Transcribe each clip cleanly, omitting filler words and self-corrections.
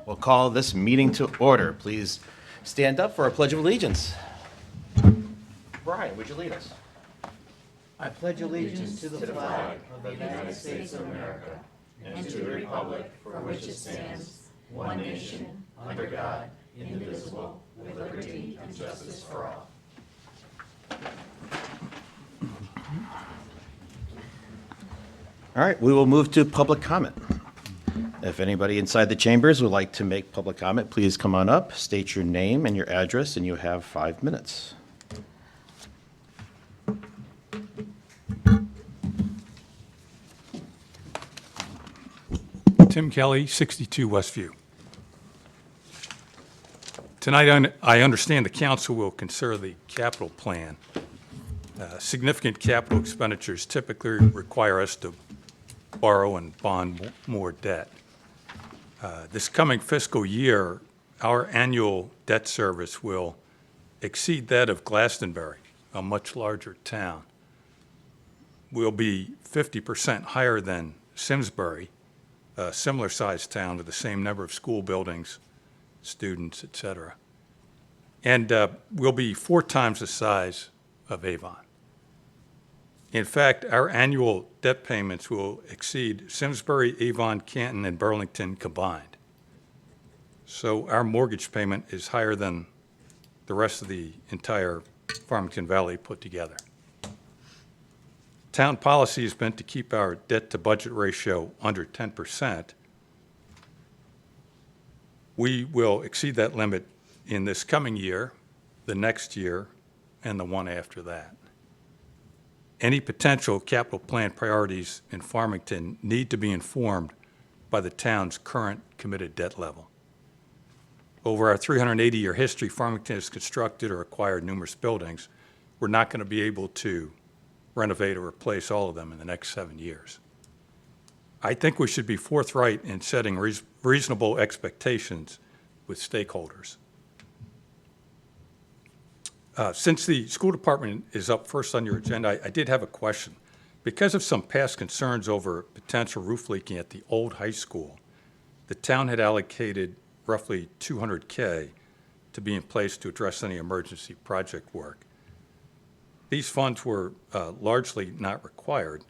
We'll call this meeting to order. Please stand up for our Pledge of Allegiance. Brian, would you lead us? I pledge allegiance to the flag of the United States of America and to the republic for which it stands, one nation, under God, indivisible, with liberty and justice for all. All right, we will move to public comment. If anybody inside the chambers would like to make public comment, please come on up, state your name and your address, and you have 5 minutes. Tim Kelly, 62 Westview. Tonight, I understand the council will consider the capital plan. Significant capital expenditures typically require us to borrow and bond more debt. This coming fiscal year, our annual debt service will exceed that of Glastonbury, a much larger town. We'll be 50% higher than Simsbury, a similar-sized town with the same number of school buildings, students, et cetera. And we'll be 4 times the size of Avon. In fact, our annual debt payments will exceed Simsbury, Avon, Canton, and Burlington combined. So our mortgage payment is higher than the rest of the entire Farmington Valley put together. Town policy has been to keep our debt-to-budget ratio under 10%. We will exceed that limit in this coming year, the next year, and the one after that. Any potential capital plan priorities in Farmington need to be informed by the town's current committed debt level. Over our 380-year history, Farmington has constructed or acquired numerous buildings. We're not going to be able to renovate or replace all of them in the next 7 years. I think we should be forthright in setting reasonable expectations with stakeholders. Since the school department is up first on your agenda, I did have a question. Because of some past concerns over potential roof leaking at the old high school, the town had allocated roughly $200K to be in place to address any emergency project work. These funds were largely not required.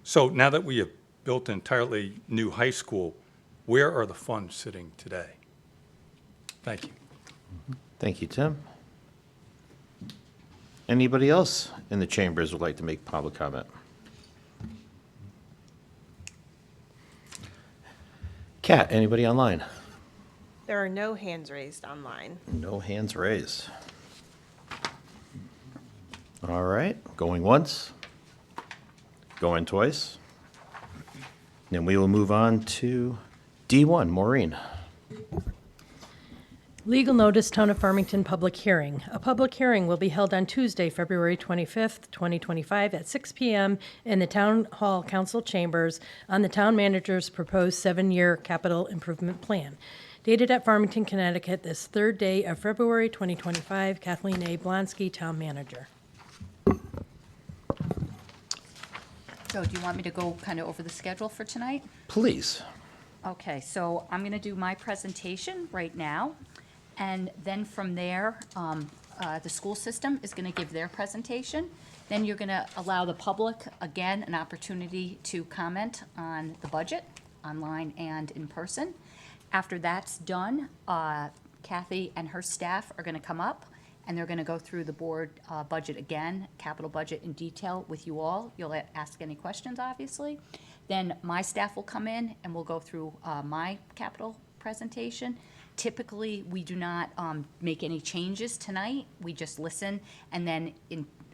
So now that we have built an entirely new high school, where are the funds sitting today? Thank you. Thank you, Tim. Anybody else in the chambers would like to make public comment? Kat, anybody online? There are no hands raised online. No hands raised. All right, going once, going twice. Then we will move on to D1, Maureen. Legal notice, Town of Farmington public hearing. A public hearing will be held on Tuesday, February 25th, 2025 at 6 p.m. in the Town Hall Council Chambers on the Town Manager's proposed 7-year capital improvement plan. Dated at Farmington, Connecticut, this third day of February 2025, Kathleen A. Blonsky, Town Manager. So do you want me to go kind of over the schedule for tonight? Please. Okay, so I'm going to do my presentation right now, and then from there, the school system is going to give their presentation. Then you're going to allow the public, again, an opportunity to comment on the budget, online and in person. After that's done, Kathy and her staff are going to come up, and they're going to go through the board budget again, capital budget in detail with you all. You'll ask any questions, obviously. Then my staff will come in, and we'll go through my capital presentation. Typically, we do not make any changes tonight. We just listen, and then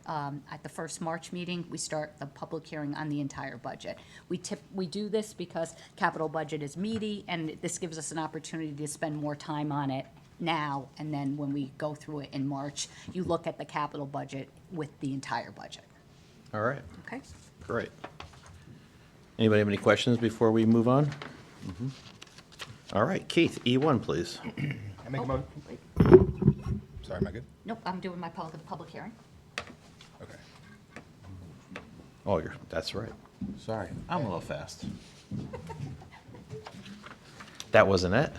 at the first March meeting, we start the public hearing on the entire budget. We do this because capital budget is meaty, and this gives us an opportunity to spend more time on it now, and then when we go through it in March, you look at the capital budget with the entire budget. All right, Okay? great. Anybody have any questions before we move on? All right, Keith, E1, please. I make a motion. Wait. Sorry, am I good? Nope, I'm doing my public hearing. Okay. Oh, that's right. Sorry, I'm a little fast. That wasn't it?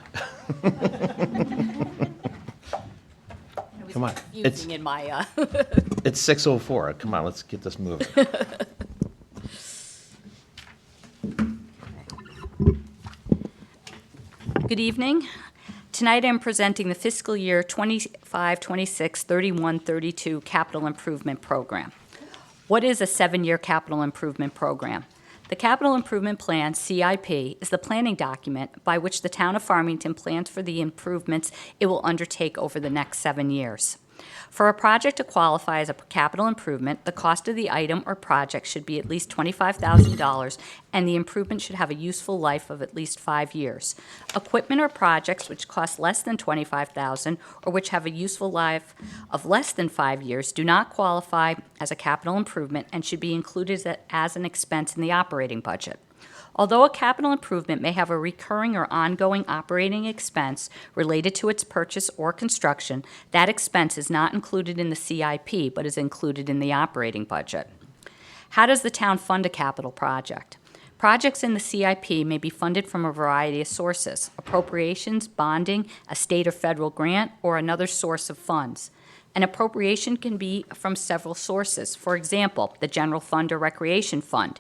Come on. Confusing in my, It's 6:04. Come on, let's get this moving. Good evening. Tonight I'm presenting the fiscal year 25, 26, 31, 32 capital improvement program. What is a 7-year capital improvement program? The Capital Improvement Plan, CIP, is the planning document by which the town of Farmington plans for the improvements it will undertake over the next 7 years. For a project to qualify as a capital improvement, the cost of the item or project should be at least $25,000, and the improvement should have a useful life of at least 5 years. Equipment or projects which cost less than $25,000 or which have a useful life of less than 5 years do not qualify as a capital improvement and should be included as an expense in the operating budget. Although a capital improvement may have a recurring or ongoing operating expense related to its purchase or construction, that expense is not included in the CIP but is included in the operating budget. How does the town fund a capital project? Projects in the CIP may be funded from a variety of sources: appropriations, bonding, a state or federal grant, or another source of funds. An appropriation can be from several sources. For example, the general fund or recreation fund.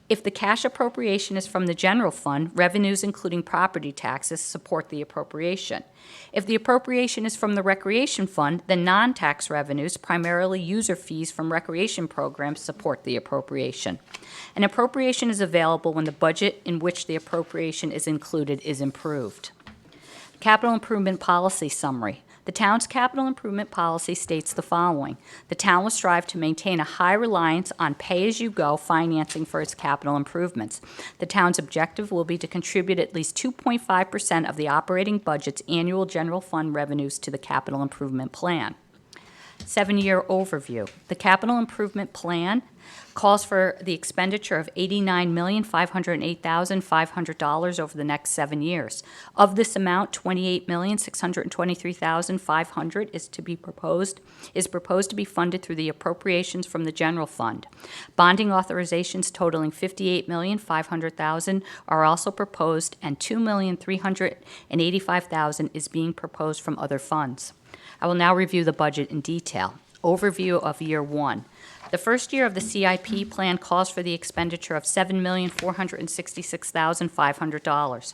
If the cash appropriation is from the general fund, revenues including property taxes support the appropriation. If the appropriation is from the recreation fund, then non-tax revenues, primarily user fees from recreation programs, support the appropriation. An appropriation is available when the budget in which the appropriation is included is improved. Capital Improvement Policy Summary. The town's capital improvement policy states the following. The town will strive to maintain a high reliance on pay-as-you-go financing for its capital improvements. The town's objective will be to contribute at least 2.5% of the operating budget's annual general fund revenues to the capital improvement plan. 7-year overview. The capital improvement plan calls for the expenditure of $89,508,500 over the next 7 years. Of this amount, $28,623,500 is proposed to be funded through the appropriations from the general fund. Bonding authorizations totaling $58,500,000 are also proposed, and $2,385,000 is being proposed from other funds. I will now review the budget in detail. Overview of Year 1. The first year of the CIP plan calls for the expenditure of $7,466,500.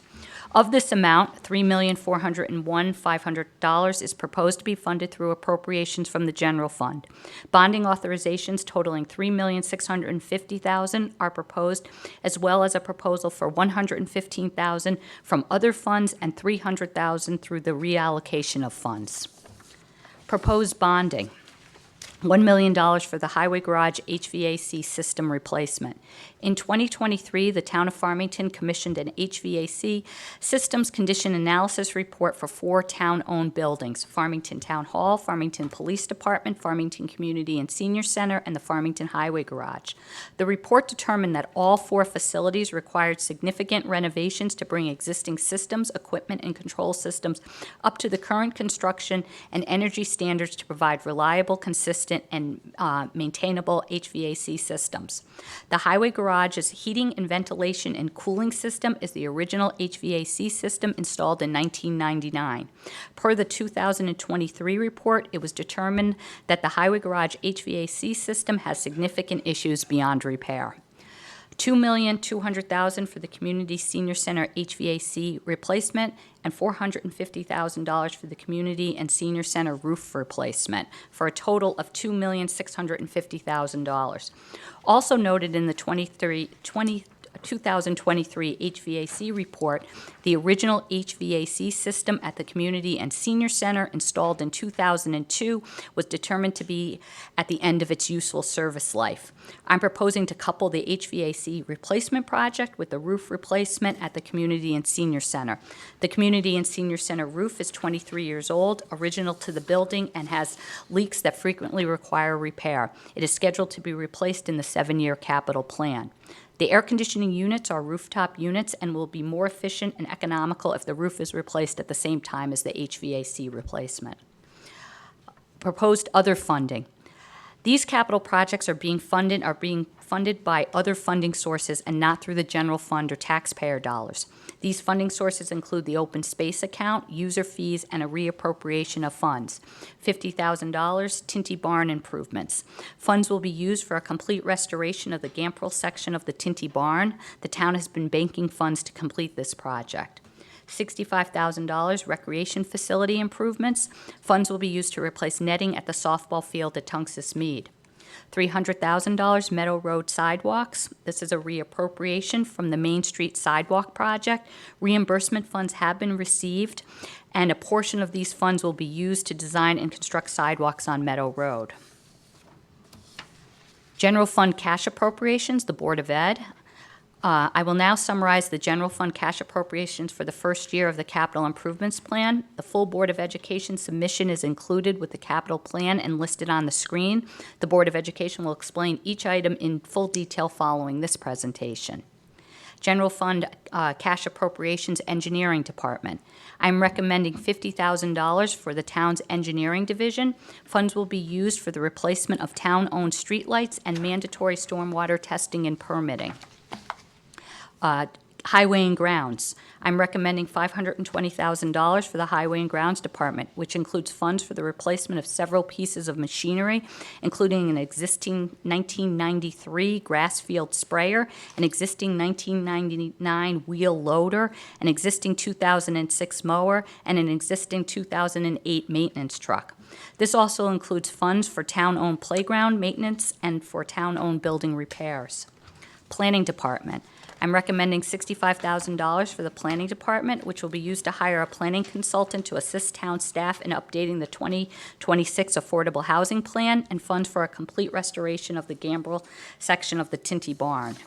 Of this amount, $3,401,500 is proposed to be funded through appropriations from the general fund. Bonding authorizations totaling $3,650,000 are proposed, as well as a proposal for $115,000 from other funds and $300,000 through the reallocation of funds. Proposed bonding. $1 million for the highway garage HVAC system replacement. In 2023, the town of Farmington commissioned an HVAC systems condition analysis report for 4 town-owned buildings: Farmington Town Hall, Farmington Police Department, Farmington Community and Senior Center, and the Farmington Highway Garage. The report determined that all 4 facilities required significant renovations to bring existing systems, equipment, and control systems up to the current construction and energy standards to provide reliable, consistent, and maintainable HVAC systems. The Highway Garage's heating and ventilation and cooling system is the original HVAC system installed in 1999. Per the 2023 report, it was determined that the Highway Garage HVAC system has significant issues beyond repair. $2,200,000 for the Community Senior Center HVAC replacement, and $450,000 for the Community and Senior Center roof replacement, for a total of $2,650,000. Also noted in the 2023 HVAC report, the original HVAC system at the Community and Senior Center, installed in 2002, was determined to be at the end of its useful service life. I'm proposing to couple the HVAC replacement project with the roof replacement at the Community and Senior Center. The Community and Senior Center roof is 23 years old, original to the building, and has leaks that frequently require repair. It is scheduled to be replaced in the 7-year capital plan. The air conditioning units are rooftop units and will be more efficient and economical if the roof is replaced at the same time as the HVAC replacement. Proposed other funding. These capital projects are being funded by other funding sources and not through the general fund or taxpayer dollars. These funding sources include the open space account, user fees, and a reappropriation of funds. $50,000, Tinty Barn improvements. Funds will be used for a complete restoration of the Gambrel section of the Tinty Barn. The town has been banking funds to complete this project. $65,000 recreation facility improvements. Funds will be used to replace netting at the softball field at Tungus Mead. $300,000 Meadow Road sidewalks. This is a reappropriation from the Main Street Sidewalk Project. Reimbursement funds have been received, and a portion of these funds will be used to design and construct sidewalks on Meadow Road. General fund cash appropriations, the Board of Ed. I will now summarize the general fund cash appropriations for the first year of the capital improvements plan. The full Board of Education submission is included with the capital plan and listed on the screen. The Board of Education will explain each item in full detail following this presentation. General fund cash appropriations engineering department. I'm recommending $50,000 for the town's engineering division. Funds will be used for the replacement of town-owned streetlights and mandatory stormwater testing and permitting. Highway and grounds. I'm recommending $520,000 for the Highway and Grounds Department, which includes funds for the replacement of several pieces of machinery, including an existing 1993 grass field sprayer, an existing 1999 wheel loader, an existing 2006 mower, and an existing 2008 maintenance truck. This also includes funds for town-owned playground maintenance and for town-owned building repairs. Planning Department. I'm recommending $65,000 for the Planning Department, which will be used to hire a planning consultant to assist town staff in updating the 2026 Affordable Housing Plan, and funds for a complete restoration of the Gambrel section of the Tinty Barn.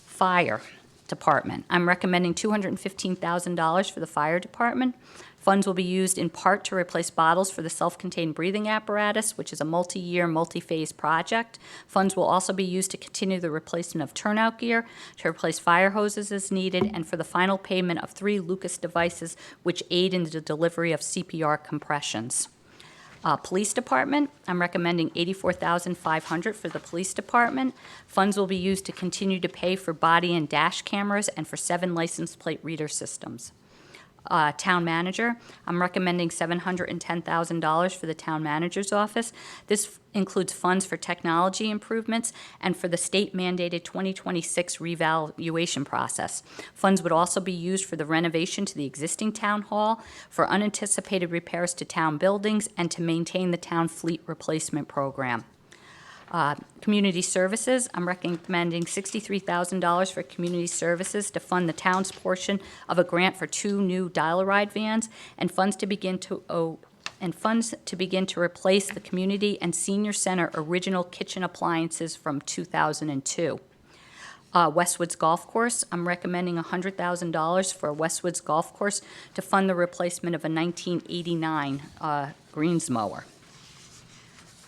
Fire Department. I'm recommending $215,000 for the Fire Department. Funds will be used in part to replace bottles for the self-contained breathing apparatus, which is a multi-year, multi-phase project. Funds will also be used to continue the replacement of turnout gear, to replace fire hoses as needed, and for the final payment of 3 Lucas devices which aid in the delivery of CPR compressions. Police Department, I'm recommending $84,500 for the Police Department. Funds will be used to continue to pay for body and dash cameras and for 7 license plate reader systems. Town Manager, I'm recommending $710,000 for the Town Manager's office. This includes funds for technology improvements and for the state-mandated 2026 revaluation process. Funds would also be used for the renovation to the existing town hall, for unanticipated repairs to town buildings, and to maintain the town fleet replacement program. Community services, I'm recommending $63,000 for community services to fund the town's portion of a grant for 2 new dial-a-ride vans, and funds to begin to replace the community and senior center original kitchen appliances from 2002. Westwoods Golf Course, I'm recommending $100,000 for Westwoods Golf Course to fund the replacement of a 1989 greens mower.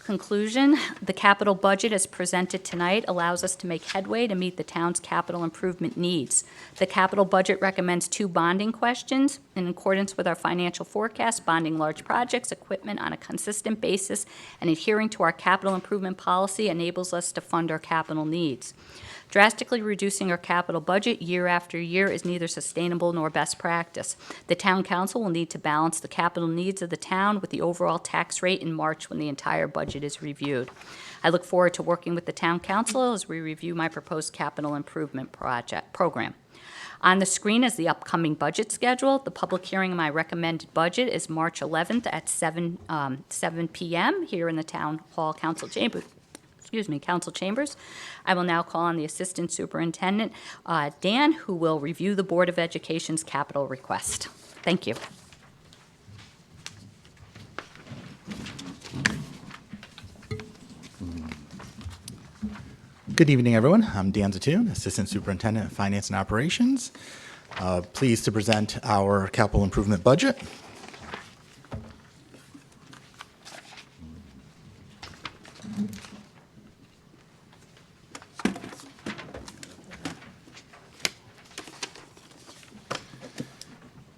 Conclusion, the capital budget as presented tonight allows us to make headway to meet the town's capital improvement needs. The capital budget recommends 2 bonding questions. In accordance with our financial forecast, bonding large projects, equipment on a consistent basis, and adhering to our capital improvement policy enables us to fund our capital needs. Drastically reducing our capital budget year after year is neither sustainable nor best practice. The town council will need to balance the capital needs of the town with the overall tax rate in March when the entire budget is reviewed. I look forward to working with the town council as we review my proposed capital improvement program. On the screen is the upcoming budget schedule. The public hearing of my recommended budget is March 11th at 7 p.m. here in the Town Hall Council Chambers. Council Chambers. I will now call on the Assistant Superintendent, Dan, who will review the Board of Education's capital request. Thank you. Good evening, everyone. I'm Dan Zatoon, Assistant Superintendent of Finance and Operations. Pleased to present our capital improvement budget.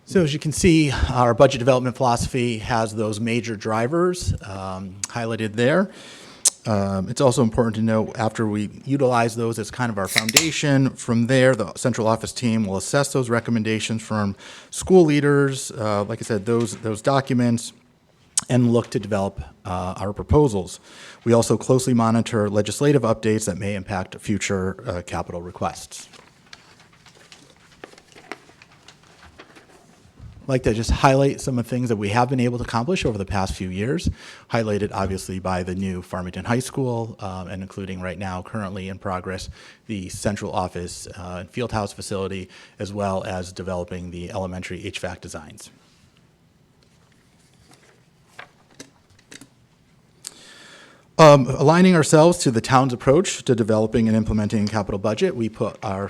So as you can see, our budget development philosophy has those major drivers highlighted there. It's also important to note, after we utilize those as kind of our foundation, from there, the central office team will assess those recommendations from school leaders, like I said, those documents, and look to develop our proposals. We also closely monitor legislative updates that may impact future capital requests. I'd like to just highlight some of the things that we have been able to accomplish over the past few years, highlighted obviously by the new Farmington High School, and including right now, currently in progress, the central office and field house facility, as well as developing the elementary HVAC designs. Aligning ourselves to the town's approach to developing and implementing a capital budget, we put our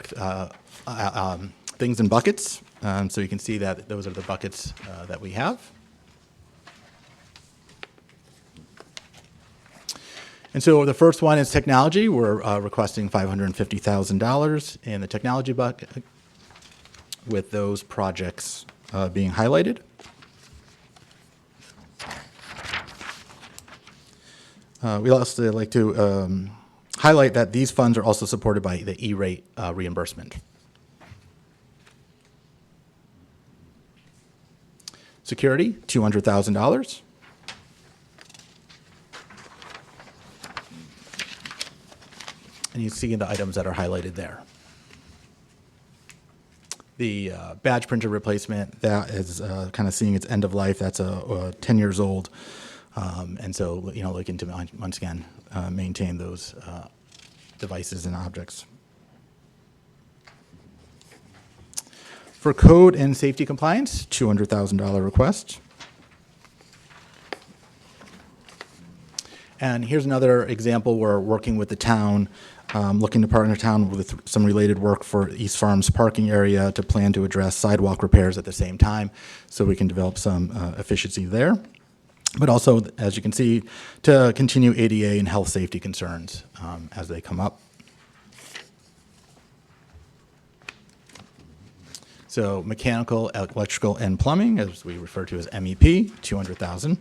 things in buckets. So you can see that those are the buckets that we have. And so the first one is technology. We're requesting $550,000 in the technology bucket, with those projects being highlighted. We also like to highlight that these funds are also supported by the E-rate reimbursement. Security, $200,000. And you see the items that are highlighted there. The badge printer replacement, that is kind of seeing its end of life. That's 10 years old. And so, looking to, once again, maintain those devices and objects. For code and safety compliance, $200,000 request. And here's another example where we're working with the town, looking to partner town with some related work for East Farms parking area to plan to address sidewalk repairs at the same time, so we can develop some efficiency there. But also, as you can see, to continue ADA and health safety concerns as they come up. So mechanical, electrical, and plumbing, as we refer to as MEP, $200,000.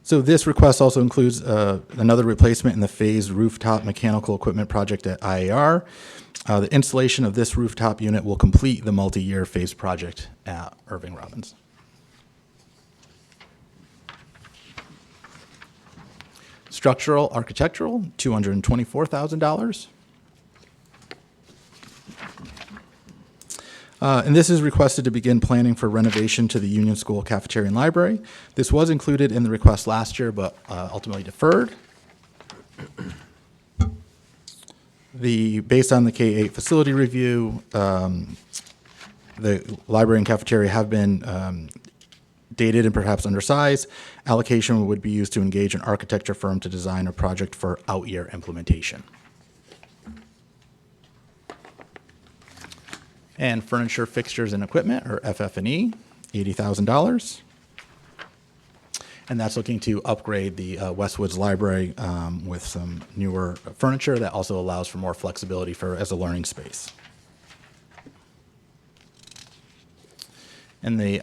So this request also includes another replacement in the phased rooftop mechanical equipment project at IAR. The installation of this rooftop unit will complete the multi-year phased project at Irving Robbins. Structural, architectural, $224,000. And this is requested to begin planning for renovation to the Union School cafeteria and library. This was included in the request last year, but ultimately deferred. Based on the K-8 facility review, the library and cafeteria have been dated and perhaps undersized. Allocation would be used to engage an architecture firm to design a project for out-year implementation. And furniture, fixtures, and equipment, or FF&E, $80,000. And that's looking to upgrade the Westwoods Library with some newer furniture that also allows for more flexibility as a learning space. And the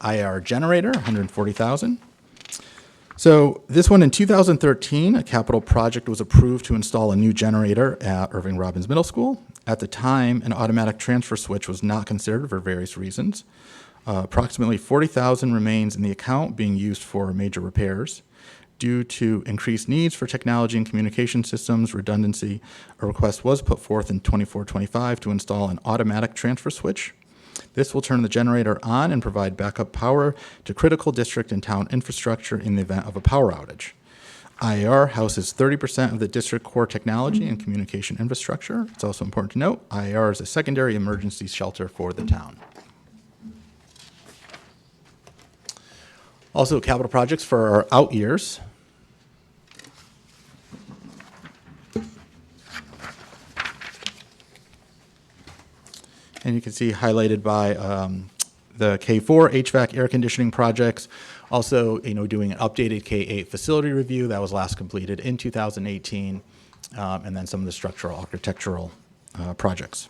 IR generator, $140,000. So this one in 2013, a capital project was approved to install a new generator at Irving Robbins Middle School. At the time, an automatic transfer switch was not considered for various reasons. Approximately $40,000 remains in the account being used for major repairs. Due to increased needs for technology and communication systems redundancy, a request was put forth in 24-25 to install an automatic transfer switch. This will turn the generator on and provide backup power to critical district and town infrastructure in the event of a power outage. IAR houses 30% of the district core technology and communication infrastructure. It's also important to note, IAR is a secondary emergency shelter for the town. Also, capital projects for our out years. And you can see highlighted by the K4 HVAC air conditioning projects. Also, doing an updated K8 facility review that was last completed in 2018, and then some of the structural architectural projects.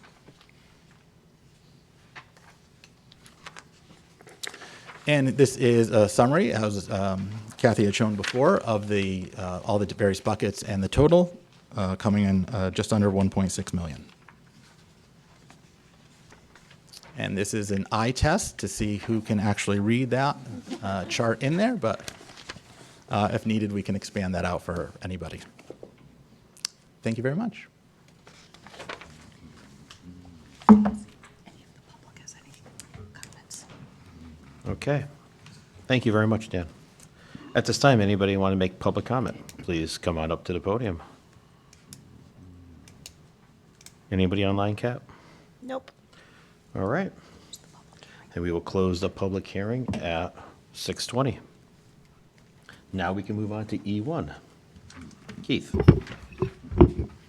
And this is a summary, as Kathy had shown before, of the all the various buckets and the total coming in just under 1.6 million. And this is an eye test to see who can actually read that chart in there, but if needed, we can expand that out for anybody. Thank you very much. Any of the public has any comments? Okay. Thank you very much, Dan. At this time, anybody want to make public comment? Please come on up to the podium. Anybody online, Cap? Nope. All right. And we will close the public hearing at 6:20. Now we can move on to E1. Keith?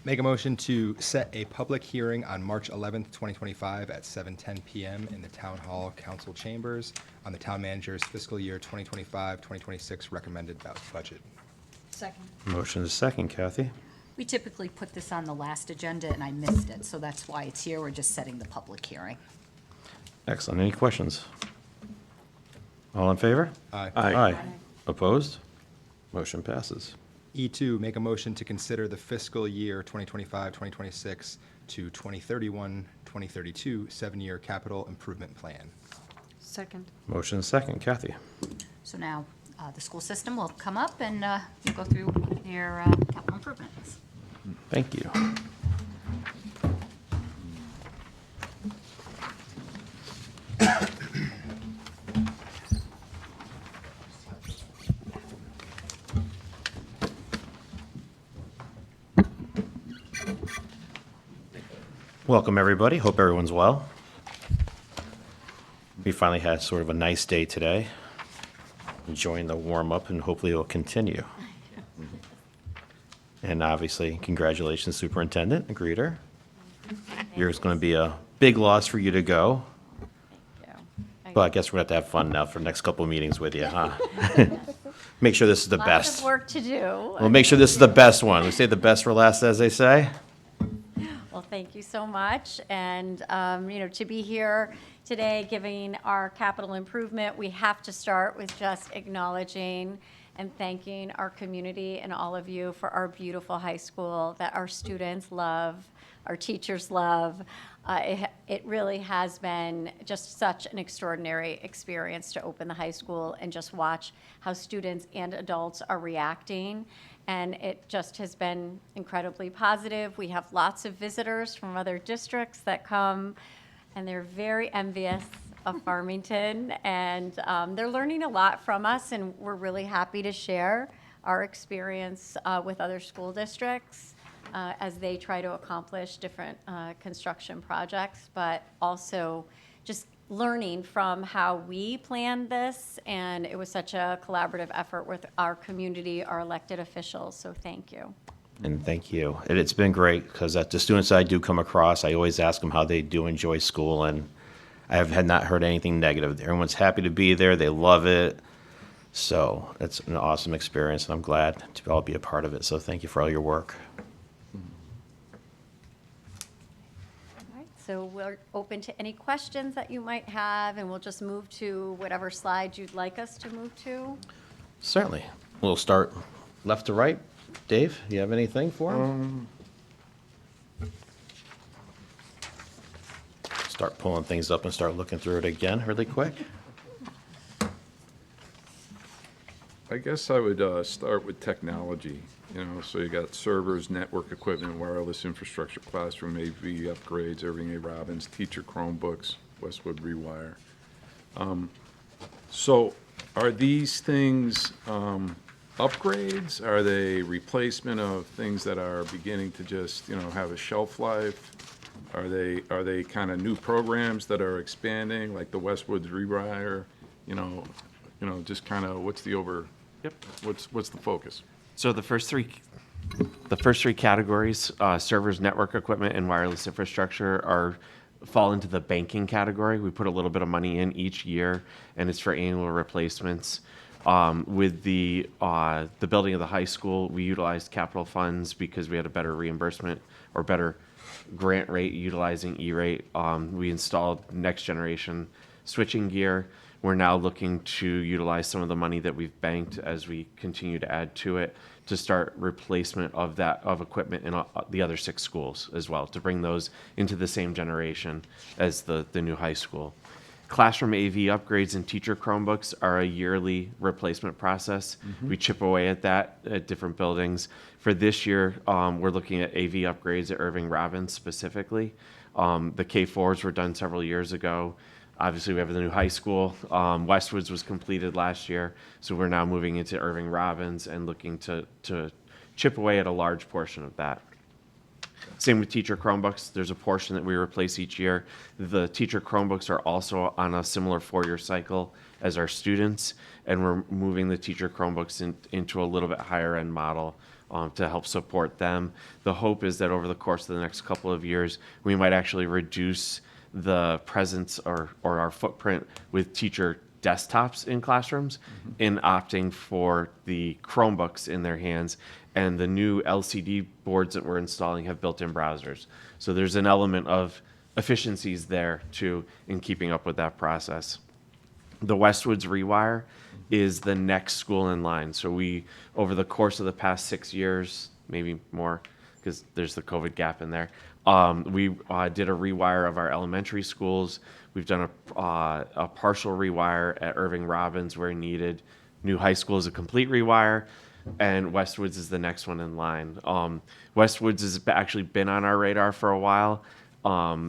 Make a motion to set a public hearing on March 11th, 2025 at 7:10 PM in the Town Hall Council Chambers on the Town Manager's fiscal year 2025-2026 recommended budget. Second. Motion is second. Kathy? We typically put this on the last agenda, and I missed it, so that's why it's here. We're just setting the public hearing. Excellent. Any questions? All in favor? Aye. Aye. Opposed? Motion passes. E2, make a motion to consider the fiscal year 2025-2026 to 2031-2032 seven-year capital improvement plan. Second. Motion is second. Kathy? So now, the school system will come up and we'll go through their capital improvements. Thank you. Welcome, everybody. Hope everyone's well. We finally had sort of a nice day today. Enjoying the warm-up, and hopefully it'll continue. And obviously, congratulations, Superintendent Greeter. Here's going to be a big loss for you to go, but I guess we're going to have to have fun now for the next couple of meetings with you, huh? Make sure this is the Lots best. of work to do. We'll make sure this is the best one. We say the best for last, as they say. Well, thank you so much. And, to be here today giving our capital improvement, we have to start with just acknowledging and thanking our community and all of you for our beautiful high school that our students love, our teachers love. It really has been just such an extraordinary experience to open the high school and just watch how students and adults are reacting. And it just has been incredibly positive. We have lots of visitors from other districts that come, and they're very envious of Farmington. And they're learning a lot from us, and we're really happy to share our experience with other school districts as they try to accomplish different construction projects, but also just learning from how we planned this, and it was such a collaborative effort with our community, our elected officials, so thank you. And thank you. And it's been great, because the students I do come across, I always ask them how they do enjoy school, and I have not heard anything negative. Everyone's happy to be there. They love it. So it's an awesome experience, and I'm glad to all be a part of it. So thank you for all your work. All right, so we're open to any questions that you might have, and we'll just move to whatever slide you'd like us to move to. Certainly. We'll start left to right. Dave, you have anything for him? Start pulling things up and start looking through it again really quick. I guess I would start with technology, so you got servers, network equipment, wireless infrastructure, classroom AV upgrades, Irving A. Robbins, teacher Chromebooks, Westwood Rewire. So are these things upgrades? Are they replacement of things that are beginning to just, have a shelf life? Are they kind of new programs that are expanding, like the Westwood Rewire? Just kind of what's the focus? So the first three categories, servers, network equipment, and wireless infrastructure, fall into the banking category. We put a little bit of money in each year, and it's for annual replacements. With the building of the high school, we utilized capital funds because we had a better reimbursement or better grant rate utilizing E-rate. We installed next generation switching gear. We're now looking to utilize some of the money that we've banked as we continue to add to it to start replacement of equipment in the other 6 schools as well, to bring those into the same generation as the new high school. Classroom AV upgrades and teacher Chromebooks are a yearly replacement process. We chip away at that at different buildings. For this year, we're looking at AV upgrades at Irving Robbins specifically. The K4s were done several years ago. Obviously, we have the new high school. Westwoods was completed last year, so we're now moving into Irving Robbins and looking to chip away at a large portion of that. Same with teacher Chromebooks. There's a portion that we replace each year. The teacher Chromebooks are also on a similar 4-year cycle as our students, and we're moving the teacher Chromebooks into a little bit higher end model to help support them. The hope is that over the course of the next couple of years, we might actually reduce the presence or our footprint with teacher desktops in classrooms in opting for the Chromebooks in their hands. And the new LCD boards that we're installing have built-in browsers. So there's an element of efficiencies there too in keeping up with that process. The Westwoods Rewire is the next school in line. So we, over the course of the past 6 years, maybe more, because there's the COVID gap in there, we did a rewire of our elementary schools. We've done a partial rewire at Irving Robbins where needed. New high school is a complete rewire, and Westwoods is the next one in line. Westwoods has actually been on our radar for a while.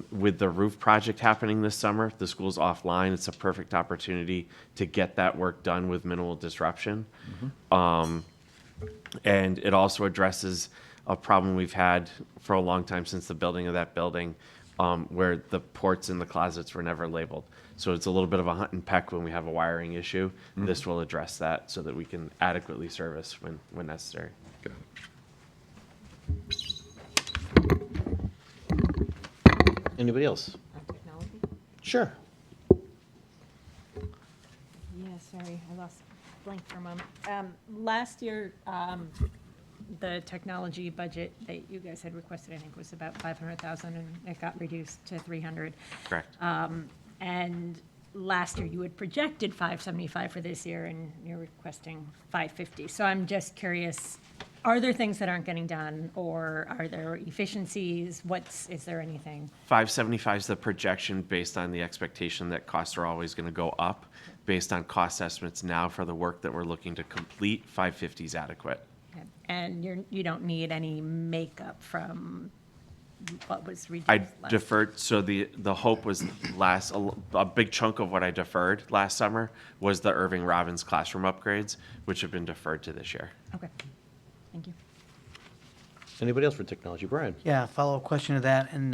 With the roof project happening this summer, the school's offline. It's a perfect opportunity to get that work done with minimal disruption. And it also addresses a problem we've had for a long time since the building of that building, where the ports in the closets were never labeled. So it's a little bit of a hunt and peck when we have a wiring issue. This will address that so that we can adequately service when necessary. Got it. Anybody else? Sure. Yeah, sorry, I lost blank for a moment. Last year, the technology budget that you guys had requested, I think, was about 500,000, and it got reduced to 300. Correct. And last year, you had projected 575 for this year, and you're requesting 550. So I'm just curious, are there things that aren't getting done, or are there efficiencies? Is there anything? 575 is the projection based on the expectation that costs are always going to go up. Based on cost estimates now for the work that we're looking to complete, 550 is adequate. And you don't need any makeup from what was reduced I last? deferred, so the hope was a big chunk of what I deferred last summer was the Irving Robbins classroom upgrades, which have been deferred to this year. Okay, thank you. Anybody else for technology? Brian? Yeah, follow-up question to that. And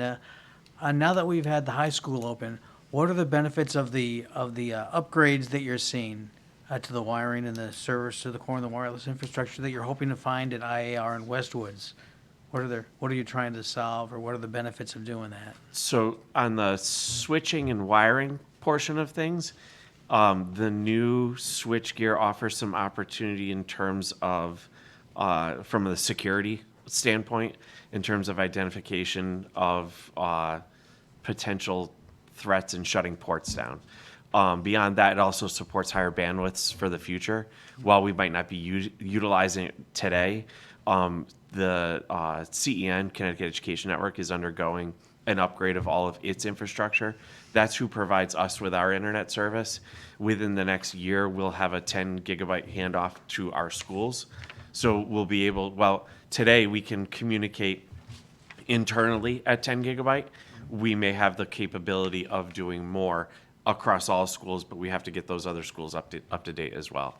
now that we've had the high school open, what are the benefits of the upgrades that you're seeing to the wiring and the service to the core and the wireless infrastructure that you're hoping to find at IAR and Westwoods? What are you trying to solve, or what are the benefits of doing that? So on the switching and wiring portion of things, the new switchgear offers some opportunity in terms of, from the security standpoint, in terms of identification of potential threats and shutting ports down. Beyond that, it also supports higher bandwidths for the future. While we might not be utilizing it today, the CEN, Connecticut Education Network, is undergoing an upgrade of all of its infrastructure. That's who provides us with our internet service. Within the next year, we'll have a 10 gigabyte handoff to our schools. So we'll be able, today we can communicate internally at 10 gigabyte. We may have the capability of doing more across all schools, but we have to get those other schools up to date as well.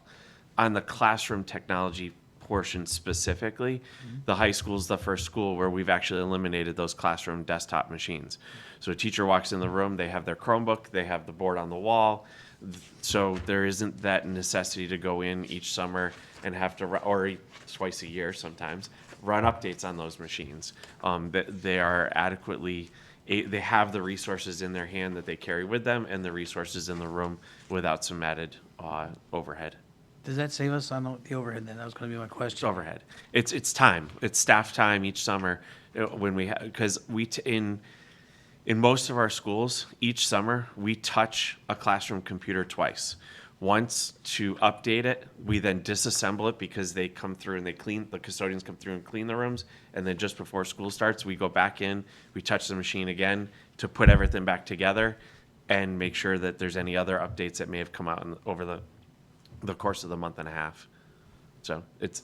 On the classroom technology portion specifically, the high school is the first school where we've actually eliminated those classroom desktop machines. So a teacher walks in the room, they have their Chromebook, they have the board on the wall. So there isn't that necessity to go in each summer and have to, or twice a year sometimes, run updates on those machines. They are adequately, they have the resources in their hand that they carry with them and the resources in the room without some added overhead. Does that save us on the overhead then? That was going to be my question. It's overhead. It's time. It's staff time each summer when we because In most of our schools, each summer, we touch a classroom computer twice. Once to update it, we then disassemble it because they come through and the custodians come through and clean the rooms. And then just before school starts, we go back in, we touch the machine again to put everything back together and make sure that there's any other updates that may have come out over the course of the month and a half. So it's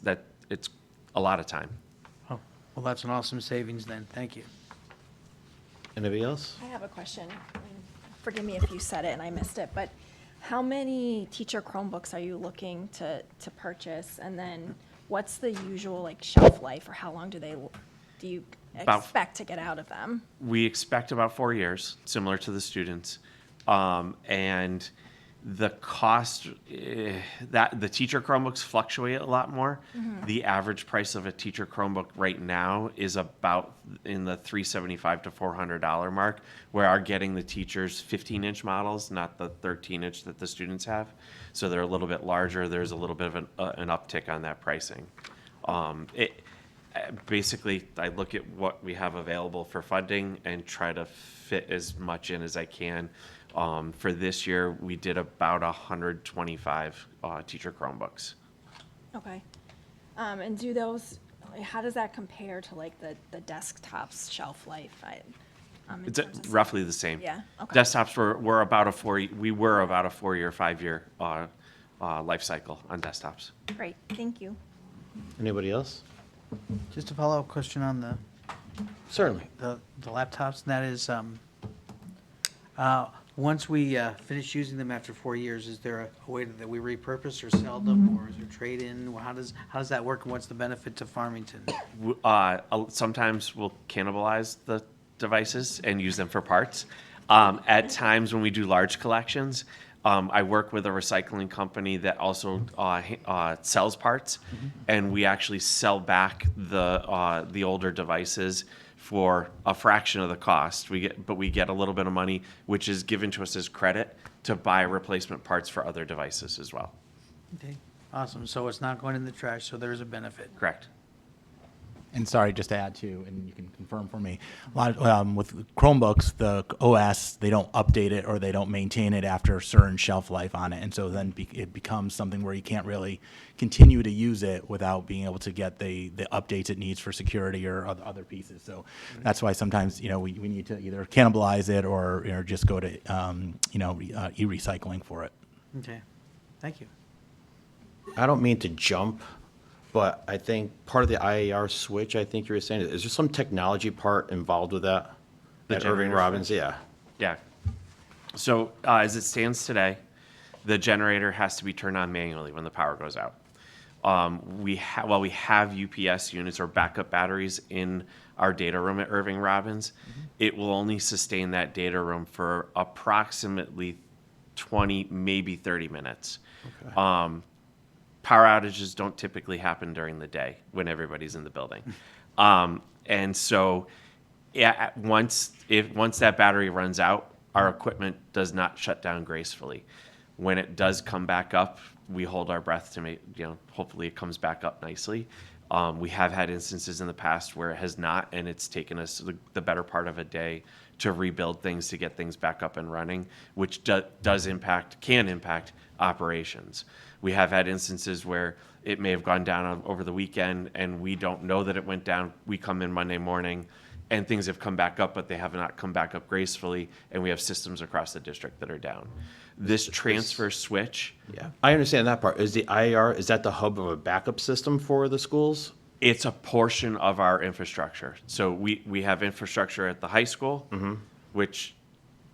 a lot of time. Oh, well, that's an awesome savings then. Thank you. Anybody else? I have a question. Forgive me if you said it and I missed it, but how many teacher Chromebooks are you looking to purchase? And then what's the usual like shelf life, or how long do you expect to get out of them? We expect about 4 years, similar to the students. And the cost, that the teacher Chromebooks fluctuate a lot more. The average price of a teacher Chromebook right now is about in the $375 to $400 mark. We are getting the teachers 15-inch models, not the 13-inch that the students have. So they're a little bit larger. There's a little bit of an uptick on that pricing. Basically, I look at what we have available for funding and try to fit as much in as I can. For this year, we did about 125 teacher Chromebooks. Okay. And do those, how does that compare to like the desktop's shelf life? In It's terms of- roughly the same. Yeah, okay. Desktops were about a 4-year, 5-year life cycle on desktops. Great, thank you. Anybody else? Just a follow-up question on the Certainly. laptops, and that is, once we finish using them after 4 years, is there a way that we repurpose or sell them, or is there trade-in? How does that work, and what's the benefit to Farmington? Sometimes we'll cannibalize the devices and use them for parts. At times when we do large collections, I work with a recycling company that also sells parts, and we actually sell back the older devices for a fraction of the cost. We get a little bit of money, which is given to us as credit to buy replacement parts for other devices as well. Okay, awesome. So it's not going in the trash, so there's a benefit. Correct. And sorry, just to add to, and you can confirm for me, a lot of, with Chromebooks, the OS, they don't update it or they don't maintain it after a certain shelf life on it. And so then it becomes something where you can't really continue to use it without being able to get the updates it needs for security or other pieces. So that's why sometimes, we need to either cannibalize it or just go to, e-recycling for it. Okay, thank you. I don't mean to jump, but I think part of the IAR switch, I think you were saying, is there some technology part involved with that? The At Irving generator Robbins, switch? yeah. Yeah. So as it stands today, the generator has to be turned on manually when the power goes out. We have UPS units or backup batteries in our data room at Irving Robbins. It will only sustain that data room for approximately 20, maybe 30 minutes. Power outages don't typically happen during the day when everybody's in the building. And so once that battery runs out, our equipment does not shut down gracefully. When it does come back up, we hold our breath to make, hopefully it comes back up nicely. We have had instances in the past where it has not, and it's taken us the better part of a day to rebuild things to get things back up and running, which can impact operations. We have had instances where it may have gone down over the weekend and we don't know that it went down. We come in Monday morning and things have come back up, but they have not come back up gracefully, and we have systems across the district that are down. This transfer switch, Yeah, I understand that part. Is the IAR, is that the hub of a backup system for the schools? it's a portion of our infrastructure. So we have infrastructure at the high school,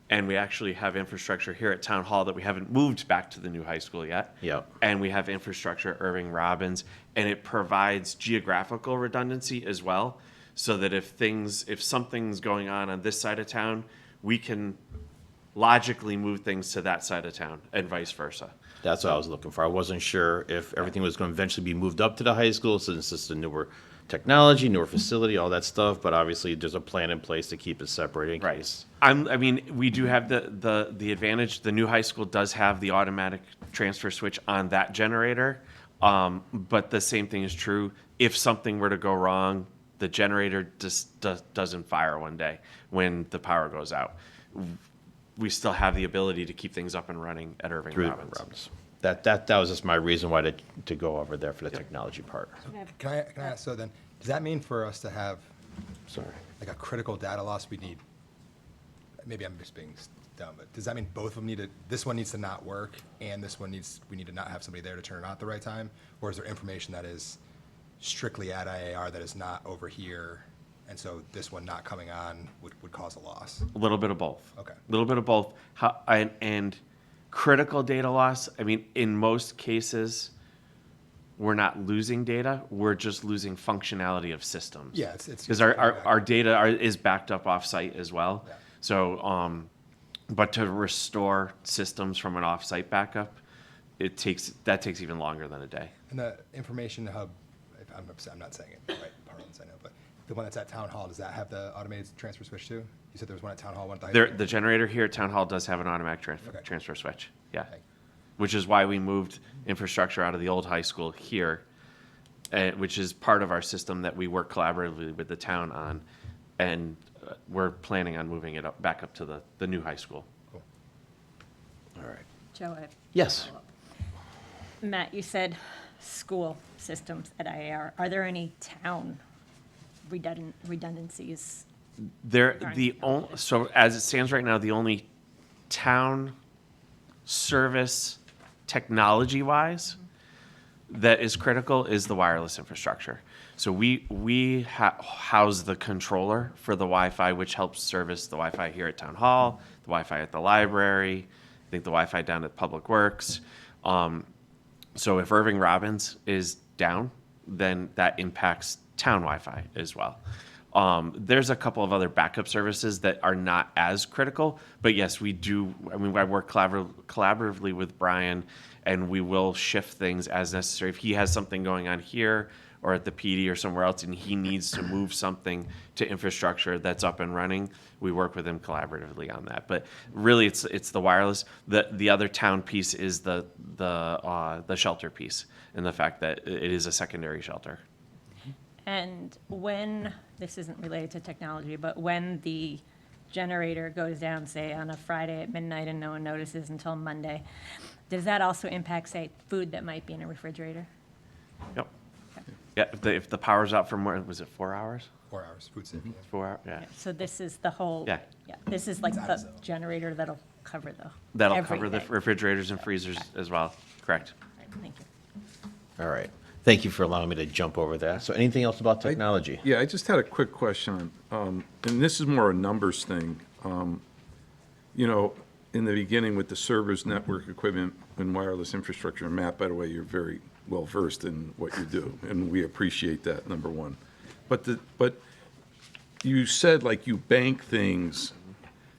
and we actually have infrastructure here at Town Hall that we haven't moved back to the new high school yet. Yep. And we have infrastructure at Irving Robbins, and it provides geographical redundancy as well, so that if something's going on this side of town, we can logically move things to that side of town and vice versa. That's what I was looking for. I wasn't sure if everything was going to eventually be moved up to the high school since it's a newer technology, newer facility, all that stuff, but obviously there's a plan in place to keep it separated in Right. case. We do have the advantage, the new high school does have the automatic transfer switch on that generator. But the same thing is true. If something were to go wrong, the generator just doesn't fire one day when the power goes out. We still have the ability to keep things up and running at Irving Through Robbins. That was just my reason why to go over there for the technology part. Can I ask, so then, does that mean for us to have Sorry. like a critical data loss, we need, maybe I'm just being dumb, but does that mean both of them need to, this one needs to not work and this one we need to not have somebody there to turn it on at the right time? Or is there information that is strictly at IAR that is not over here, and so this one not coming on would cause a loss? A little bit of both. Okay. A little bit of both. And critical data loss, I mean, in most cases, we're not losing data, we're just losing functionality of systems. Yeah, it's Because our data is backed up off-site as well. Yeah. So, but to restore systems from an off-site backup, that takes even longer than a day. And the information hub, if I'm not saying it in the right parlance, I know, but the one that's at Town Hall, does that have the automated transfer switch too? You said there was one at Town Hall, one at the high school? The generator here at Town Hall does have an automatic Okay. transfer switch, yeah. Okay. Which is why we moved infrastructure out of the old high school here, which is part of our system that we work collaboratively with the town on. And we're planning on moving it back up to the new high school. Cool. All right. Joe, I have Yes. Matt, you said school systems at IAR. Are there any town redundancies? So as it stands right now, the only town service technology-wise that is critical is the wireless infrastructure. So we house the controller for the Wi-Fi, which helps service the Wi-Fi here at Town Hall, the Wi-Fi at the library, I think the Wi-Fi down at Public Works. So if Irving Robbins is down, then that impacts town Wi-Fi as well. There's a couple of other backup services that are not as critical, but yes, we do. I mean, I work collaboratively with Brian, and we will shift things as necessary. If he has something going on here or at the PD or somewhere else, and he needs to move something to infrastructure that's up and running, we work with him collaboratively on that. But really, it's the wireless. The other town piece is the shelter piece, and the fact that it is a secondary shelter. And when, this isn't related to technology, but when the generator goes down, say, on a Friday at midnight and no one notices until Monday, does that also impact, say, food that might be in a refrigerator? Yep. Yeah, if the power's out for more, was it 4 hours? 4 hours, food safety. 4 hours, yeah. So this is the whole. Yeah. This is like the generator that'll cover the. That'll cover the everything. refrigerators and freezers as well, correct? Right, thank you. All right. Thank you for allowing me to jump over that. So anything else about technology? Yeah, I just had a quick question, and this is more a numbers thing. You know, in the beginning with the servers, network equipment, and wireless infrastructure, and Matt, by the way, you're very well-versed in what you do, and we appreciate that, number one. But you said, like, you bank things.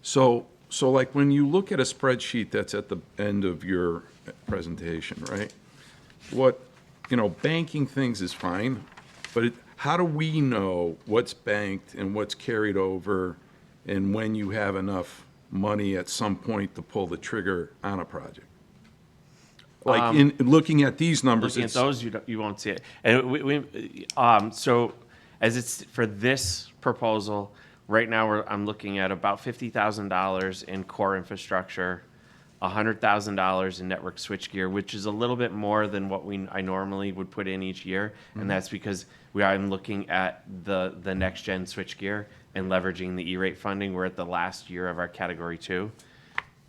So like, when you look at a spreadsheet that's at the end of your presentation, right? Banking things is fine, but how do we know what's banked and what's carried over, and when you have enough money at some point to pull the trigger on a project? Like, in looking at these numbers, Looking at those, you won't see it. And so as it's for this proposal, right now I'm looking at about $50,000 in core infrastructure, $100,000 in network switchgear, which is a little bit more than what I normally would put in each year, and that's because I'm looking at the next gen switchgear and leveraging the E-rate funding. We're at the last year of our Category 2.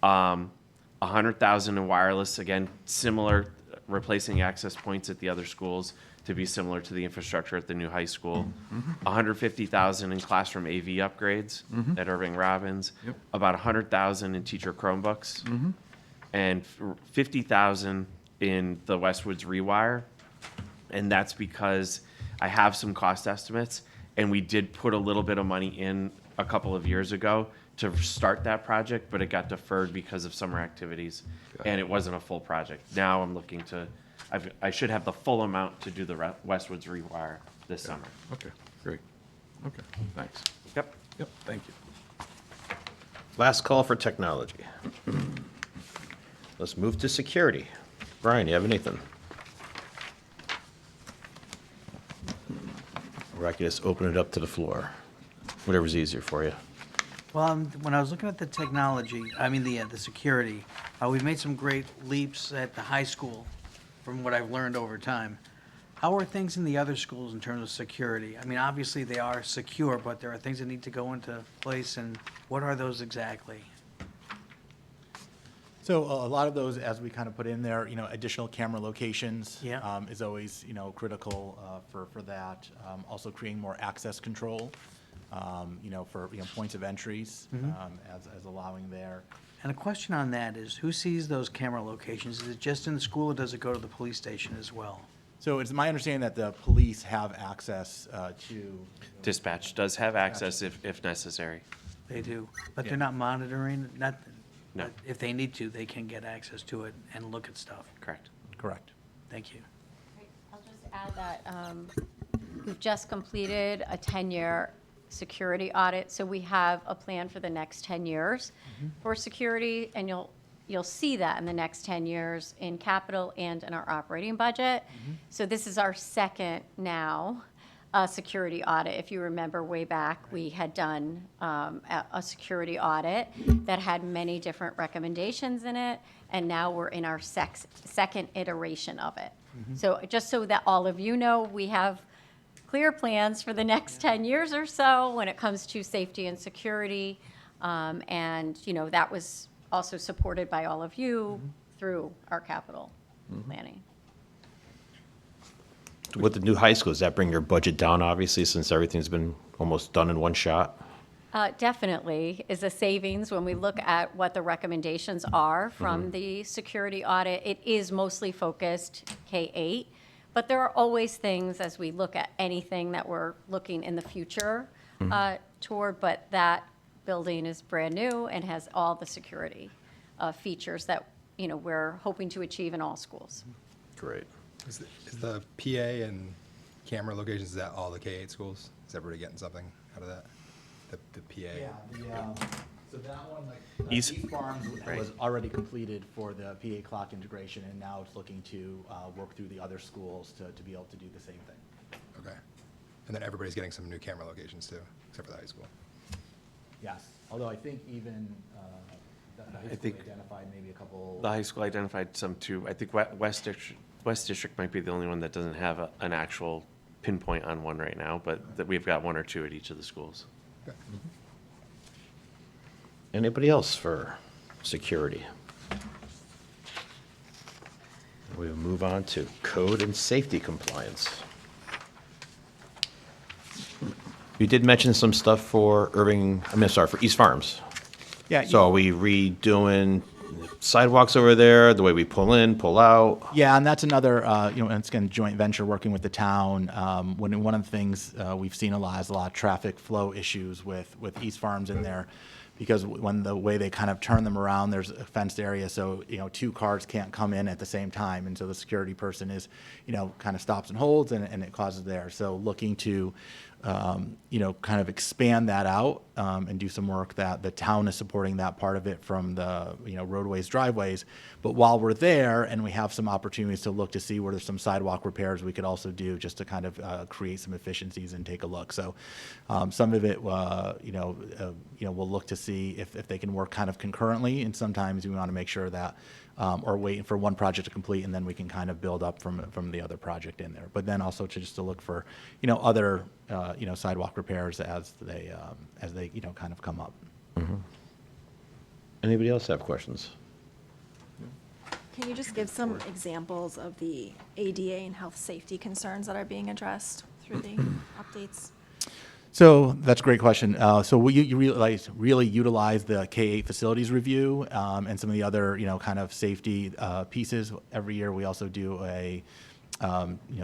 $100,000 in wireless, again, similar, replacing access points at the other schools to be similar to the infrastructure at the new high school. $150,000 in classroom AV upgrades at Irving Robbins. Yep. About $100,000 in teacher Chromebooks. And $50,000 in the Westwoods Rewire. And that's because I have some cost estimates, and we did put a little bit of money in a couple of years ago to start that project, but it got deferred because of summer activities, and it wasn't a full project. Now I'm looking to, I should have the full amount to do the Westwoods Rewire this summer. Okay, great. Okay, thanks. Yep. Yep, thank you. Last call for technology. Let's move to security. Brian, you have anything? Or I could just open it up to the floor, whatever's easier for you. Well, when I was looking at the technology, I mean, the security, we've made some great leaps at the high school from what I've learned over time. How are things in the other schools in terms of security? I mean, obviously they are secure, but there are things that need to go into place, and what are those exactly? So a lot of those, as we kind of put in there, additional camera locations Yeah. is always, critical for that. Also creating more access control, for, points of entries, as allowing there. And a question on that is, who sees those camera locations? Is it just in the school, or does it go to the police station as well? So it's my understanding that the police have access to. Dispatch does have access if necessary. They do, but Yeah. they're not monitoring, No. but if they need to, they can get access to it and look at stuff. Correct. Correct. Thank you. I'll just add that we've just completed a 10-year security audit, so we have a plan for the next 10 years for security, and you'll see that in the next 10 years in capital and in our operating budget. So this is our second now security audit. If you remember way back, we had done a security audit that had many different recommendations in it, and now we're in our second iteration of it. So just so that all of you know, we have clear plans for the next 10 years or so when it comes to safety and security. And, that was also supported by all of you through our capital planning. With the new high school, does that bring your budget down, obviously, since everything's been almost done in one shot? Definitely is a savings when we look at what the recommendations are from the security audit. It is mostly focused K-8, but there are always things as we look at anything that we're looking in the future toward, but that building is brand new and has all the security features that, we're hoping to achieve in all schools. Great. Is the PA and camera locations, is that all the K-8 schools? Is everybody getting something out of that? The PA? So that one, East- East Farms Right. was already completed for the PA clock integration, and now it's looking to work through the other schools to be able to do the same thing. Okay. And then everybody's getting some new camera locations too, except for the high school. Yes, although I think even the high school think- identified maybe a couple. The high school identified some too. I think West District might be the only one that doesn't have an actual pinpoint on one right now, but that we've got one or two at each of the schools. Okay. Anybody else for security? We'll move on to code and safety compliance. You did mention some stuff for for East Farms. Yeah. So are we redoing sidewalks over there, the way we pull in, pull out? Yeah, and that's another, and it's again, joint venture working with the town. One of the things we've seen a lot is a lot of traffic flow issues with East Farms in there. Because when the way they kind of turn them around, there's a fenced area, so, two cars can't come in at the same time. And so the security person is, kind of stops and holds, and it causes there. So looking to, kind of expand that out and do some work that the town is supporting that part of it from the, roadways, driveways. But while we're there and we have some opportunities to look to see where there's some sidewalk repairs we could also do just to kind of create some efficiencies and take a look. So some of it, we'll look to see if they can work kind of concurrently. And sometimes we want to make sure that, or waiting for one project to complete and then we can kind of build up from the other project in there. But then also to look for, other, sidewalk repairs as they kind of come up. Anybody else have questions? Can you just give some examples of the ADA and health safety concerns that are being addressed through the updates? So that's a great question. So we really utilize the K-8 facilities review and some of the other, kind of safety pieces. Every year, we also do a,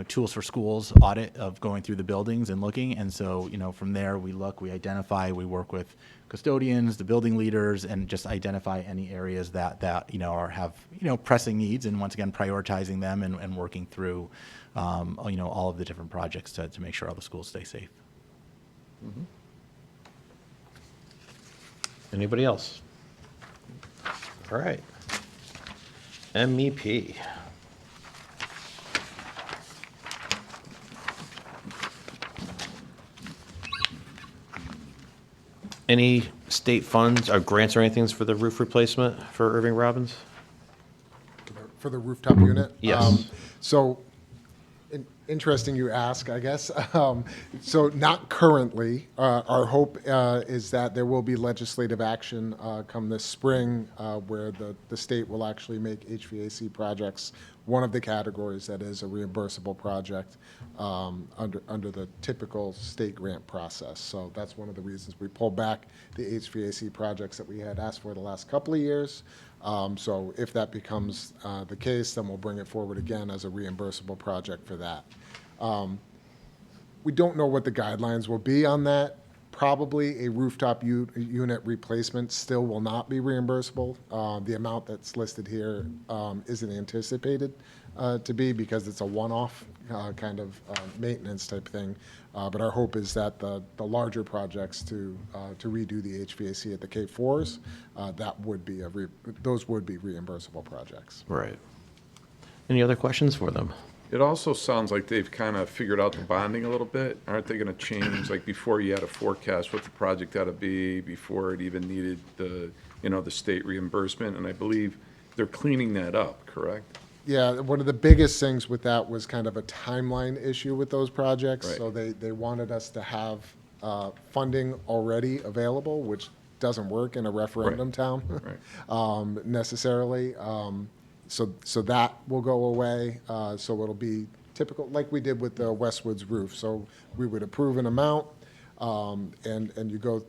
tools for schools audit of going through the buildings and looking. And so, from there, we identify, we work with custodians, the building leaders, and just identify any areas that have pressing needs. And once again, prioritizing them and working through, all of the different projects to make sure all the schools stay safe. Anybody else? All right. MEP. Any state funds or grants or anything for the roof replacement for Irving Robbins? For the rooftop unit? Yes. So, interesting you ask, I guess. So not currently. Our hope is that there will be legislative action come this spring where the state will actually make HVAC projects one of the categories that is a reimbursable project under the typical state grant process. So that's one of the reasons we pulled back the HVAC projects that we had asked for the last couple of years. So if that becomes the case, then we'll bring it forward again as a reimbursable project for that. We don't know what the guidelines will be on that. Probably a rooftop unit replacement still will not be reimbursable. The amount that's listed here isn't anticipated to be because it's a one-off kind of maintenance type thing. But our hope is that the larger projects to redo the HVAC at the K4s, that would be those would be reimbursable projects. Right. Any other questions for them? It also sounds like they've kind of figured out the bonding a little bit. Aren't they going to change, like before you had a forecast what the project ought to be, before it even needed the, the state reimbursement? And I believe they're cleaning that up, correct? Yeah, one of the biggest things with that was kind of a timeline issue with those projects. Right. So they wanted us to have funding already available, which doesn't work in a referendum town necessarily. So that will go away. So it'll be typical, like we did with the Westwoods roof. So we would approve an amount, and you go,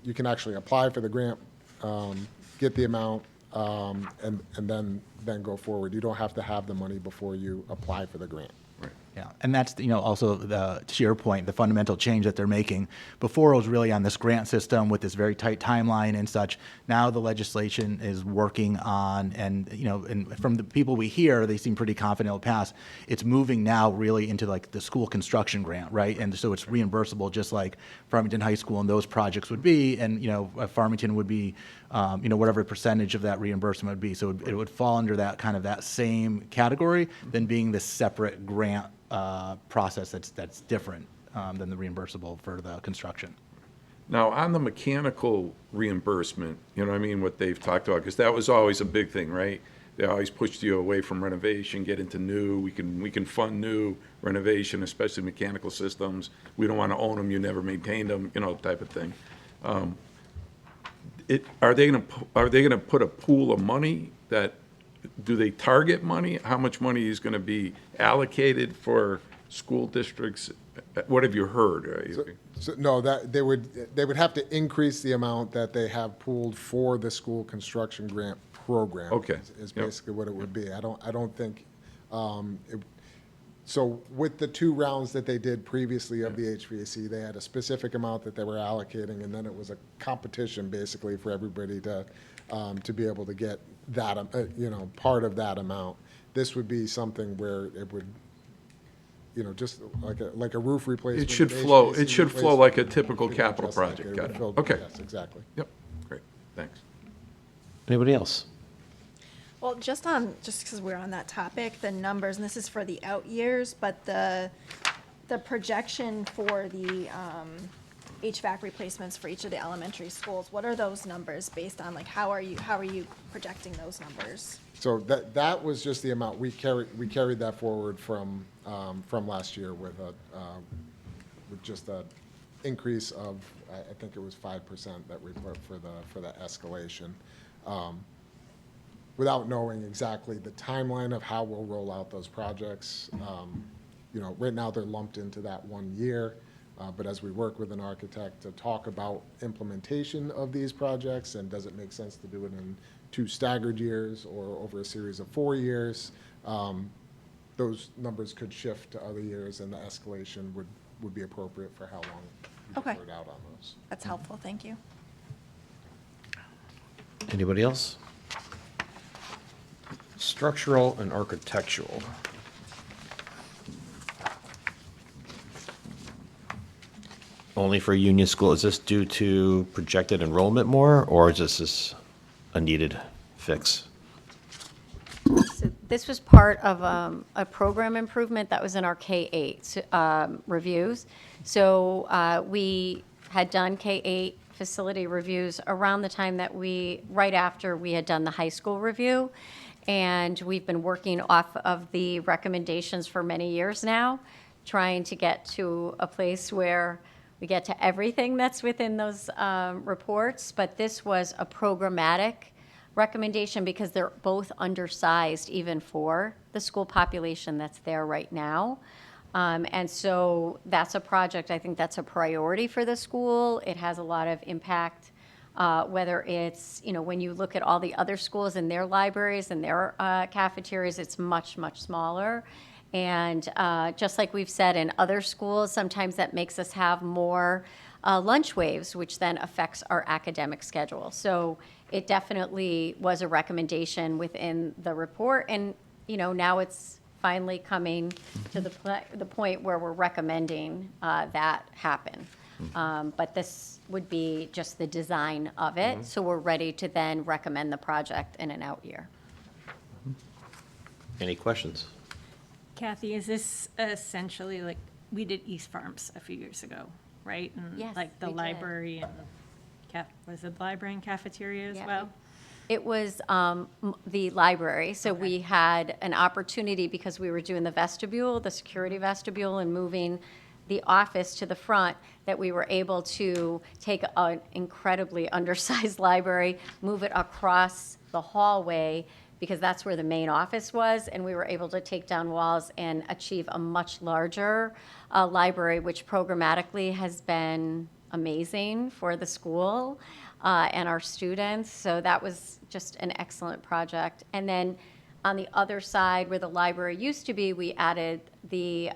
you can actually apply for the grant, get the amount, and then go forward. You don't have to have the money before you apply for the grant. Yeah, and that's, also to your point, the fundamental change that they're making. Before it was really on this grant system with this very tight timeline and such. Now the legislation is working on, and from the people we hear, they seem pretty confident it'll pass. It's moving now really into like the school construction grant, right? And so it's reimbursable just like Farmington High School and those projects would be, and Farmington would be, whatever percentage of that reimbursement would be. So it would fall under that kind of that same category than being this separate grant process that's different than the reimbursable for the construction. Now, on the mechanical reimbursement, what they've talked about, because that was always a big thing, right? They always pushed you away from renovation, get into new. We can fund new renovation, especially mechanical systems. We don't want to own them. You never maintained them, type of thing. Are they going to put a pool of money that? Do they target money? How much money is going to be allocated for school districts? What have you heard? No, that they would have to increase the amount that they have pooled for the school construction grant program. Okay. Is basically what it would be. I don't think. So with the 2 rounds that they did previously of the HVAC, they had a specific amount that they were allocating, and then it was a competition basically for everybody to be able to get that, part of that amount. This would be something where it would, just like a roof replacement. It should flow. It should flow like a typical capital project. Got it. Okay. Yes, exactly. Yep. Great. Thanks. Anybody else? Well, just because we're on that topic, the numbers, and this is for the out years, but the projection for the HVAC replacements for each of the elementary schools, what are those numbers based on? Like, how are you projecting those numbers? So that was just the amount we carried that forward from last year with just a increase of, I think it was 5% that we put for the escalation. Without knowing exactly the timeline of how we'll roll out those projects. Right now they're lumped into that 1 year, but as we work with an architect to talk about implementation of these projects, and does it make sense to do it in 2 staggered years or over a series of 4 years, those numbers could shift to other years, and the escalation would be appropriate for how long we Okay. deferred out on those. That's helpful, thank you. Anybody else? Structural and architectural. Only for Union School. Is this due to projected enrollment more, or is this a needed fix? So this was part of a program improvement that was in our K-8 reviews. So we had done K-8 facility reviews around the time that right after we had done the high school review. And we've been working off of the recommendations for many years now, trying to get to a place where we get to everything that's within those reports. But this was a programmatic recommendation because they're both undersized even for the school population that's there right now. And so that's a project, I think that's a priority for the school. It has a lot of impact, whether it's, when you look at all the other schools and their libraries and their cafeterias, it's much, much smaller. And just like we've said in other schools, sometimes that makes us have more lunch waves, which then affects our academic schedule. So it definitely was a recommendation within the report. And, now it's finally coming to the point where we're recommending that happen. But this would be just the design of it. So we're ready to then recommend the project in an out year. Any questions? Kathy, is this essentially like, we did East Farms a few years ago, right? And Yes, like the we did. library and was it the library and cafeteria as Yeah, well? It was the library, so we had an opportunity because we were doing the vestibule, the security vestibule, and moving the office to the front, that we were able to take an incredibly undersized library, move it across the hallway, because that's where the main office was, and we were able to take down walls and achieve a much larger library, which programmatically has been amazing for the school and our students. So that was just an excellent project. And then on the other side where the library used to be, we added the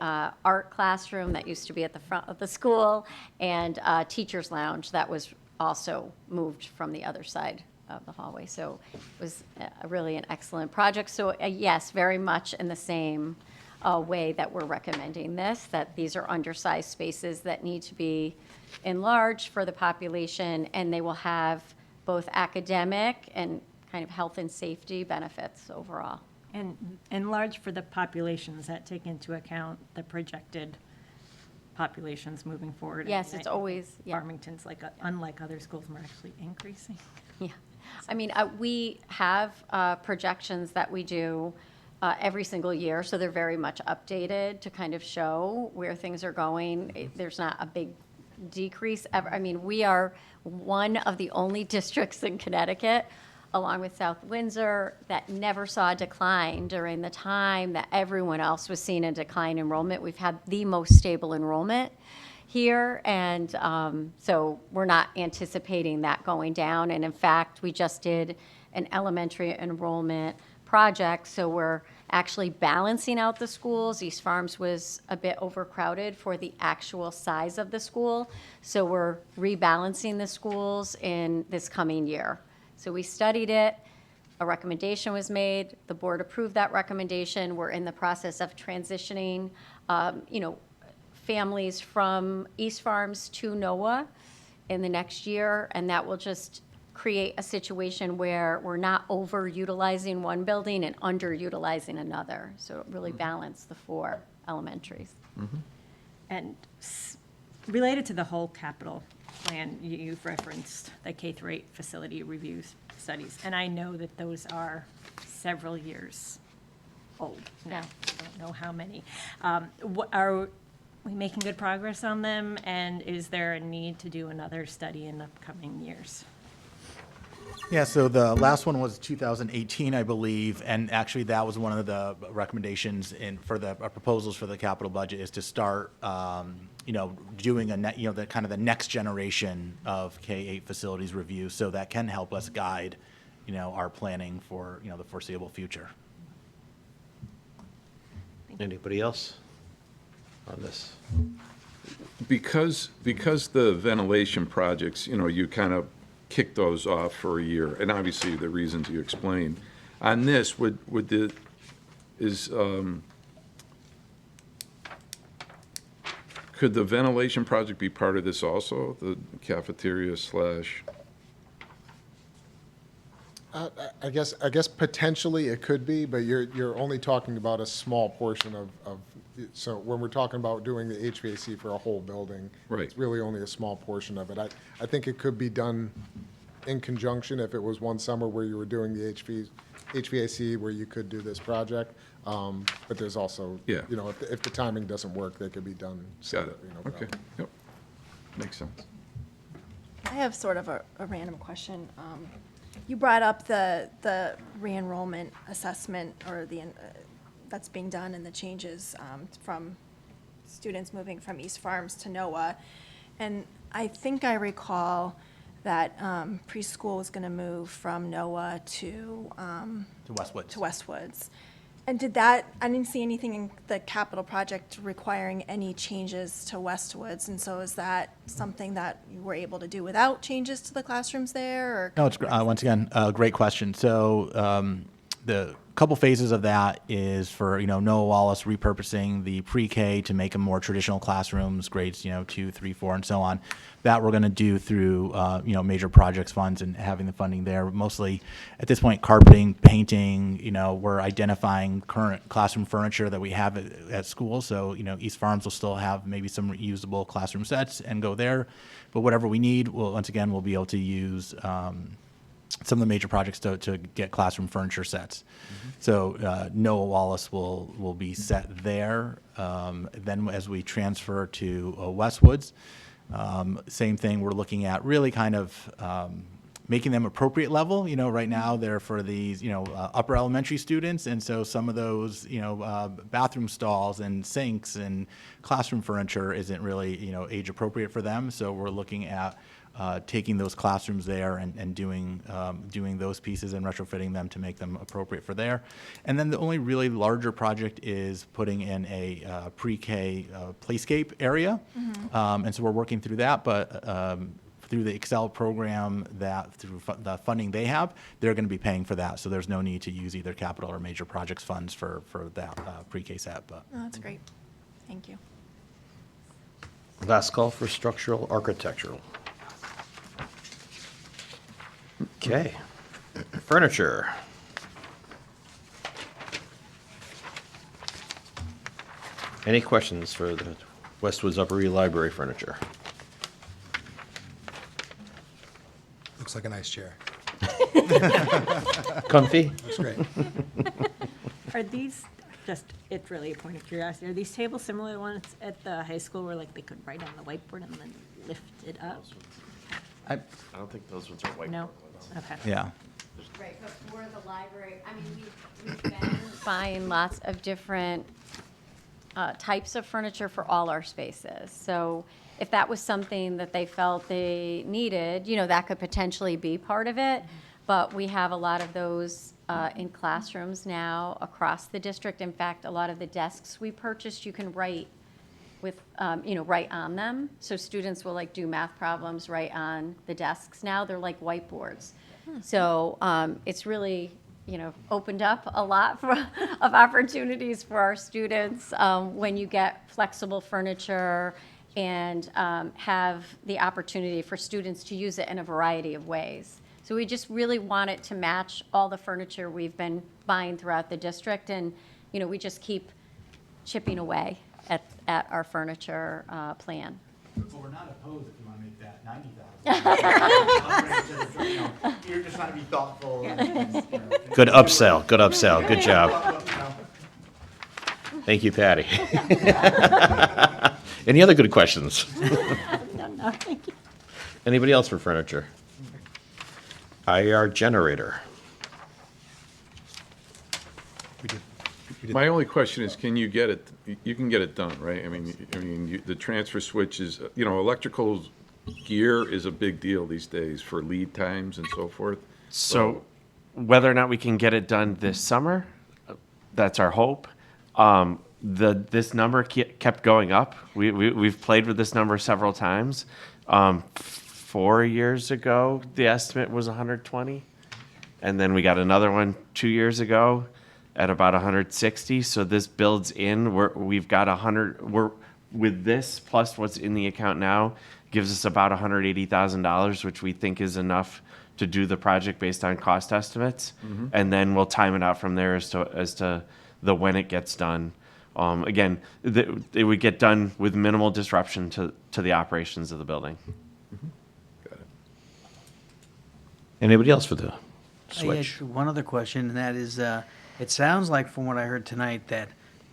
art classroom that used to be at the front of the school, and teacher's lounge that was also moved from the other side of the hallway. So it was really an excellent project. So yes, very much in the same way that we're recommending this, that these are undersized spaces that need to be enlarged for the population, and they will have both academic and kind of health and safety benefits overall. And enlarged for the populations that take into account the projected populations moving forward. Yes, it's always, yeah. Farmington's like, unlike other schools, we're actually increasing. Yeah, I mean, we have projections that we do every single year, so they're very much updated to kind of show where things are going. There's not a big decrease ever. I mean, we are one of the only districts in Connecticut, along with South Windsor, that never saw a decline during the time that everyone else was seeing a decline in enrollment. We've had the most stable enrollment here, and so we're not anticipating that going down. And in fact, we just did an elementary enrollment project, so we're actually balancing out the schools. East Farms was a bit overcrowded for the actual size of the school, so we're rebalancing the schools in this coming year. So we studied it, a recommendation was made, the board approved that recommendation. We're in the process of transitioning, families from East Farms to NOAA in the next year, and that will just create a situation where we're not overutilizing one building and underutilizing another. So it really balance the four elementaries. And related to the whole capital plan, you've referenced the K-8 facility review studies, and I know that those are several years old now. Yeah. I don't know how many. Are we making good progress on them, and is there a need to do another study in the coming years? Yeah, so the last one was 2018, I believe, and actually that was one of the recommendations for the proposals for the capital budget, is to start, doing the kind of the next generation of K-8 facilities review, so that can help us guide, our planning for, the foreseeable future. Anybody else on this? Because the ventilation projects, you kind of kick those off for a year, and obviously the reasons you explained. On this, could the ventilation project be part of this also, the cafeteria / I guess potentially it could be, but you're only talking about a small portion of, so when we're talking about doing the HVAC for a whole building, Right. it's really only a small portion of it. I think it could be done in conjunction if it was one summer where you were doing the HVAC where you could do this project. But there's also, Yeah. you know, if the timing doesn't work, they could be done Got it. separately. No Okay, problem. yep. Makes sense. I have sort of a random question. You brought up the re-enrollment assessment or that's being done and the changes from students moving from East Farms to NOAA. And I think I recall that preschool was going to move from NOAA to Westwoods. Westwoods. And I didn't see anything in the capital project requiring any changes to Westwoods. And so is that something that you were able to do without changes to the classrooms there? Or No, it's once again a great question. So the couple phases of that is for Noah Wallace repurposing the pre-K to make them more traditional classrooms, grades 2, 3, 4, and so on. That we're going to do through major projects funds and having the funding there. Mostly at this point, carpeting, painting. We're identifying current classroom furniture that we have at school. So East Farms will still have maybe some reusable classroom sets and go there. But whatever we need, we'll be able to use some of the major projects to get classroom furniture sets. So Noah Wallace will be set there. Then as we transfer to Westwoods, same thing, we're looking at really kind of making them appropriate level. Right now they're for these, upper elementary students. And so some of those, bathroom stalls and sinks and classroom furniture isn't really, age appropriate for them. So we're looking at taking those classrooms there and doing those pieces and retrofitting them to make them appropriate for there. And then the only really larger project is putting in a pre-K playscape area. And so we're working through that, but through the Excel program through the funding they have, they're going to be paying for that. So there's no need to use either capital or major projects funds for that pre-K set. But Oh, that's great. Thank you. Last call for structural architectural. Okay. Furniture. Any questions for the Westwoods Upper East Library furniture? Looks like a nice chair. Comfy? Looks great. Are these, it's really a point of curiosity, are these tables similar to the ones at the high school where like they could write on the whiteboard and then lift it up? I don't think those ones are whiteboard No? ones. Okay. yeah. Right, but for the library, I mean, we've been buying lots of different types of furniture for all our spaces. So if that was something that they felt they needed, that could potentially be part of it. But we have a lot of those in classrooms now across the district. In fact, a lot of the desks we purchased, you can write with, write on them. So students will do math problems right on the desks now. They're like whiteboards. So it's really, opened up a lot of opportunities for our students when you get flexible furniture and have the opportunity for students to use it in a variety of ways. So we just really want it to match all the furniture we've been buying throughout the district. And, we just keep chipping away at our furniture plan. But we're not opposed if you want to make that 90,000. You're just trying to be thoughtful. Good upsell, good upsell, good job. Thank you, Patty. Any other good questions? No, thank you. Anybody else for furniture? IR generator. My only question is, can you get it, you can get it done, right? I mean, the transfer switch is, electrical gear is a big deal these days for lead times and so forth. So whether or not we can get it done this summer, that's our hope. This number kept going up. We've played with this number several times. 4 years ago, the estimate was 120. And then we got another one 2 years ago at about 160. So this builds in. We've got 100. With this plus what's in the account now, gives us about $180,000, which we think is enough to do the project based on cost estimates, and then we'll time it out from there as to the when it gets done. Again, it would get done with minimal disruption to the operations of the building. Anybody else for the I switch? had one other question, and that is, it sounds like from what I heard tonight that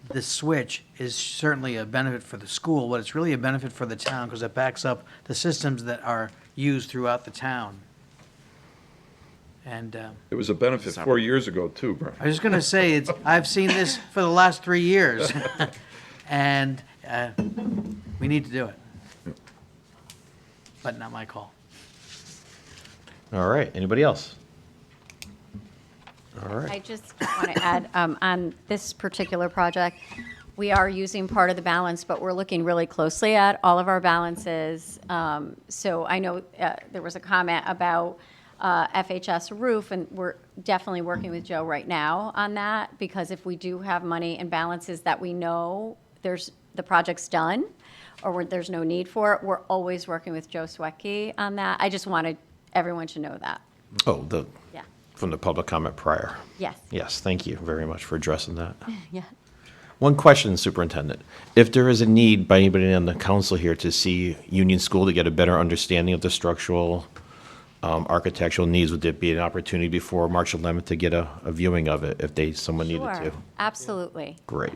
the switch is certainly a benefit for the school, but it's really a benefit for the town because it backs up the systems that are used throughout the town. And It was a benefit 4 years ago, too, Brian. I was just going to say, I've seen this for the last 3 years, and we need to do it. But not my call. All right, anybody else? All I right, just want to add, on this particular project, we are using part of the balance, but we're looking really closely at all of our balances. So I know there was a comment about FHS roof, and we're definitely working with Joe right now on that, because if we do have money and balances that we know the project's done, or there's no need for it, we're always working with Joe Swecki on that. I just wanted everyone to know that. oh, Yeah. from the public comment prior. Yes. Yes, thank you very much for addressing that. Yeah. One question, Superintendent. If there is a need by anybody on the council here to see Union School to get a better understanding of the structural, architectural needs, would there be an opportunity before March 11th to get a viewing of it if someone needed Sure. to? Absolutely. Great.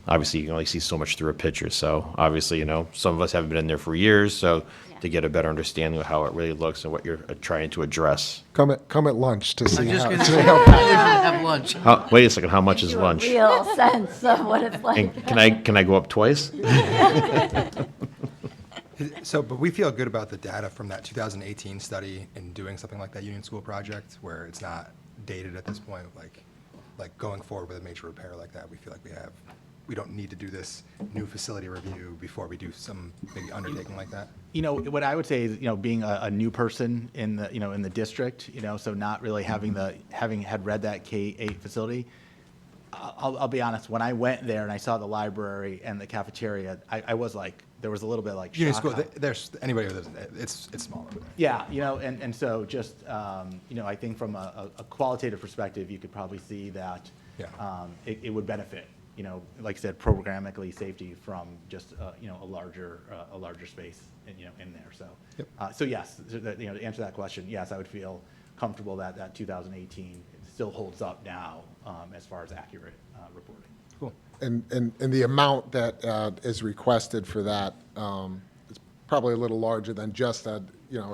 Obviously, you can only see so much through a picture, so obviously, some of us haven't been in there for years, so to get a better understanding of how it really looks and what you're trying to address. Come at lunch to see I'm just how. going to say, have lunch. Wait a second, how much is Do a lunch? real sense of what it's like. And can I go up twice? So, but we feel good about the data from that 2018 study in doing something like that Union School project, where it's not dated at this point, like going forward with a major repair like that, we feel like we don't need to do this new facility review before we do some big undertaking like that. What I would say is, being a new person in the, in the district, so not really having had read that K-8 facility, I'll be honest, when I went there and I saw the library and the cafeteria, I was like, there was a little bit like Union shock. School, there's, anybody who lives in it, it's small over there. Yeah, and so just, I think from a qualitative perspective, you could probably see that Yeah. it would benefit, like I said, programmatically safety from just, a larger space, in there. So, Yep. so yes, to answer that question, yes, I would feel comfortable that 2018 still holds up now as far as accurate reporting. Cool. And the amount that is requested for that is probably a little larger than just that,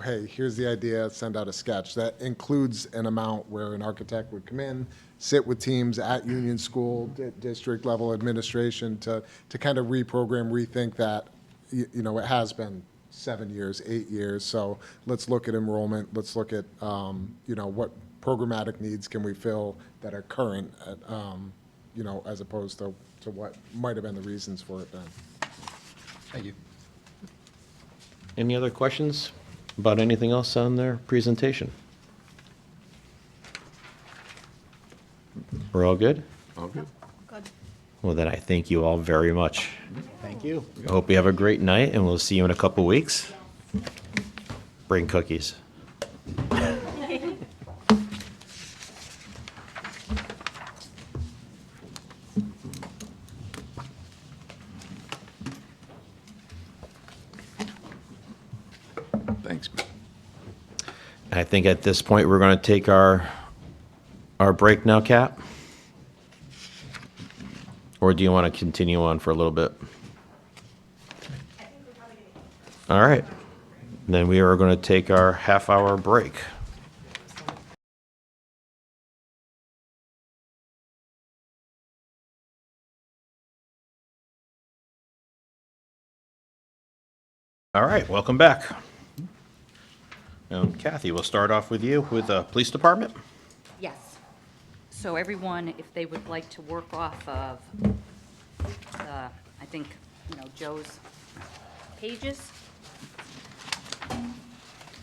hey, here's the idea, send out a sketch. That includes an amount where an architect would come in, sit with teams at Union School, district level administration to kind of reprogram, rethink that. It has been 7 years, 8 years, so let's look at enrollment, let's look at, what programmatic needs can we fill that are current, as opposed to what might have been the reasons for it then. Thank you. Any other questions about anything else on their presentation? We're all good? All good? Well, then I thank you all very much. Thank you. I hope you have a great night, and we'll see you in a couple weeks. Bring cookies. Thanks. I think at this point, we're going to take our break now, Cap? Or do you want to continue on for a little bit? All right. Then we are going to take our half-hour break. All right, welcome back. Kathy, we'll start off with you with the police department. Yes. So everyone, if they would like to work off of, I think, Joe's pages.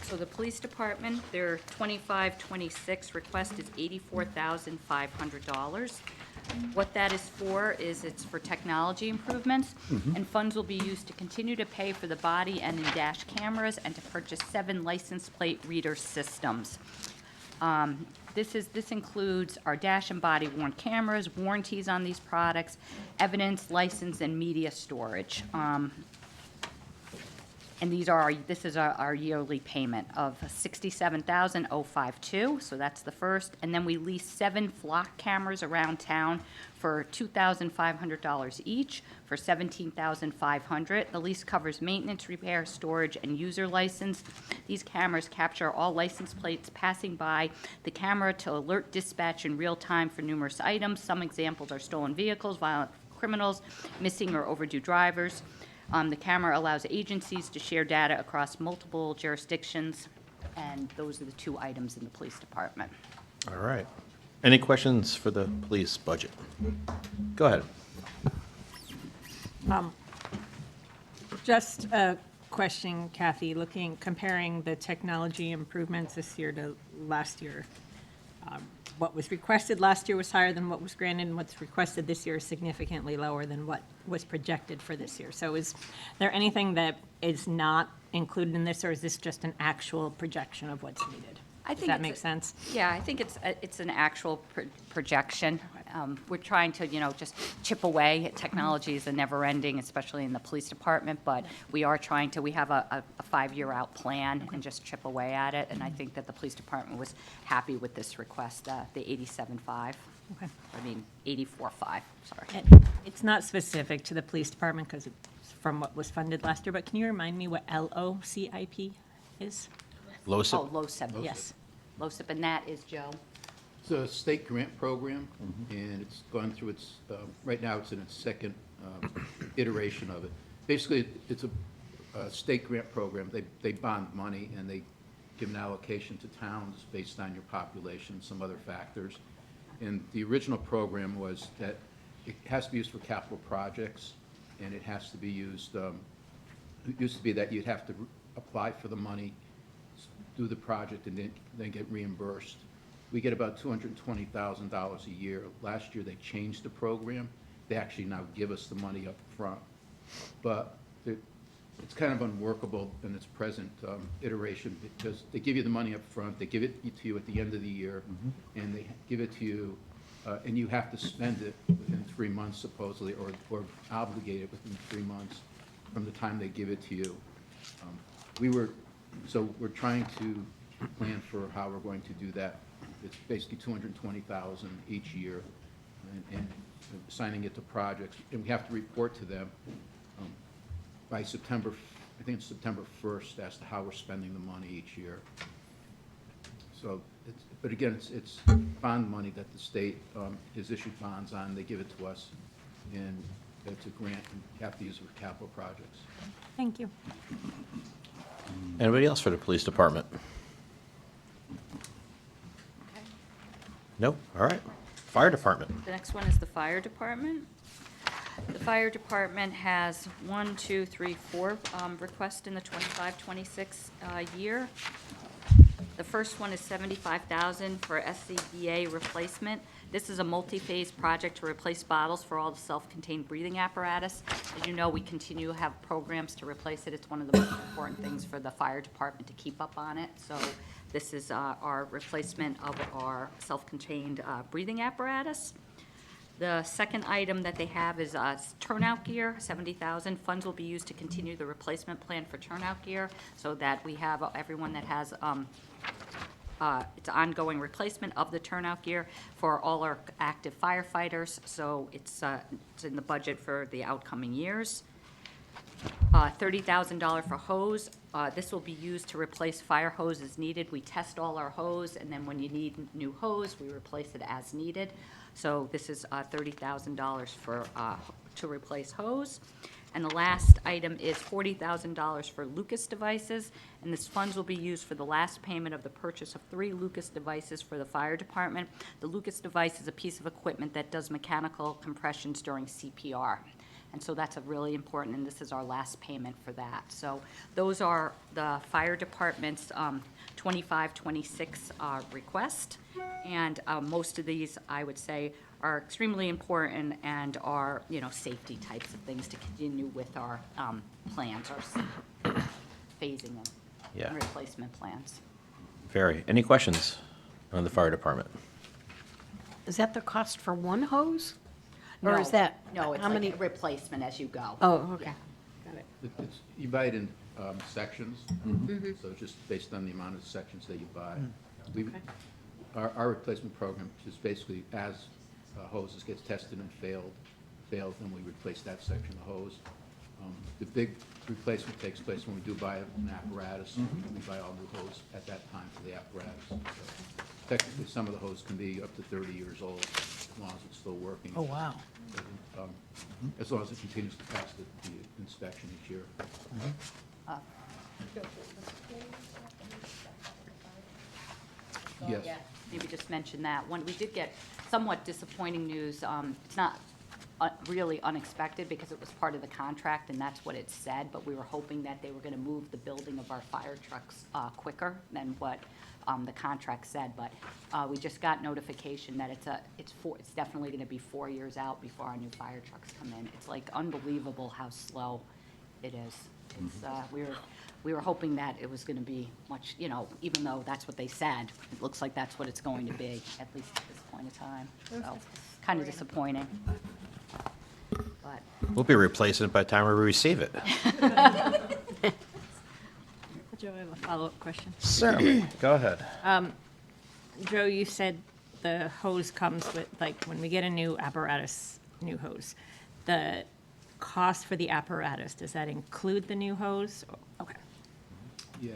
So the police department, their 25-26 request is $84,500. What that is for is it's for technology improvements, and funds will be used to continue to pay for the body and in-dash cameras and to purchase 7 license plate reader systems. This includes our dash and body worn cameras, warranties on these products, evidence, license, and media storage. And this is our yearly payment of $67,052, so that's the first. And then we lease 7 flock cameras around town for $2,500 each, for $17,500. The lease covers maintenance, repair, storage, and user license. These cameras capture all license plates passing by the camera to alert dispatch in real time for numerous items. Some examples are stolen vehicles, violent criminals, missing or overdue drivers. The camera allows agencies to share data across multiple jurisdictions, and those are the 2 items in the police department. All right. Any questions for the police budget? Go ahead. Just a question, Kathy, comparing the technology improvements this year to last year. What was requested last year was higher than what was granted, and what's requested this year is significantly lower than what was projected for this year. So is there anything that is not included in this, or is this just an actual projection of what's needed? Does that make sense? Yeah, I think it's an actual projection. We're trying to, just chip away. Technology is a never-ending, especially in the police department, but we are trying to, we have a 5-year-out plan and just chip away at it, and I think that the police department was happy with this request, the 87.5. Okay. I mean, 84.5, sorry. It's not specific to the police department because it's from what was funded last year, but can you remind me what LOCIP is? LoCIP? Oh, LoCIP, yes. LoCIP, and that is Joe. It's a state grant program, and it's gone through its, right now it's in its second iteration of it. Basically, it's a state grant program. They bond money, and they give an allocation to towns based on your population, some other factors. And the original program was that it has to be used for capital projects, and it has to be used, it used to be that you'd have to apply for the money, do the project, and then get reimbursed. We get about $220,000 a year. Last year, they changed the program. They actually now give us the money up front. But it's kind of unworkable in its present iteration because they give you the money up front, they give it to you at the end of the year, and they give it to you, and you have to spend it within 3 months supposedly, or obligate it within 3 months from the time they give it to you. So we're trying to plan for how we're going to do that. It's basically $220,000 each year, and assigning it to projects, and we have to report to them by September, I think it's September 1st, as to how we're spending the money each year. So, but again, it's bond money that the state has issued bonds on. They give it to us, and it's a grant, and you have to use it for capital projects. Thank you. Anybody else for the police department? Nope. All right. Fire department. The next one is the fire department. The fire department has 4 requests in the 25-26 year. The first one is $75,000 for SCBA replacement. This is a multi-phase project to replace bottles for all the self-contained breathing apparatus. As you know, we continue to have programs to replace it. It's one of the most important things for the fire department to keep up on it. So this is our replacement of our self-contained breathing apparatus. The second item that they have is turnout gear, $70,000. Funds will be used to continue the replacement plan for turnout gear so that we have everyone that has it's ongoing replacement of the turnout gear for all our active firefighters. So it's in the budget for the outcoming years. $30,000 for hose. This will be used to replace fire hose as needed. We test all our hose, and then when you need new hose, we replace it as needed. So this is $30,000 for to replace hose. And the last item is $40,000 for Lucas devices, and this funds will be used for the last payment of the purchase of 3 Lucas devices for the fire department. The Lucas device is a piece of equipment that does mechanical compressions during CPR. And so that's a really important, and this is our last payment for that. So those are the fire department's 25-26 request. And most of these, I would say, are extremely important and are, you know, safety types of things to continue with our plans, our phasing and Yeah. replacement plans. Very. Any questions on the fire department? Is that the cost for one hose? Or No, is that? No, it's how like many? a replacement as you go. Oh, okay. Got it. It's, you buy it in sections, so just based on the amount of sections that you buy. We, our replacement program is basically as hoses gets tested and failed, then we replace that section of hose. The big replacement takes place when we do buy an apparatus. We buy all new hose at that time for the apparatus. So technically, some of the hose can be up to 30 years old, as long as it's still working. Oh, wow. As long as it continues to pass the inspection each year. Yes. Yeah, maybe just mention that. One, we did get somewhat disappointing news. It's not really unexpected because it was part of the contract and that's what it said, but we were hoping that they were going to move the building of our fire trucks quicker than what the contract said. But we just got notification that it's definitely going to be 4 years out before our new fire trucks come in. It's like unbelievable how slow it is. It's, we were hoping that it was going to be much, you know, even though that's what they said, it looks like that's what it's going to be, at least at this point in time. So, kind of disappointing. But, We'll be replacing it by the time we receive it. Joe, I have a follow-up question. Certainly. Go ahead. Joe, you said the hose comes with, like, when we get a new apparatus, new hose, the cost for the apparatus, does that include the new hose? Okay. Yeah,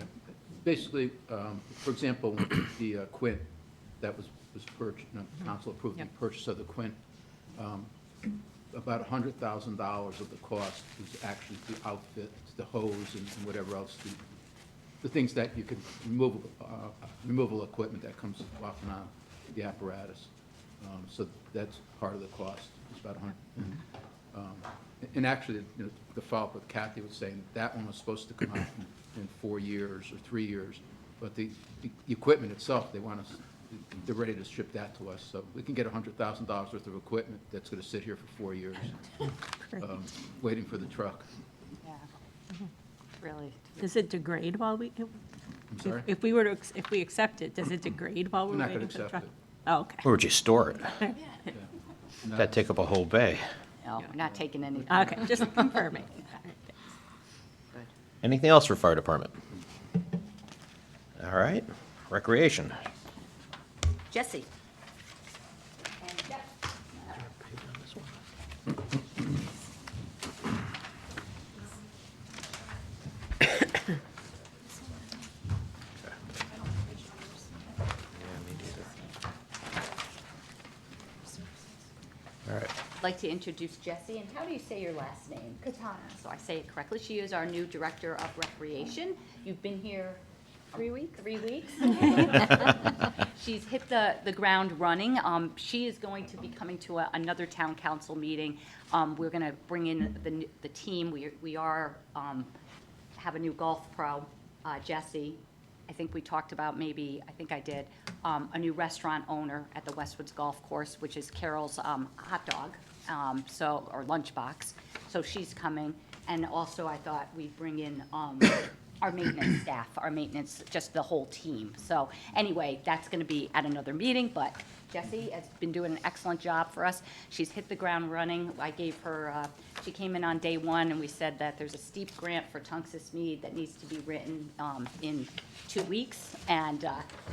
basically, for example, the Quint that was purchased, council approved the purchase of the Quint, about $100,000 of the cost is actually the outfit, the hose and whatever else, the things that you can, removable equipment that comes off and on the apparatus. So that's part of the cost, it's about 100. And actually, you know, the follow-up with Kathy was saying that one was supposed to come out in 4 years or 3 years, but the equipment itself, they're ready to ship that to us. So we can get $100,000 worth of equipment that's going to sit here for 4 years, waiting for the truck. yeah, really. Does it degrade while we, I'm sorry? if we were to, if we accept it, does it degrade while We're we're not waiting gonna for the accept truck? it. Oh, okay. Where would you store it? No. That'd take up a whole bay. No, we're not taking any. Okay, just confirming. Anything else for fire department? All right. Recreation. Jesse? All right. I'd like to introduce Jessie, and how do you say your last name? Katana. So I say it correctly. She is our new Director of Recreation. You've been here 3 weeks? 3 weeks. She's hit the ground running. She is going to be coming to another town council meeting. We're going to bring in the team. We are, have a new golf pro, Jessie. I think we talked about maybe, I think I did, a new restaurant owner at the Westwoods Golf Course, which is Carol's Hot Dog, or Lunchbox. So she's coming. And also I thought we'd bring in our maintenance staff, just the whole team. So anyway, that's going to be at another meeting, but Jessie has been doing an excellent job for us. She's hit the ground running. I gave her, she came in on day one, and we said that there's a steep grant for Tungus Mead that needs to be written in 2 weeks, and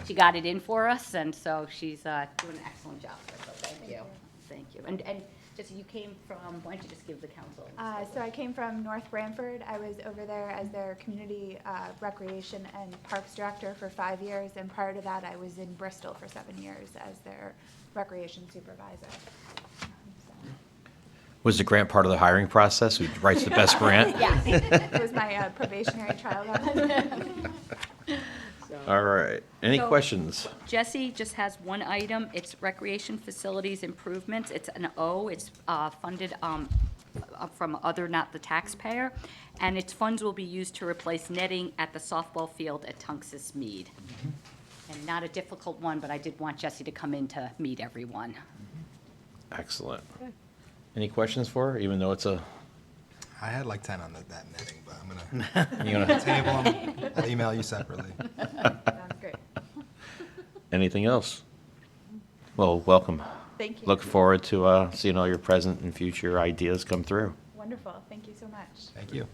she got it in for us, and so she's doing an excellent job for us, so thank you. Thank you. And Jessie, you came from, why don't you just give the council? So I came from North Branford. I was over there as their community recreation and parks director for 5 years, and prior to that, I was in Bristol for 7 years as their recreation supervisor. Was the grant part of the hiring process? Who writes the best grant? Yes, it was my probationary trial run. All right. Any So- questions? Jessie just has one item. It's recreation facilities improvements. It's an O. It's funded from other, not the taxpayer. And its funds will be used to replace netting at the softball field at Tungus Mead. And not a difficult one, but I did want Jessie to come in to meet everyone. Excellent. Any questions for her, even though it's a, I had like 10 on that netting, but I'm You gonna gonna- table them. I'll email you separately. Sounds great. anything else? Well, welcome. Thank you. Look forward to seeing all your present and future ideas come through. Wonderful. Thank you so much. Thank you.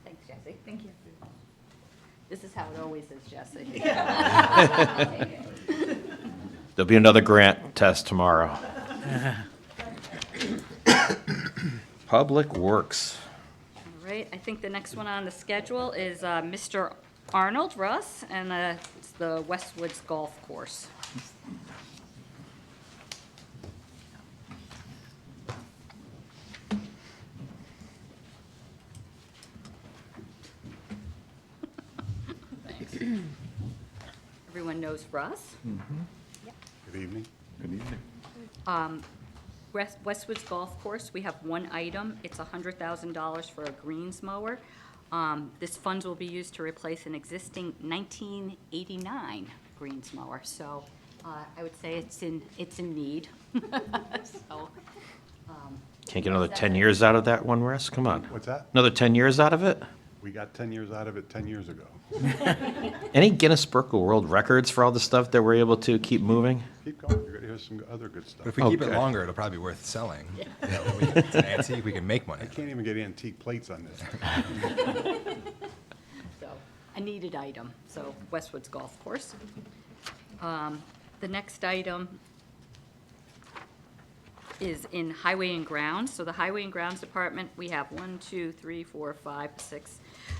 Thanks, Jesse. Thank you. This is how it always is, Jesse. There'll be another grant test tomorrow. Public Works. All right, I think the next one on the schedule is Mr. Arnold Russ, and it's the Westwoods Golf Course. Thanks. Everyone knows Russ. Good evening. Good evening. Westwoods Golf Course, we have one item. It's $100,000 for a greens mower. This funds will be used to replace an existing 1989 greens mower. So I would say it's in need. So, Can't get another 10 years out of that one, Russ? Come on. What's that? Another 10 years out of it? We got 10 years out of it 10 years ago. Any Guinness Book of World Records for all the stuff that we're able to keep moving? Keep going, you're gonna hear some other good stuff. But if we keep it Okay. longer, it'll probably be worth selling. You know, it's an antique, we can make money. I can't even get antique plates on this. so, a needed item, so Westwoods Golf Course. The next item is in Highway and Grounds. So the Highway and Grounds Department, we have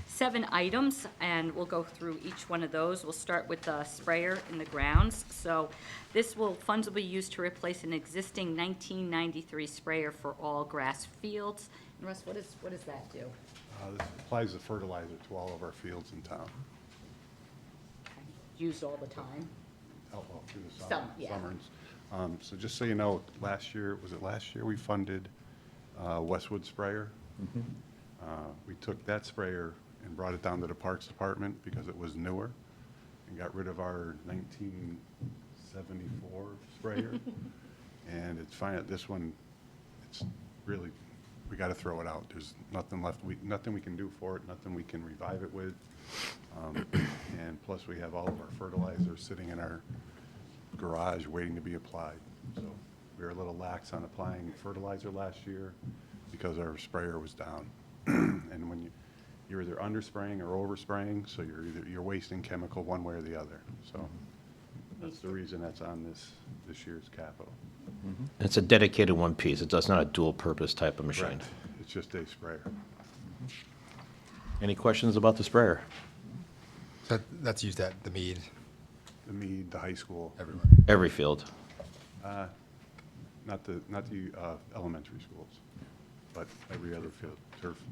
7 items, and we'll go through each one of those. We'll start with the sprayer in the grounds. So funds will be used to replace an existing 1993 sprayer for all grass fields. And Russ, what does that do? This applies the fertilizer to all of our fields in town. Used all the time? Oh, well, through the Some, yeah. summers. So just so you know, last year, we funded Westwood sprayer. We took that sprayer and brought it down to the Parks Department because it was newer and got rid of our 1974 sprayer. And it's fine, this one, it's really, we got to throw it out. There's nothing left, nothing we can do for it, nothing we can revive it with. And plus, we have all of our fertilizer sitting in our garage waiting to be applied. So we were a little lax on applying fertilizer last year because our sprayer was down. And when you're either underspraying or overspraying, so you're wasting chemical one way or the other. So that's the reason that's on this year's capital. It's a dedicated one piece. It's not a dual-purpose type of machine. Correct. It's just a sprayer. Any questions about the sprayer? So that's used at the Mead, The Mead, the high school, everywhere. Every field. not the elementary schools, but every other field.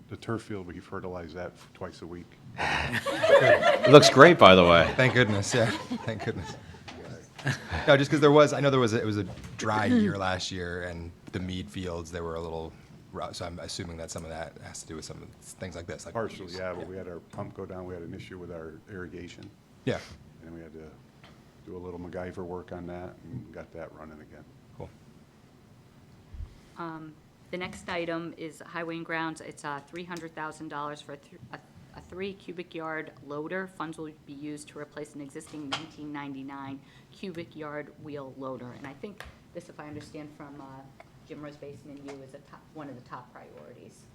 The turf field, we fertilize that twice a week. It looks great, by the way. Thank goodness, yeah, thank goodness. No, just because I know it was a dry year last year, and the Mead fields, they were a little rough, so I'm assuming that some of that has to do with some of things like this. Like Partially, yeah, but we had our pump go down, we had an issue with our irrigation, Yeah, and we had to do a little MacGyver work on that, and got that running again. cool. The next item is Highway and Grounds. It's $300,000 for a 3 cubic yard loader. Funds will be used to replace an existing 1999 cubic yard wheel loader. And I think this, if I understand from Jim Rosbasin and you, is one of the top priorities.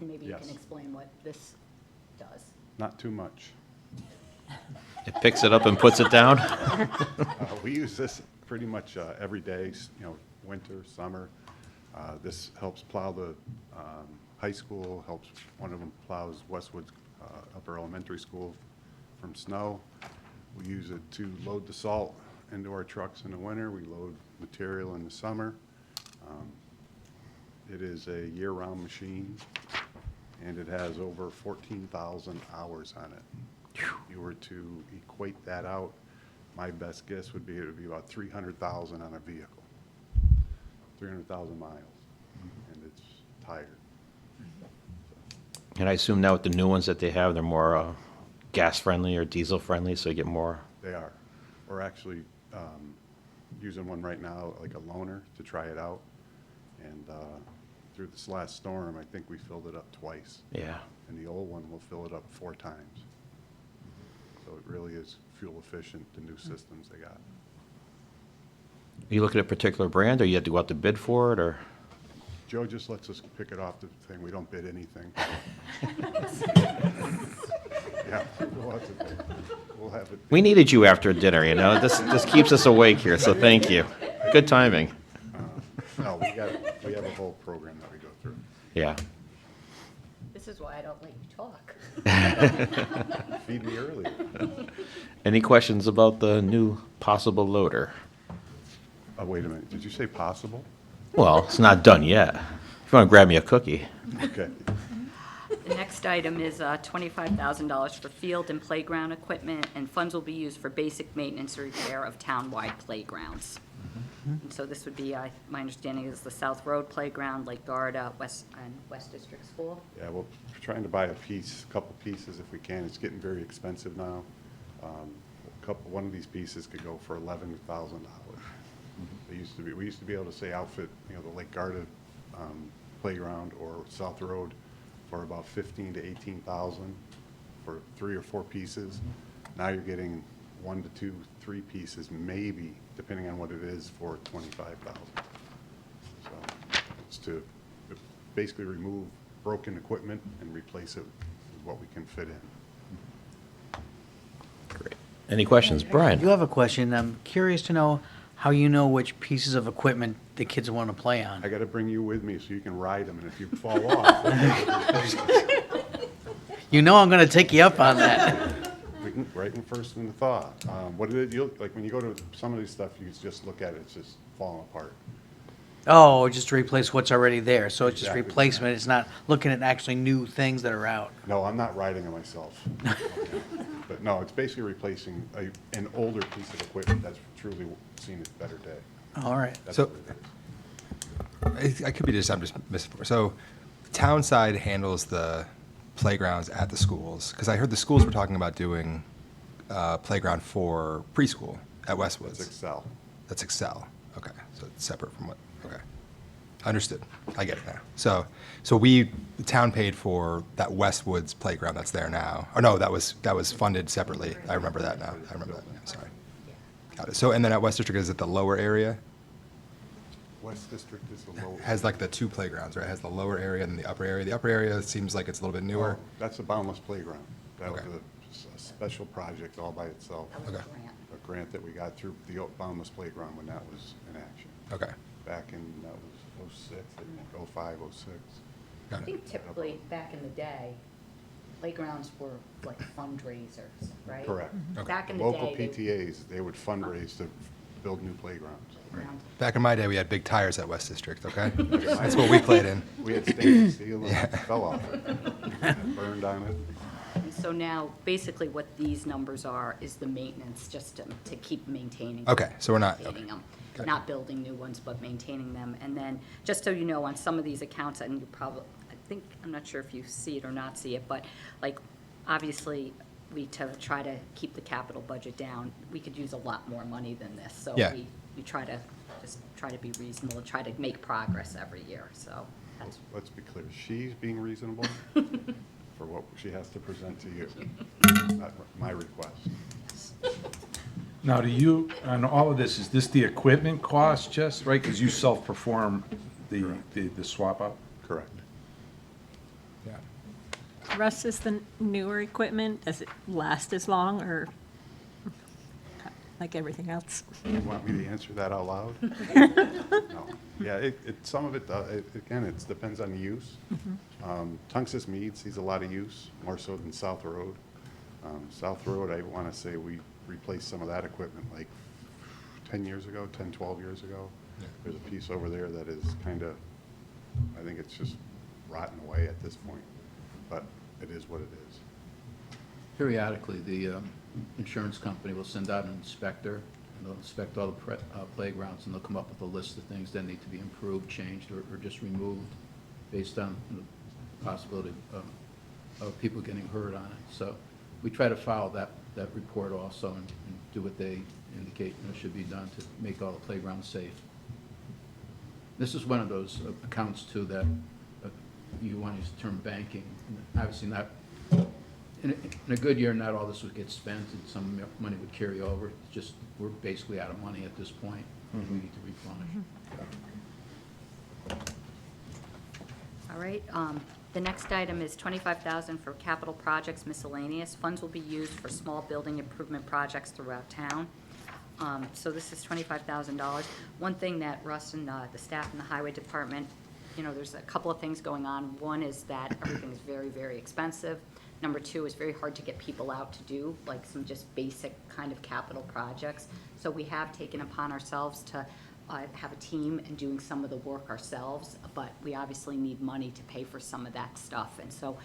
And maybe you Yes. can explain what this does. Not too much. It picks it up and puts it down? We use this pretty much every day, winter, summer. This helps plow the high school, one of them plows Westwood Upper Elementary School from snow. We use it to load the salt into our trucks in the winter. We load material in the summer. It is a year-round machine, and it has over 14,000 hours on it. If you were to equate that out, my best guess would be it would be about 300,000 on a vehicle. 300,000 miles, and it's tired. And I assume now with the new ones that they have, they're more gas-friendly or diesel-friendly, so you get more. They are. We're actually using one right now, like a loaner, to try it out. And through this last storm, I think we filled it up twice. Yeah. And the old one will fill it up 4 times. So it really is fuel efficient, the new systems they got. Are you looking at a particular brand, or you have to go out to bid for it, or? Joe just lets us pick it off the thing. We don't bid anything. Yeah, we'll have it. We needed you after dinner, you know? This keeps us awake here, so thank you. Good timing. No, we have a whole program that we go through. Yeah. This is why I don't let you talk. Feed me earlier. Any questions about the new possible loader? Oh, wait a minute. Did you say possible? Well, it's not done yet. If you want to grab me a cookie. Okay. The next item is $25,000 for field and playground equipment, and funds will be used for basic maintenance and repair of town-wide playgrounds. And so this would be, my understanding is the South Road Playground, Lake Garda, West District School. Yeah, we're trying to buy a couple pieces if we can. It's getting very expensive now. One of these pieces could go for $11,000. We used to be able to say outfit, the Lake Garda playground or South Road for about $15,000 to $18,000 for 3 or 4 pieces. Now you're getting 1 to 2, 3 pieces, maybe, depending on what it is, for $25,000. So it's to basically remove broken equipment and replace it with what we can fit in. Great. Any questions? Brian? You have a question. I'm curious to know how you know which pieces of equipment the kids want to play on. I got to bring you with me so you can ride them, and if you fall off, You know I'm going to take you up on that. we can right in first in the thaw. What it is, like when you go to some of this stuff, you just look at it; it's just falling apart. Oh, just to replace what's already there. So it's just Exactly. replacement. It's not looking at actually new things that are out. No, I'm not riding it myself. But no, it's basically replacing an older piece of equipment that's truly seen its better day. All right. That's So- what it is. I could be I'm just misinformed. So the town side handles the playgrounds at the schools, because I heard the schools were talking about doing playground for preschool at Westwoods. It's Excel. That's Excel. Okay, so it's separate from what, okay. Understood. I get it now. So the town paid for that Westwoods playground that's there now. Or no, that was funded separately. I remember that now. I remember that now, sorry. Got it. So, and then at West District, is it the lower area? West District is the low. Has like the 2 playgrounds, right? It has the lower area and then the upper area. The upper area seems like it's a little bit newer. Oh, that's a Boundless Playground. That was Okay. a special project all by itself. That was a Okay. grant. A grant that we got through the Boundless Playground when that was in action. Okay. Back in, that was 06, I think, 05, 06. I think typically, back in the day, playgrounds were like fundraisers, right? Correct. Okay. Back in the Local day, they- PTAs, they would fundraise to build new playgrounds. Back in my day, we had big tires at West District, okay? That's what we played in. We had stainless steel and it fell off it. Burned on it. And so now, basically what these numbers are is the maintenance, just to keep maintaining. Okay, so we're not- maintaining okay. them. Not building new ones, but maintaining them. And then, just so you know, on some of these accounts, and you probably, I'm not sure if you see it or not see it, but like, obviously, we try to keep the capital budget down. We could use a lot more money than this. So Yeah. we try to be reasonable and try to make progress every year, so that's. Let's be clear, she's being reasonable for what she has to present to you. Not my request. Now, do you, on all of this, is this the equipment cost just, right? Because you self-perform the swap out? Correct. Yeah. Russ, is the newer equipment, does it last as long or like everything else? You want me to answer that out loud? No. Yeah, some of it, again, it depends on the use. Tungus Mead sees a lot of use, more so than South Road. South Road, I want to say we replaced some of that equipment like 10 years ago, 10, 12 years ago. There's a piece over there that is kind of, I think it's just rotting away at this point, but it is what it is. Periodically, the insurance company will send out an inspector, and they'll inspect all the playgrounds, and they'll come up with a list of things that need to be improved, changed, or just removed based on the possibility of people getting hurt on it. So we try to follow that report also and do what they indicate should be done to make all the playgrounds safe. This is one of those accounts too that you want to use the term banking. Obviously not, in a good year, not all this would get spent and some money would carry over. It's just, we're basically out of money at this point. We need to replenish. All right, the next item is $25,000 for capital projects miscellaneous. Funds will be used for small building improvement projects throughout town. So this is $25,000. One thing that Russ and the staff in the highway department, there's a couple of things going on. One is that everything is very, very expensive. Number two, it's very hard to get people out to do like some just basic kind of capital projects. So we have taken upon ourselves to have a team and doing some of the work ourselves, but we obviously need money to pay for some of that stuff. And so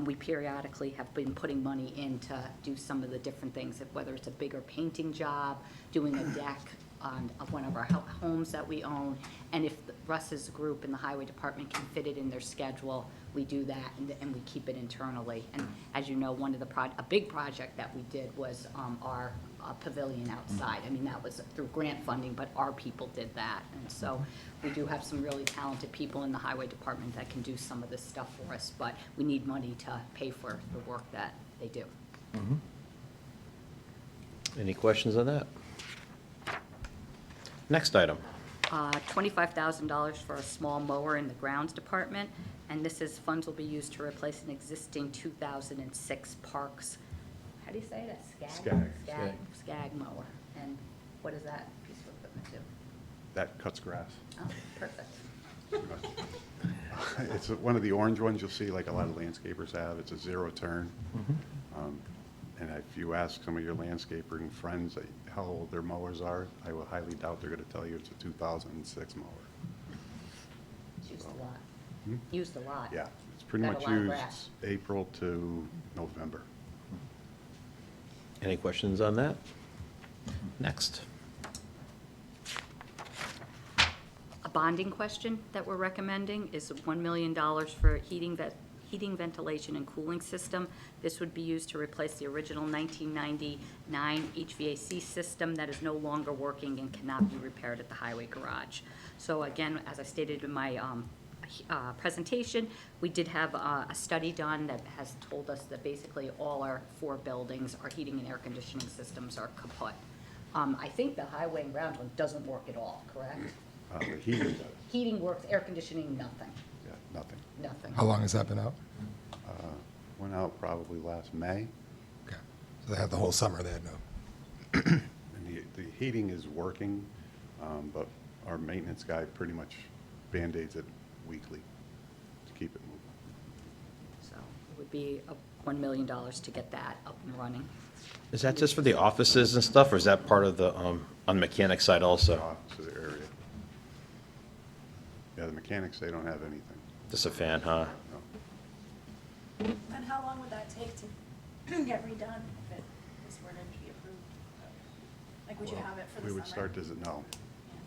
we periodically have been putting money in to do some of the different things, whether it's a bigger painting job, doing a deck on one of our homes that we own. And if Russ's group in the highway department can fit it in their schedule, we do that and we keep it internally. And as you know, one of a big project that we did was our pavilion outside. I mean, that was through grant funding, but our people did that. And so we do have some really talented people in the highway department that can do some of this stuff for us, but we need money to pay for the work that they do. Any questions on that? Next item. $25,000 for a small mower in the grounds department, and funds will be used to replace an existing 2006 Parks, how do you say it? Skag mower. And what does that piece of equipment do? That cuts grass. Oh, perfect. It's one of the orange ones you'll see like a lot of landscapers have. It's a zero turn. And if you ask some of your landscaping friends how old their mowers are, I will highly doubt they're going to tell you it's a 2006 mower. It's used a lot. Used a lot. Yeah, it's pretty Got a much lot of used grass. April to November. Any questions on that? Next. A bonding question that we're recommending is $1 million for heating, ventilation, and cooling system. This would be used to replace the original 1999 HVAC system that is no longer working and cannot be repaired at the highway garage. So again, as I stated in my presentation, we did have a study done that has told us that basically all our 4 buildings, our heating and air conditioning systems are kaput. I think the highway and grounds one doesn't work at all, correct? The heating does. Heating works, air conditioning, nothing, Yeah, nothing. nothing. How long has that been out? Went out probably last May. Okay. So they had the whole summer, they had no. And the heating is working, but our maintenance guy pretty much Band-Aids it weekly to keep it moving. So it would be $1 million to get that up and running. Is that just for the offices and stuff, or is that part of the, on the mechanic side also? Office area. Yeah, the mechanics, they don't have anything. Just a fan, huh? No. And how long would that take to get redone if it was were to be approved? Like, would you have it for the We summer? would start this, no.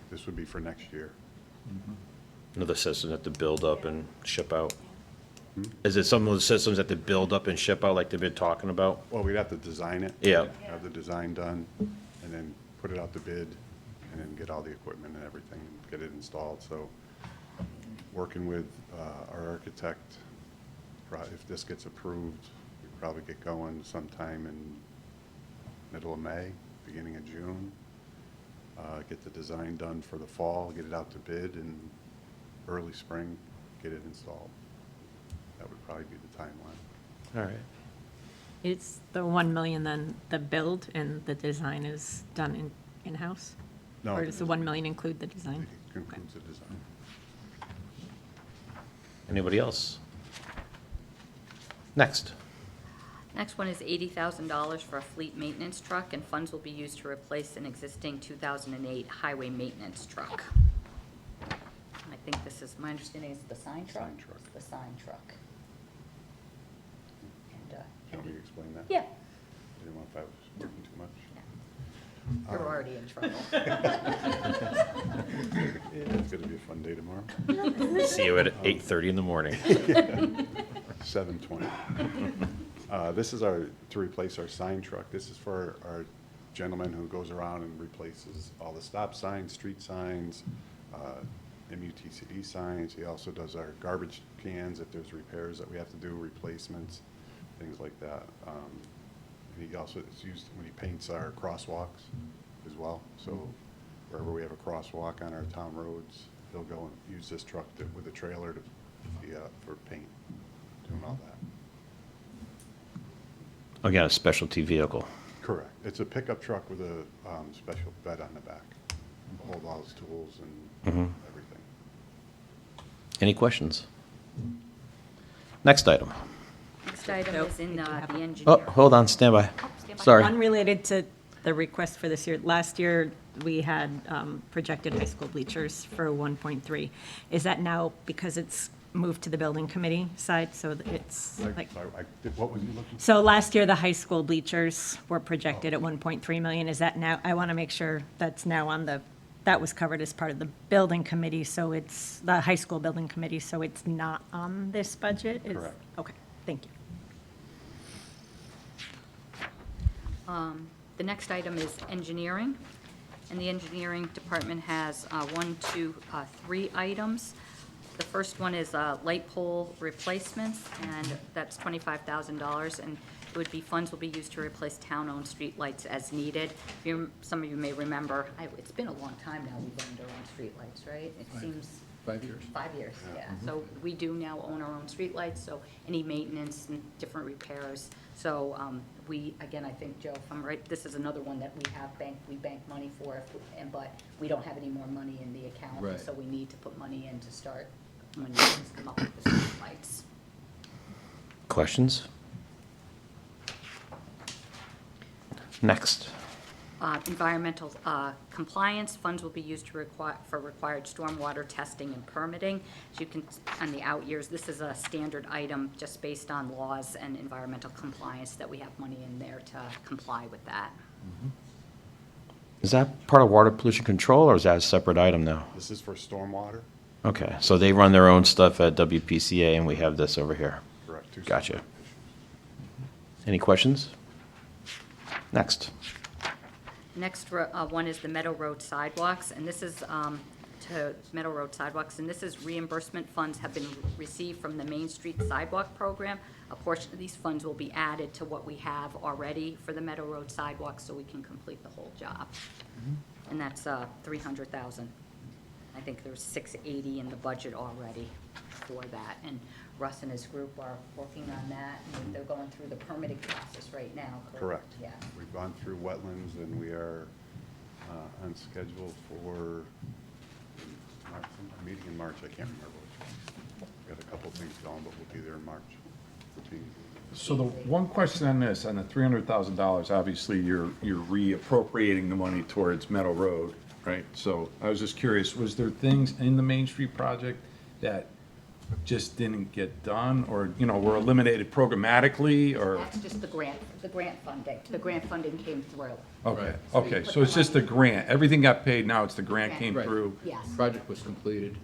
This would be for next year. Another system that to build up and ship out? Hmm? Is it some of those systems that to build up and ship out like they've been talking about? Well, we'd have to design it. Yeah. Have the design done, and then put it out to bid, and then get all the equipment and everything, and get it installed. So, working with our architect, if this gets approved, we'd probably get going sometime in middle of May, beginning of June. Get the design done for the fall, get it out to bid, and early spring, get it installed. That would probably be the timeline. All right. It's the 1 million, then the build and the design is done in-house? No, Or does the 1 million include the design? It concludes the design. Anybody else? Next. Next one is $80,000 for a fleet maintenance truck, and funds will be used to replace an existing 2008 highway maintenance truck. I think this is, my understanding is the sign truck? Sign truck. The sign truck. And, Do you want me to explain that? yeah, I didn't know if I was working too much. you're already in trouble. Yeah, it's gonna be a fun day tomorrow. See you at 8:30 in the morning. 7:20. This is to replace our sign truck. This is for our gentleman who goes around and replaces all the stop signs, street signs, MUTCD signs. He also does our garbage cans if there's repairs that we have to do, replacements, things like that. And he also is used when he paints our crosswalks as well. So wherever we have a crosswalk on our town roads, he'll go and use this truck with a trailer for paint, doing all that. Again, a specialty vehicle. Correct. It's a pickup truck with a special bed on the back. Hold all his tools and everything. Any questions? Next item. Next item is in the engineer. Oh, hold on, stand by. Sorry. Unrelated to the request for this year, last year, we had projected high school bleachers for 1.3. Is that now, because it's moved to the building committee side, so that it's like, What was you looking for? so last year, the high school bleachers were projected at 1.3 million. Is that now, I want to make sure that's now on the, that was covered as part of the building committee, so it's, the high school building committee, so it's not on this budget? Correct. Okay, thank you. The next item is engineering, and the engineering department has three items. The first one is light pole replacements, and that's $25,000, and it would be, funds will be used to replace town-owned street lights as needed. Some of you may remember, it's been a long time now we've owned our own street lights, right? It seems 5 years. 5 years, yeah. So we do now own our own streetlights, so any maintenance and different repairs. So we, again, I think, Joe, if I'm right, this is another one that we bank money for, but we don't have any more money in the account. Right. So we need to put money in to start when things come up with the streetlights. Questions? Next. Environmental compliance, funds will be used for required stormwater testing and permitting. As you can, on the out years, this is a standard item just based on laws and environmental compliance that we have money in there to comply with that. Is that part of water pollution control, or is that a separate item now? This is for stormwater. Okay, so they run their own stuff at WPCA, and we have this over here. Correct. Gotcha. Any questions? Next. Next one is the Meadow Road sidewalks, and this is to Meadow Road sidewalks, and this is reimbursement funds have been received from the Main Street Sidewalk Program. A portion of these funds will be added to what we have already for the Meadow Road sidewalks, so we can complete the whole job. And that's $300,000. I think there's $680 in the budget already for that, and Russ and his group are working on that, and they're going through the permitting process right now, correct? Correct. Yeah. We've gone through wetlands, and we are on schedule for a meeting in March. I can't remember which one. We've got a couple of things going, but we'll be there in March. So the one question on this, on the $300,000, obviously you're reappropriating the money towards Meadow Road, right? So I was just curious, was there things in the Main Street project that just didn't get done, or, were eliminated programmatically, or? That's just the grant funding. The grant funding came through. Okay, okay, so it's just the grant. Everything got paid, now it's the grant came Right. through. Yes. Project was completed,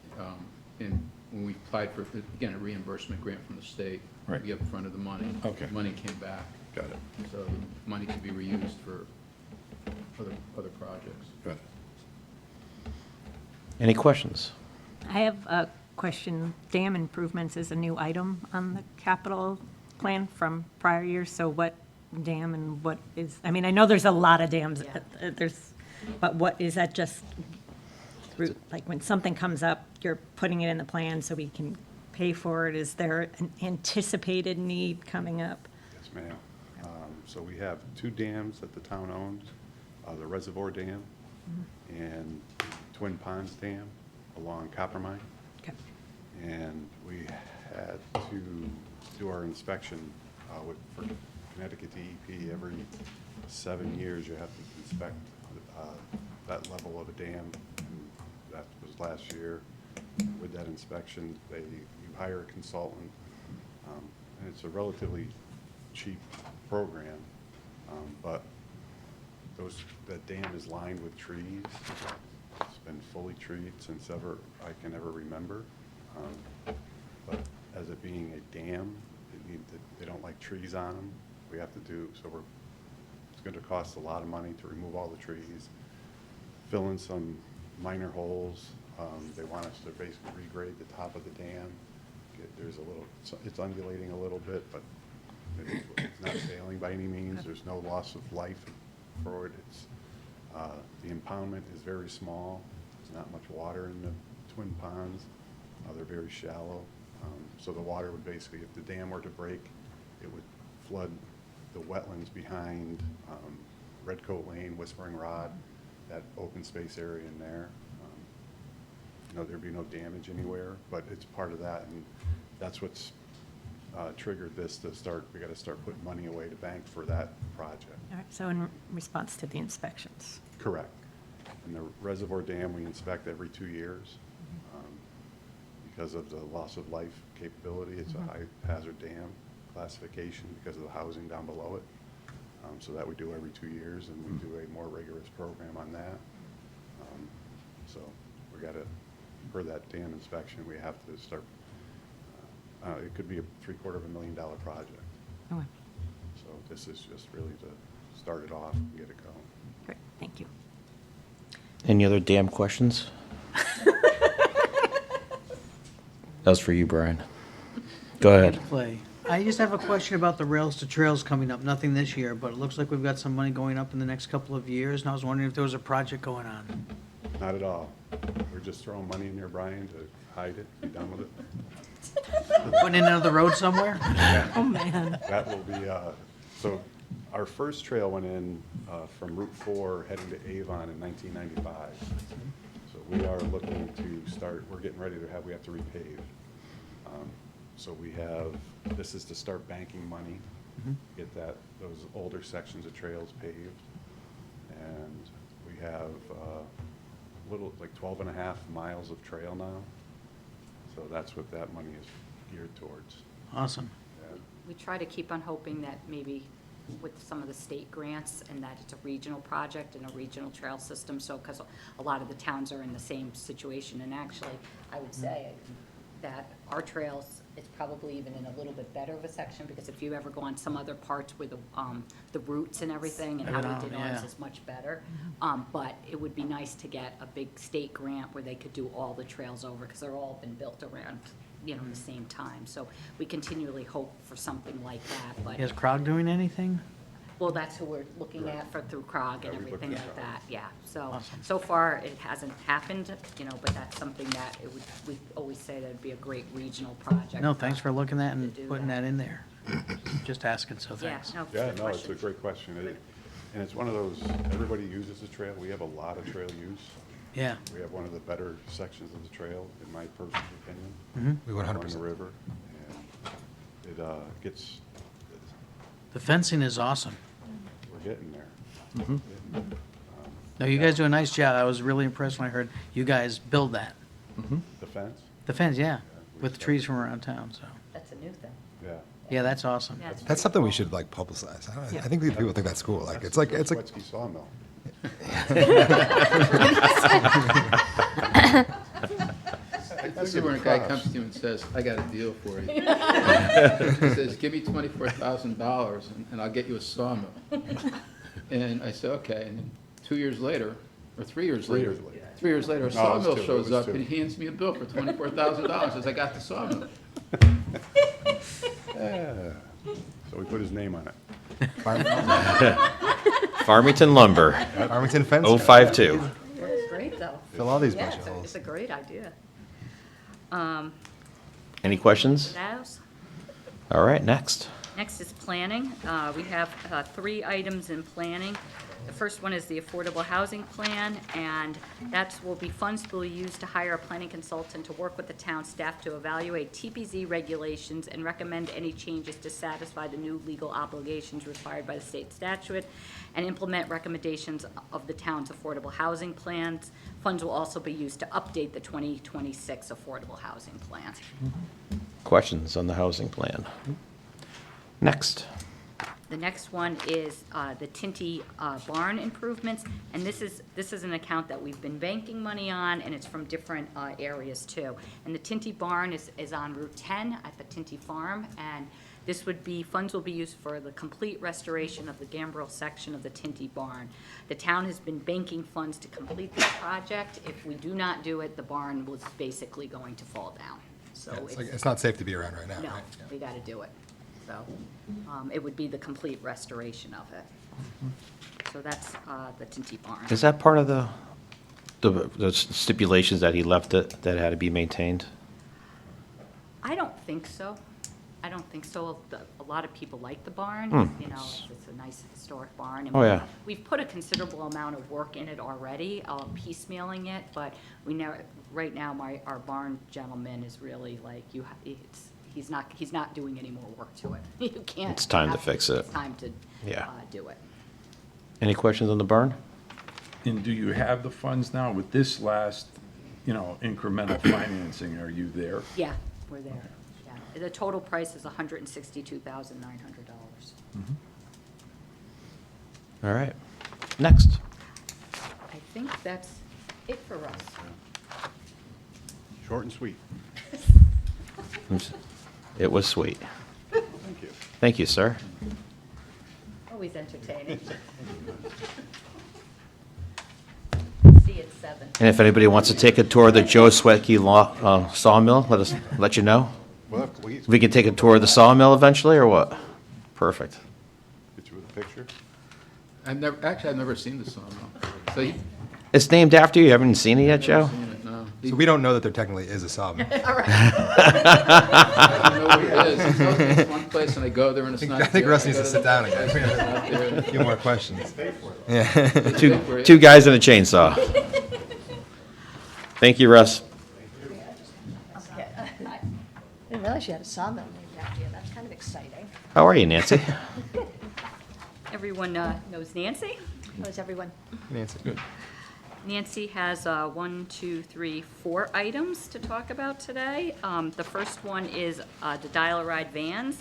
and when we applied for, again, a reimbursement grant from the state, Right. we up front of the money. Okay. Money came back. Got it. So the money could be reused for other projects. Got it. Any questions? I have a question. Dam improvements is a new item on the capital plan from prior years, so what dam and what is, I mean, I know there's a lot of dams, but what, is that just, like, when something comes up, you're putting it in the plan so we can pay for it? Is there an anticipated need coming up? Yes, ma'am. So we have 2 dams that the town owns, the Reservoir Dam and Twin Ponds Dam along Coppermine. Okay. And we had to do our inspection for Connecticut DEP. Every 7 years, you have to inspect that level of a dam. And that was last year. With that inspection, you hire a consultant, and it's a relatively cheap program, but that dam is lined with trees. It's been fully treed since I can ever remember. But as it being a dam, they don't like trees on them. We have to do, so it's going to cost a lot of money to remove all the trees, fill in some minor holes, They want us to basically regrade the top of the dam. There's a little, it's undulating a little bit, but it's not failing by any means. There's no loss of life for it. The impoundment is very small. There's not much water in the twin ponds. They're very shallow. So the water would basically, if the dam were to break, it would flood the wetlands behind Redcoat Lane, Whispering Rod, that open space area in there. There'd be no damage anywhere, but it's part of that, and that's what's triggered this to start. We got to start putting money away to bank for that project. All right, so in response to the inspections. Correct. And the reservoir dam we inspect every 2 years because of the loss of life capability. It's a high hazard dam classification because of the housing down below it. So that we do every 2 years, and we do a more rigorous program on that. So we got to, for that dam inspection, we have to start. It could be a $750,000 project. Okay. So this is just really to start it off and get it going. Great, thank you. Any other damn questions? That was for you, Brian. Go ahead. Play. I just have a question about the Rails to Trails coming up. Nothing this year, but it looks like we've got some money going up in the next couple of years, and I was wondering if there was a project going on. Not at all. We're just throwing money in there, Brian, to hide it, be done with it. Putting it into the road somewhere? Oh, man. That will be, so our first trail went in from Route 4 heading to Avon in 1995. So we are looking to start, we're getting ready to have, we have to repave. So we have, this is to start banking money, get those older sections of trails paved. And we have like 12 and a half miles of trail now. So that's what that money is geared towards. Awesome. We try to keep on hoping that maybe with some of the state grants and that it's a regional project and a regional trail system, so, because a lot of the towns are in the same situation, and actually, I would say that our trails, it's probably even in a little bit better of a section, because if you ever go on some other parts where the routes and everything and how we did ours is much better. But it would be nice to get a big state grant where they could do all the trails over, because they're all been built around, the same time. So we continually hope for something like that, but. Is CROG doing anything? Well, that's who we're looking at through CROG and Yeah, we look everything at like CROG. that, yeah. So, Awesome. so far, it hasn't happened, but that's something that we always say that'd be a great regional project. No, thanks for looking at To and do putting that. that in there. Just asking, so Yeah, thanks. no, Yeah, good no, it's a question. great question. And it's one of those, everybody uses the trail. We have a lot of trail use. Yeah. We have one of the better sections of the trail, in my personal opinion. We Along 100%. the river. And it gets, The fencing is awesome. we're getting there. No, you guys do a nice job. I was really impressed when I heard you guys build that. The fence? The fence, yeah, with the trees from around town, so. That's a new thing. Yeah. Yeah, that's awesome. Yeah, it's That's something we should like publicize. I think people think that's cool. Like, it's like, Wetsky Sawmill. This is when a guy comes to you and says, I got a deal for you. He says, give me $24,000 and I'll get you a sawmill. And I said, okay. And then 2 years later, or 3 years 3 later. years later. 3 years later, a No, it was sawmill 2. It shows was up 2. and he hands me a bill for $24,000, says, I got the sawmill. Yeah. So we put his name on it. Farmington Lumber, Farmington Fence. 052. It's great, though. Fill all these Yeah, bunch of it's a- holes. It's a great idea. Any questions? Those? All right, next. Next is planning. We have 3 items in planning. The first one is the Affordable Housing Plan, and that will be funds will be used to hire a planning consultant to work with the town staff to evaluate TPZ regulations and recommend any changes to satisfy the new legal obligations required by the state statute, and implement recommendations of the town's affordable housing plans. Funds will also be used to update the 2026 Affordable Housing Plan. Questions on the housing plan? Next. The next one is the Tinty barn improvements, and this is an account that we've been banking money on, and it's from different areas too. And the Tinty barn is on Route 10 at the Tinty Farm, and This would be, funds will be used for the complete restoration of the Gambrel section of the Tinty Barn. The town has been banking funds to complete this project. If we do not do it, the barn was basically going to fall down. So It's not safe to be around right now, no, right? we got to do it. So it would be the complete restoration of it. So that's the Tinty Barn. Is that part of the stipulations that he left it, that had to be maintained? I don't think so. I don't think so. A lot of people like the barn. Hmm. You know, it's a nice historic barn. and Oh, yeah. We've put a considerable amount of work in it already, piecemealing it, but we never, right now, our barn gentleman is really like, he's not doing any more work to it. You can't. It's time to fix it. It's time to Yeah. do it. Any questions on the barn? And do you have the funds now with this last, incremental financing? Are you there? Yeah, we're there. Yeah. The total price is $162,900. All right. Next. I think that's it for us. Short and sweet. It was sweet. Thank you. Thank you, sir. Always entertaining. See you at 7. And if anybody wants to take a tour of the Joe Swetke sawmill, let you know. Well, we We can take a tour of the sawmill eventually, or what? Perfect. get you with a picture. I've never seen the sawmill. So you, It's named after you. You haven't seen it yet, Joe? seen it, no. So we don't know that there technically is a sawmill. I don't know what it is. It's one place and I go there and it's not. I think there. Russ I needs go to to sit the down place, again. it's not there. A few more questions. Yeah. Two guys and a chainsaw. Thank you, Russ. I didn't realize you had a sawmill named after you. That's kind of exciting. How are you, Nancy? Everyone knows Nancy? How is everyone? Nancy. Nancy has 4 items to talk about today. The first one is the dial-a-ride vans,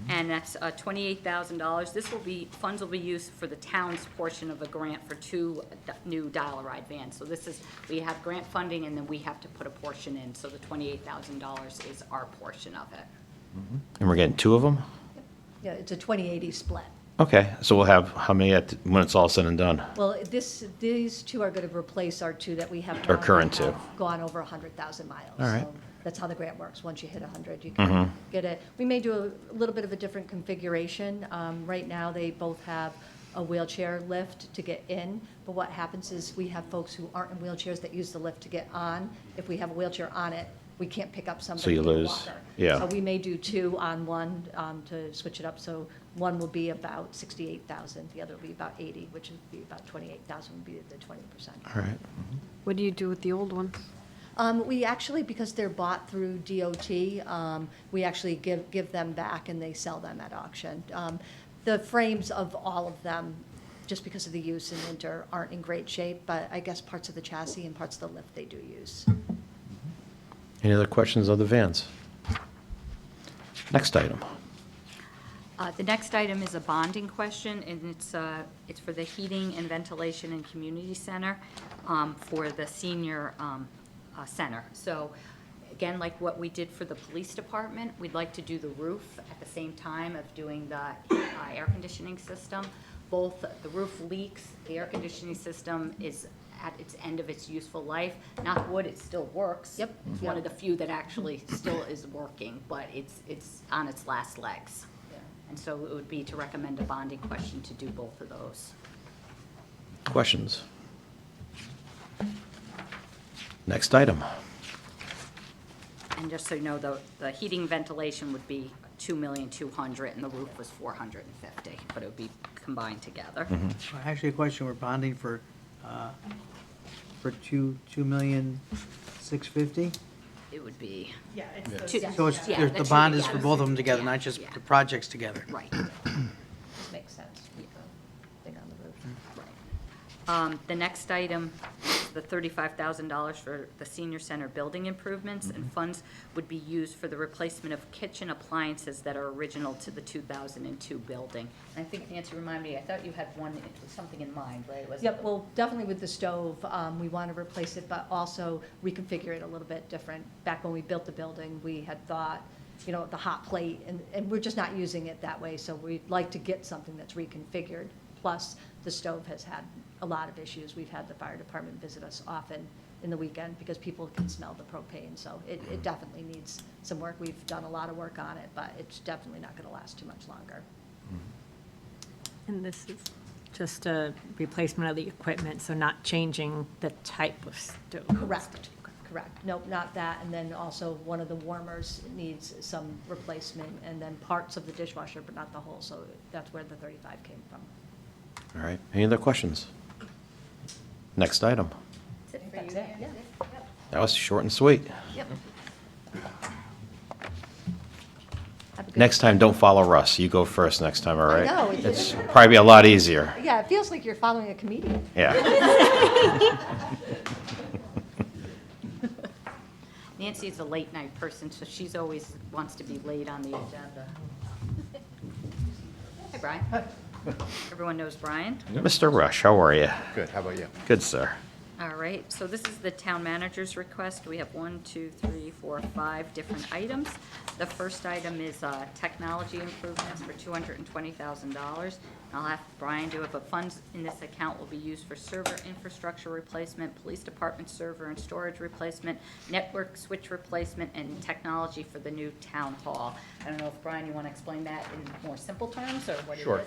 and that's $28,000. Funds will be used for the town's portion of a grant for 2 new dial-a-ride vans. So we have grant funding, and then we have to put a portion in, so the $28,000 is our portion of it. And we're getting 2 of them? Yeah, it's a 20/80 split. Okay, so we'll have how many when it's all said and done? Well, these 2 are going to replace our 2 that we have. Our now current that have 2. Gone over 100,000 miles. All right. So that's how the grant works. Once you hit 100, you can get it. We may do a little bit of a different configuration. Right now, they both have a wheelchair lift to get in, but what happens is we have folks who aren't in wheelchairs that use the lift to get on. If we have a wheelchair on it, we can't pick up somebody you with a lose. walker. Yeah. So we may do 2 on one to switch it up. So one will be about 68,000, the other will be about 80, which would be about 28,000 would be the 20%. All right. What do you do with the old ones? We actually, because they're bought through DOT, we actually give them back and they sell them at auction. The frames of all of them, just because of the use in winter, aren't in great shape, but I guess parts of the chassis and parts of the lift they do use. Any other questions of the vans? Next item. The next item is a bonding question, and it's for the heating and ventilation and community center for the senior center. So again, like what we did for the police department, we'd like to do the roof at the same time of doing the air conditioning system. Both the roof leaks, the air conditioning system is at its end of its useful life. Knock wood, it still works. Yep. It's one of the few that actually still is working, but it's on its last legs. And so it would be to recommend a bonding question to do both of those. Questions? Next item. And just so you know, the heating ventilation would be $2,200,000 and the roof was $450,000, but it would be combined together. Actually, a question, we're bonding for $2,650,000? It would be. Yeah, it's Two- So it's, yeah, the that's bond right, is for yeah. both of them together, Yeah, not just yeah. the projects together? Right. This makes sense. Thing on the roof. The next item is the $35,000 for the senior center building improvements, and funds would be used for the replacement of kitchen appliances that are original to the 2002 building. And I think, Nancy, remind me, I thought you had something in mind, right? Was it- Yep, well, definitely with the stove, we want to replace it, but also reconfigure it a little bit different. Back when we built the building, we had thought you know, the hot plate, and we're just not using it that way, so we'd like to get something that's reconfigured. Plus, the stove has had a lot of issues. We've had the fire department visit us often in the weekend because people can smell the propane, so it definitely needs some work. We've done a lot of work on it, but it's definitely not gonna last too much longer. And this is just a replacement of the equipment, so not changing the type of stove? Correct, correct. Nope, not that. And then also one of the warmers needs some replacement, and then parts of the dishwasher, but not the whole. So that's where the 35 came from. All right, any other questions? Next item. That's it, yeah. That was short and sweet. Yep. Next time, don't follow Russ. You go first next time, all right? know, It's probably be a lot easier. Yeah, it feels like you're following a comedian. Yeah. Nancy's a late night person, so she's always wants to be late on the agenda. Hi, Brian. Everyone knows Brian. Mr. Rush, how are you? Good, how about you? Good, sir. All right, so this is the town manager's request. We have 1, 2, 3, 4, 5 different items. The first item is technology improvements for $220,000. I'll have Brian do it, but funds in this account will be used for server infrastructure replacement, police department server and storage replacement, network switch replacement, and technology for the new town hall. I don't know if, Brian, you want to explain that in more simple terms, or what it is? Sure.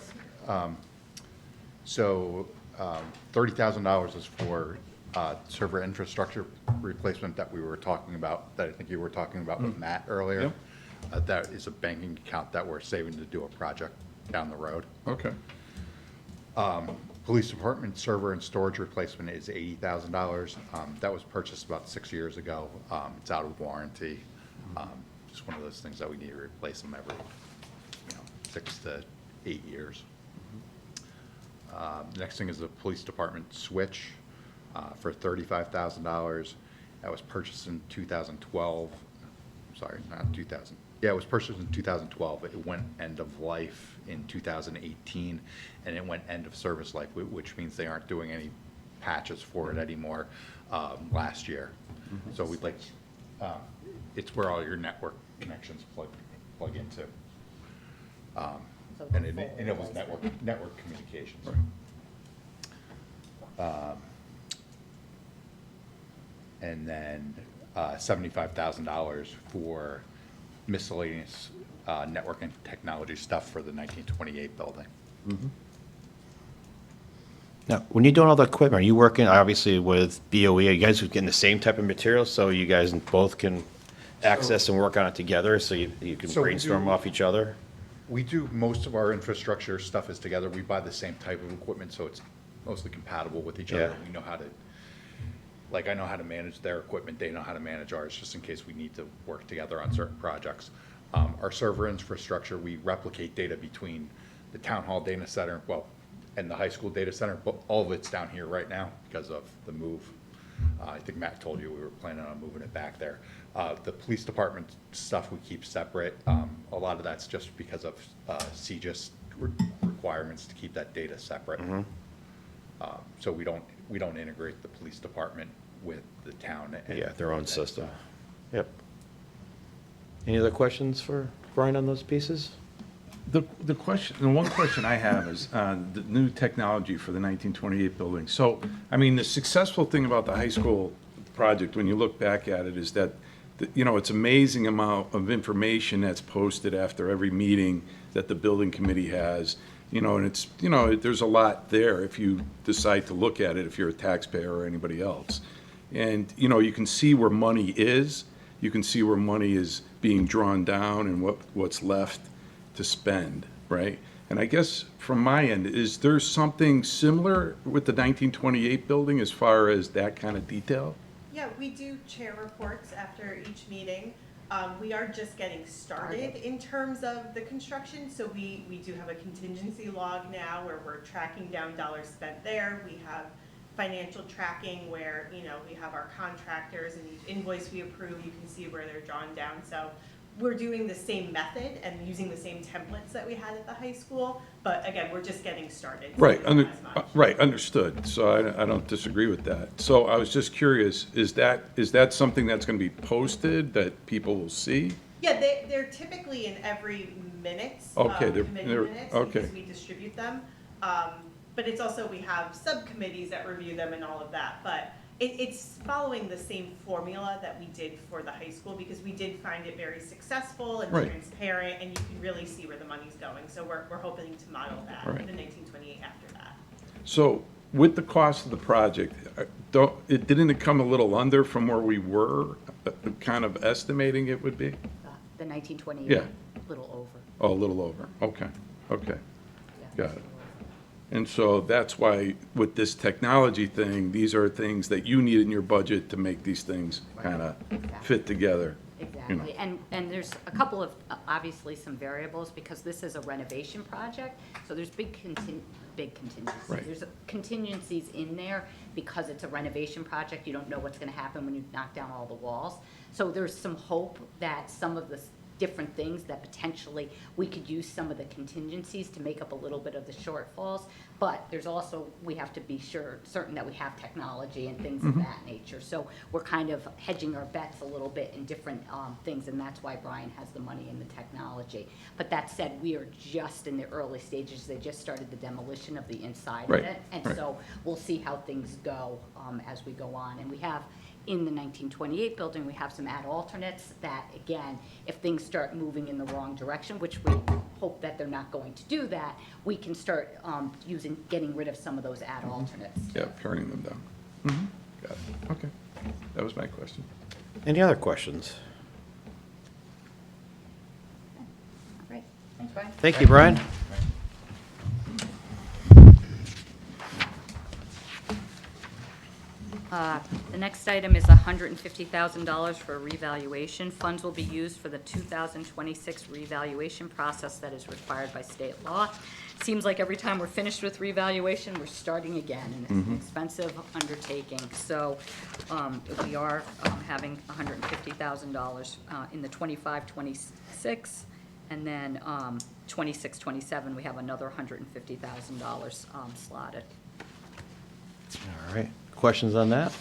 So $30,000 is for server infrastructure replacement that we were talking about, that I think you were talking about with Matt earlier. That is a banking account that we're saving to do a project down the road. Okay. Police department server and storage replacement is $80,000. That was purchased about 6 years ago. It's out of warranty. Just one of those things that we need to replace them every, 6 to 8 years. The next thing is the police department switch for $35,000. That was purchased in 2012. Sorry, not 2000. Yeah, it was purchased in 2012. It went end of life in 2018, and it went end of service life, which means they aren't doing any patches for it anymore last year. So we'd like, it's where all your network connections plug into. And it was network communications. And then $75,000 for miscellaneous network and technology stuff for the 1928 building. Now, when you're doing all the equipment, are you working obviously with BOE? Are you guys getting the same type of materials so you guys both can access and work on it together so you can So we brainstorm do- off each other? We do, most of our infrastructure stuff is together. We buy the same type of equipment, so it's mostly compatible with each other. Yeah. We know how to, like, I know how to manage their equipment, they know how to manage ours, just in case we need to work together on certain projects. Our server infrastructure, we replicate data between the town hall data center, and the high school data center, but all of it's down here right now because of the move. I think Matt told you we were planning on moving it back there. The police department stuff we keep separate. A lot of that's just because of CGIS requirements to keep that data separate. So we don't integrate the police department with the town. Yeah, their own system. Yep. Any other questions for Brian on those pieces? The question, the one question I have is the new technology for the 1928 building. So, I mean, the successful thing about the high school project, when you look back at it, is that, it's amazing amount of information that's posted after every meeting that the building committee has. And it's, there's a lot there if you decide to look at it, if you're a taxpayer or anybody else. And, you can see where money is, you can see where money is being drawn down and what's left to spend, right? And I guess from my end, is there something similar with the 1928 building as far as that kind of detail? Yeah, we do chair reports after each meeting. We are just getting started in terms of the construction, so we do have a contingency log now where we're tracking down dollars spent there. We have financial tracking where, we have our contractors and each invoice we approve, you can see where they're drawn down. So we're doing the same method and using the same templates that we had at the high school, but again, we're just getting started. So Right, not as much. right, understood. So I don't disagree with that. So I was just curious, is that something that's going to be posted that people will see? Yeah, they're typically in every minutes, Okay, committee they're- minutes, okay. because we distribute them. But it's also, we have subcommittees that review them and all of that, but it's following the same formula that we did for the high school, because we did find it very successful and Right. transparent, and you can really see where the money's going, so we're hoping to model that, Right. the 1928 after that. So with the cost of the project, didn't it come a little under from where we were kind of estimating it would be? The 1928. Yeah. Little over. Oh, a little over. Okay, okay. Got it. And so that's why with this technology thing, these are things that you need in your budget to make these things kind of fit together. you know. Exactly, and there's a couple of, obviously, some variables, because this is a renovation project, so there's big contingencies. Right. There's contingencies in there, because it's a renovation project, you don't know what's gonna happen when you knock down all the walls. So there's some hope that some of the different things that potentially, we could use some of the contingencies to make up a little bit of the shortfalls. But there's also, we have to be certain that we have technology and things of that nature. So we're kind of hedging our bets a little bit in different things, and that's why Brian has the money in the technology. But that said, we are just in the early stages. They just started the demolition of the inside of Right, it. And right. so we'll see how things go as we go on. And we have, in the 1928 building, we have some add alternates that, again, if things start moving in the wrong direction, which we hope that they're not going to do that, we can start getting rid of some of those add alternates. Yeah, paring them down. Got it. Okay. That was my question. Any other questions? Great, thanks, Brian. Thank you, Brian. The next item is $150,000 for revaluation. Funds will be used for the 2026 revaluation process that is required by state law. Seems like every time we're finished with revaluation, we're starting again, and it's an expensive undertaking. So we are having $150,000 in the 25-26, and then 26-27, we have another $150,000 slotted. All right. Questions on that?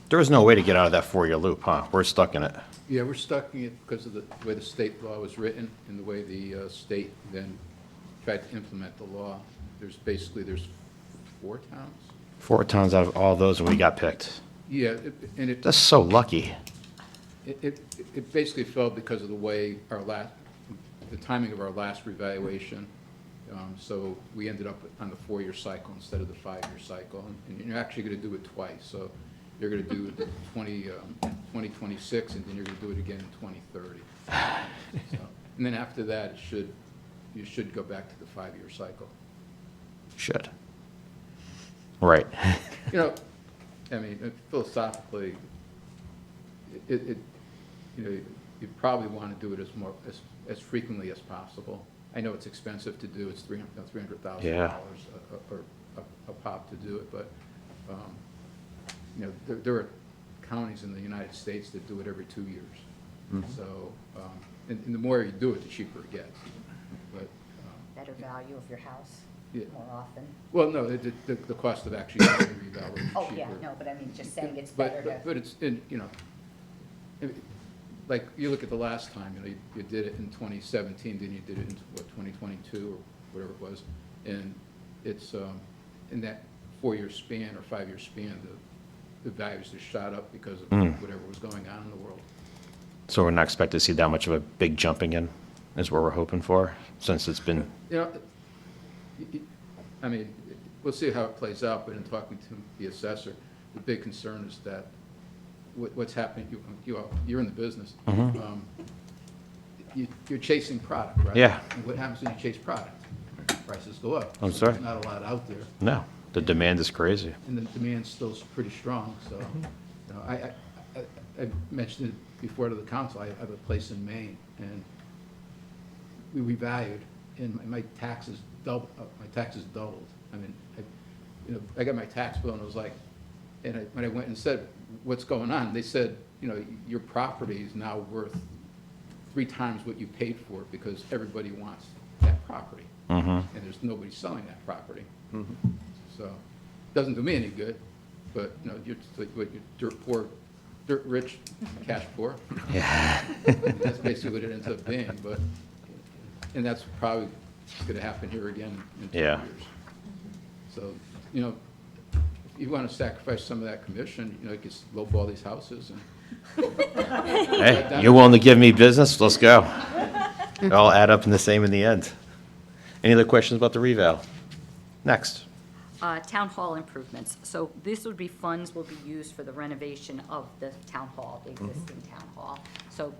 There was no way to get out of that four-year loop, huh? We're stuck in it. Yeah, we're stuck in it because of the way the state law was written and the way the state then tried to implement the law. There's 4 towns. 4 towns out of all those, and we got picked. Yeah, and it. That's so lucky. It basically fell because of the way the timing of our last revaluation. So we ended up on the 4-year cycle instead of the 5-year cycle. And you're actually going to do it twice. So you're going to do it in 2026, and then you're going to do it again in 2030. So, and then after that, you should go back to the 5-year cycle. Should. Right. You know, I mean, philosophically, you probably want to do it as frequently as possible. I know it's expensive to do, it's $300,000 Yeah. or a pop to do it, but, there are counties in the United States that do it every 2 years. So, and the more you do it, the cheaper it gets. But, Better value of your house Yeah. more often. well, no, the cost of actually having a reval is cheaper. Oh, yeah, no, but I mean, just saying it's But- better to. But it's, like, you look at the last time, you did it in 2017, then you did it in, 2022, or whatever it was, and it's, in that 4-year span or 5-year span, the values just shot up because of whatever was going on in the world. So we're not expected to see that much of a big jump again, is what we're hoping for, since it's been, I mean, we'll see how it plays out, but in talking to the assessor, the big concern is that what's happening, you're in the business. You're chasing product, right? Yeah. And what happens when you chase product? Prices go up. I'm So sorry. There's not a lot out there. no, the demand is crazy. And the demand's still pretty strong, so, I mentioned it before to the council, I have a place in Maine, and we revalued, and my taxes doubled. I mean, I got my tax bill, and it was like, when I went and said, what's going on? They said, your property is now worth 3 times what you paid for it, because everybody wants that property. And there's nobody selling that property. So, doesn't do me any good, but, your poor dirt rich, cash poor. Yeah. That's basically what it ends up being, but, and that's probably gonna happen here again in 2 Yeah. years. So, you know, if you wanna sacrifice some of that commission, you know, you could lowball these houses and. Hey, you're willing to give me business? Let's go. It all add up in the same in the end. Any other questions about the reval? Next. Town hall improvements. So this would be funds will be used for the renovation of the town hall, the existing town hall. So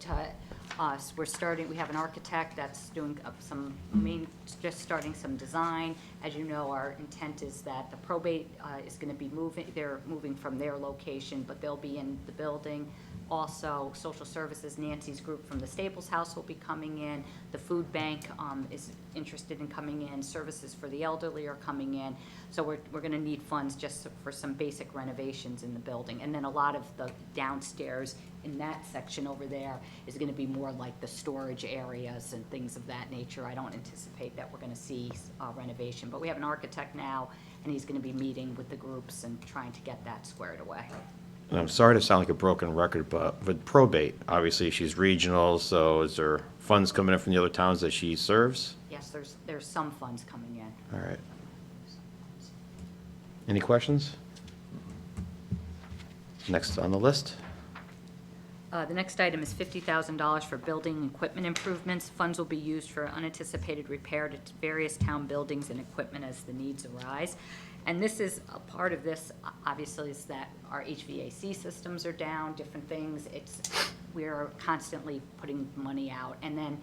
we're starting, we have an architect that's doing just starting some design. As you know, our intent is that the probate is going to be they're moving from their location, but they'll be in the building. Also, social services, Nancy's group from the Staples House will be coming in. The food bank is interested in coming in. Services for the elderly are coming in. So we're going to need funds just for some basic renovations in the building. And then a lot of the downstairs in that section over there is going to be more like the storage areas and things of that nature. I don't anticipate that we're going to see renovation. But we have an architect now, and he's going to be meeting with the groups and trying to get that squared away. And I'm sorry to sound like a broken record, but with probate, obviously she's regional, so is there funds coming in from the other towns that she serves? Yes, there's some funds coming in. All right. Any questions? Next on the list. The next item is $50,000 for building equipment improvements. Funds will be used for unanticipated repair to various town buildings and equipment as the needs arise. And this is, a part of this, obviously, is that our HVAC systems are down, different things. We're constantly putting money out. And then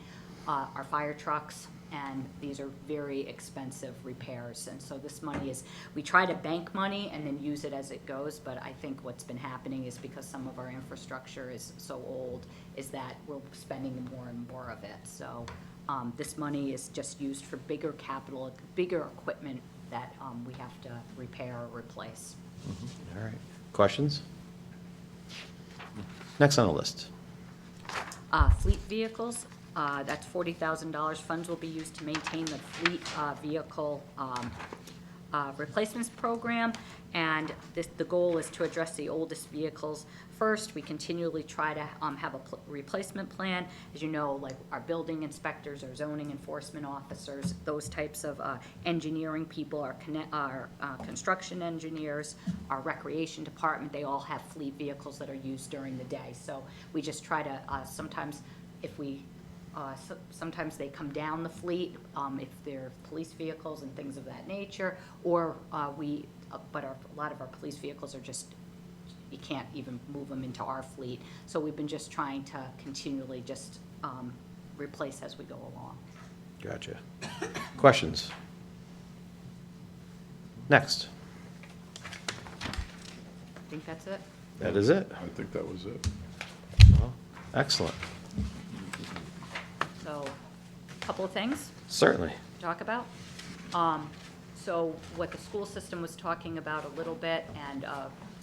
our fire trucks, and these are very expensive repairs. And so this money is, we try to bank money and then use it as it goes, but I think what's been happening is because some of our infrastructure is so old, is that we're spending more and more of it. So this money is just used for bigger capital, bigger equipment that we have to repair or replace. All right. Questions? Next on the list. Fleet vehicles, that's $40,000. Funds will be used to maintain the fleet vehicle replacements program. And the goal is to address the oldest vehicles first. We continually try to have a replacement plan. As you know, like our building inspectors, our zoning enforcement officers, those types of engineering people, our construction engineers, our recreation department, they all have fleet vehicles that are used during the day. So we just try to, sometimes sometimes they come down the fleet if they're police vehicles and things of that nature, or but a lot of our police vehicles are just, you can't even move them into our fleet. So we've been just trying to continually just replace as we go along. Gotcha. Questions? Next. I think that's it. That is it. I think that was it. Well, excellent. So, a couple of things. Certainly. To talk about. So what the school system was talking about a little bit, and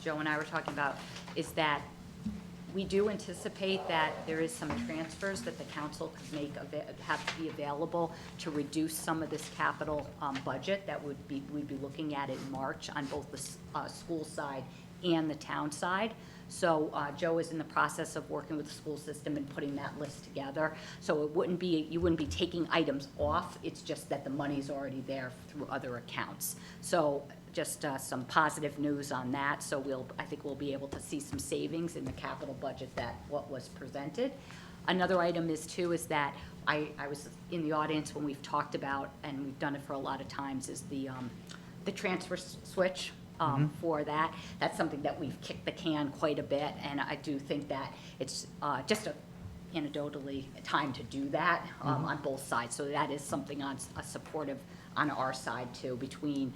Joe and I were talking about, is that we do anticipate that there is some transfers that the council could have to be available to reduce some of this capital budget that we'd be looking at in March on both the school side and the town side. So Joe is in the process of working with the school system and putting that list together. So you wouldn't be taking items off, it's just that the money's already there through other accounts. So just some positive news on that. So I think we'll be able to see some savings in the capital budget what was presented. Another item is that I was in the audience when we've talked about, and we've done it for a lot of times, is the transfer switch. For that. That's something that we've kicked the can quite a bit, and I do think that it's just anecdotally time to do that on both sides. So that is something supportive on our side too, between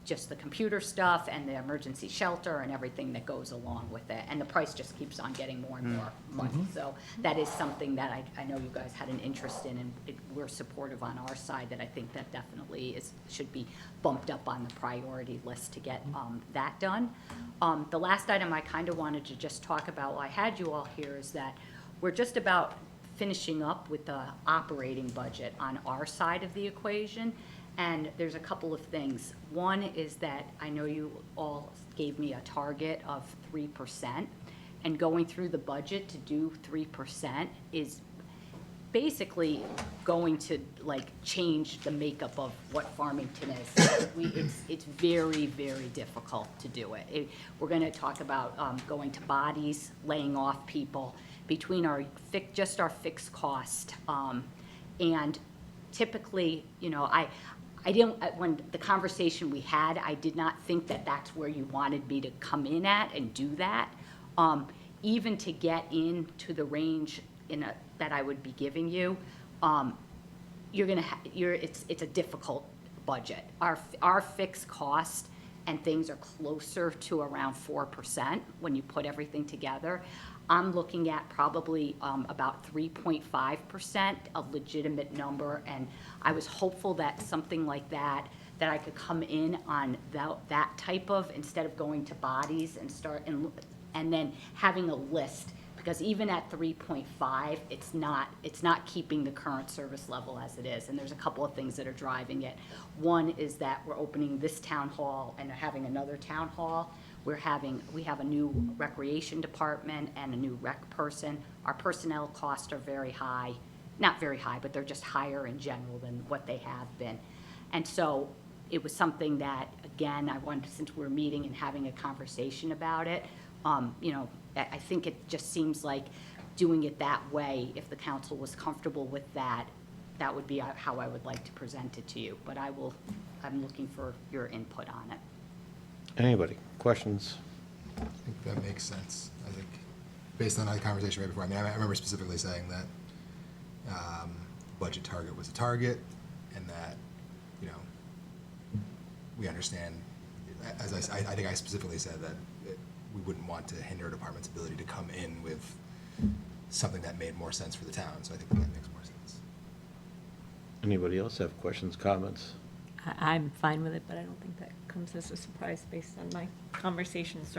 just the computer stuff and the emergency shelter and everything that goes along with it. And the price just keeps on getting more and more money. So that is something that I know you guys had an interest in, and we're supportive on our side, that I think that definitely should be bumped up on the priority list to get that done. The last item I kind of wanted to just talk about while I had you all here is that we're just about finishing up with the operating budget on our side of the equation. And there's a couple of things. One is that I know you all gave me a target of 3%. and going through the budget to do 3% is basically going to like change the makeup of what Farmington is. It's very, very difficult to do it. We're gonna talk about going to bodies, laying off people, between just our fixed cost. And typically, you know, when the conversation we had, I did not think that that's where you wanted me to come in at and do that. Even to get into the range that I would be giving you, it's a difficult budget. Our fixed cost and things are closer to around 4% when you put everything together. I'm looking at probably about 3.5%, a legitimate number, and I was hopeful that something like that I could come in on that type of, instead of going to bodies and start and then having a list, because even at 3.5, it's not keeping the current service level as it is, and there's a couple of things that are driving it. One is that we're opening this town hall and having another town hall. We have a new recreation department and a new rec person. Our personnel costs are very high, not very high, but they're just higher in general than what they have been. And so it was something that, again, I wanted, since we're meeting and having a conversation about it, you know, I think it just seems like doing it that way, if the council was comfortable with that, that would be how I would like to present it to you. But I'm looking for your input on it. Anybody? Questions? I think that makes sense. I think, based on our conversation right before, I remember specifically saying that budget target was a target, and that, you know, we understand, as I think I specifically said that we wouldn't want to hinder a department's ability to come in with something that made more sense for the town, so I think that makes more sense. Anybody else have questions, comments? I'm fine with it, but I don't think that comes as a surprise based on my conversations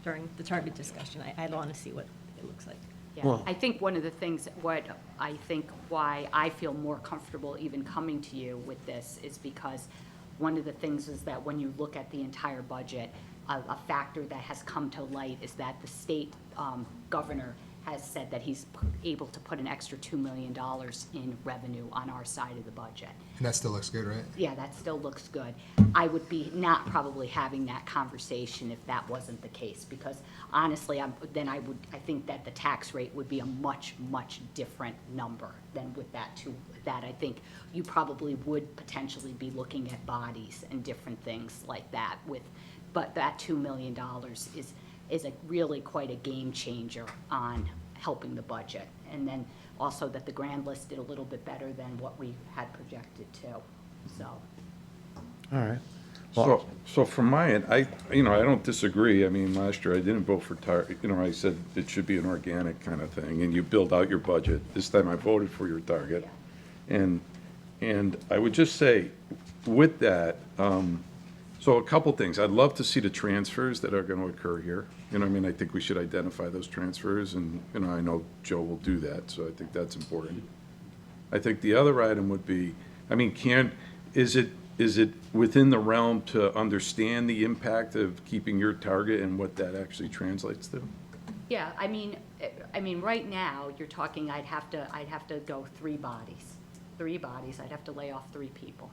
during the target discussion. I want to see what it looks like. Yeah, Well- I think one of the things, why I feel more comfortable even coming to you with this is because one of the things is that when you look at the entire budget, a factor that has come to light is that the state governor has said that he's able to put an extra $2 million in revenue on our side of the budget. And that still looks good, right? Yeah, that still looks good. I would be not probably having that conversation if that wasn't the case, because honestly, I think that the tax rate would be a much, much different number than with that too. That I think you probably would potentially be looking at bodies and different things like that but that $2 million is a really quite a game changer on helping the budget. And then also that the grand list did a little bit better than what we had projected too, so. All right. So from my end, I don't disagree. I mean, last year I didn't vote for target, I said it should be an organic kind of thing, and you build out your budget. This time I voted for your target. And I would just say, with that, so a couple things. I'd love to see the transfers that are going to occur here. I think we should identify those transfers, and, I know Joe will do that, so I think that's important. I think the other item would be, is it within the realm to understand the impact of keeping your target and what that actually translates to? Yeah, I mean, right now, you're talking, I'd have to go 3 bodies. 3 bodies, I'd have to lay off 3 people.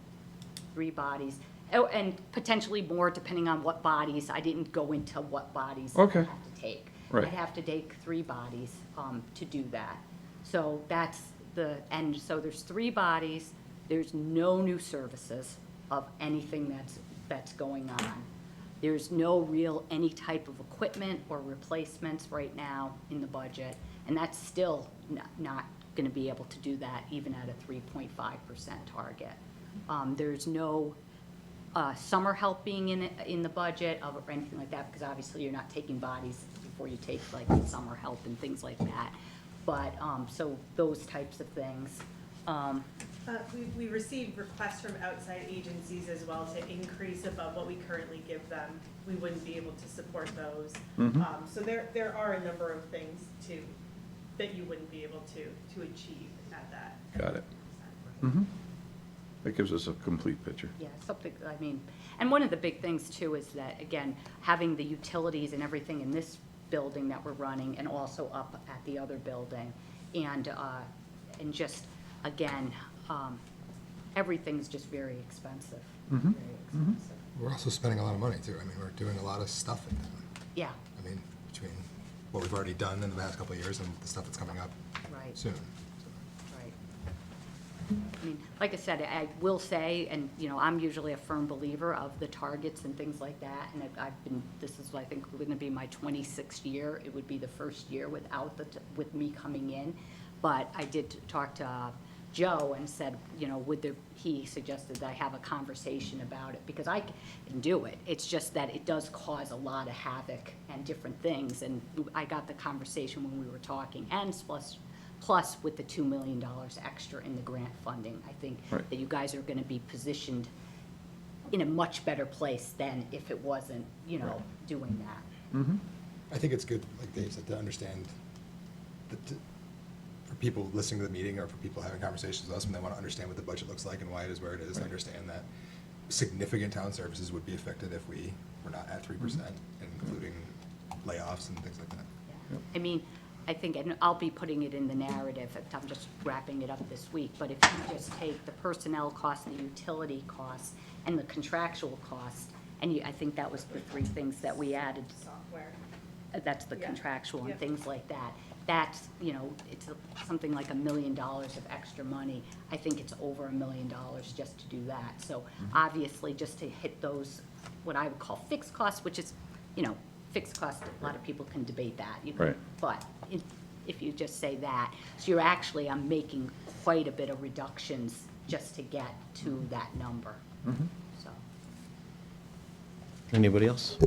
3 bodies. Oh, and potentially more depending on what bodies. I didn't go into what bodies I have to take. Right. I'd have to take 3 bodies to do that. So that's so there's 3 bodies. There's no new services of anything that's going on. There's no real any type of equipment or replacements right now in the budget, and that's still not going to be able to do that even at a 3.5% target. There's no summer help being in the budget or anything like that, because obviously you're not taking bodies before you take like summer help and things like that. But so those types of things. We received requests from outside agencies as well to increase above what we currently give them. We wouldn't be able to support those. So there are a number of things that you wouldn't be able to achieve at that. Got it. That gives us a complete picture. Yeah, and one of the big things too is that, again, having the utilities and everything in this building that we're running and also up at the other building. And just, again, everything's just very expensive. Very expensive. We're also spending a lot of money too. I mean, we're doing a lot of stuff in town. Yeah, I mean, between what we've already done in the past couple of years and the stuff that's coming up right. soon. Right. I mean, like I said, I will say, and, you know, I'm usually a firm believer of the targets and things like that, and I've been, this is, I think, going to be my 26th year. It would be the first year without with me coming in, but I did talk to Joe and said, you know, he suggested that I have a conversation about it, because I can do it. It's just that it does cause a lot of havoc and different things, and I got the conversation when we were talking, and plus with the $2 million extra in the grant funding, I think Right. that you guys are gonna be positioned in a much better place than if it wasn't, you know, doing that. I think it's good, like Dave said, to understand for people listening to the meeting or for people having conversations with us when they want to understand what the budget looks like and why it is where it is, to understand that significant town services would be affected if we were not at 3%, including layoffs and things like that. I mean, I think, and I'll be putting it in the narrative, I'm just wrapping it up this week, but if you just take the personnel costs, the utility costs, and the contractual costs, and I think that was the three things that we added. Software. That's the contractual and things like that. That's, you know, it's something like $1 million of extra money. I think it's over $1 million just to do that. So obviously, just to hit those, what I would call fixed costs, which is, you know, fixed costs, a lot of people can debate that. Right. But if you just say that, so you're actually, I'm making quite a bit of reductions just to get to that number. So. Anybody else?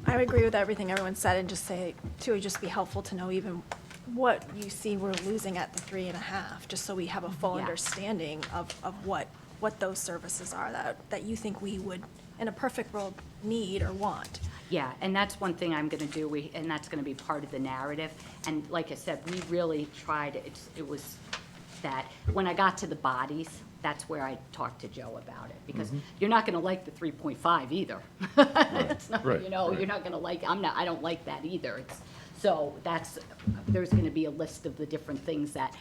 I would agree with everything everyone said and just say, too, it'd just be helpful to know even what you see we're losing at the 3.5, just so we have a full Yeah. understanding of what those services are that you think we would, in a perfect world, need or want. Yeah, and that's one thing I'm gonna do, and that's gonna be part of the narrative. And like I said, we really tried, it was that, when I got to the bodies, that's where I talked to Joe about it, because you're not gonna like the 3.5 either. It's not, Right, you know, right. you're not gonna like, I don't like that either. So there's gonna be a list of the different things that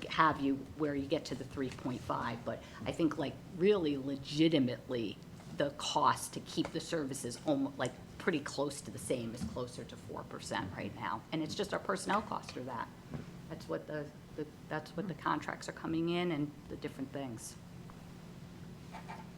have you, where you get to the 3.5. But I think, like, really legitimately, the cost to keep the services like pretty close to the same, is closer to 4% right now. And it's just our personnel costs are that. That's what that's what the contracts are coming in and the different things.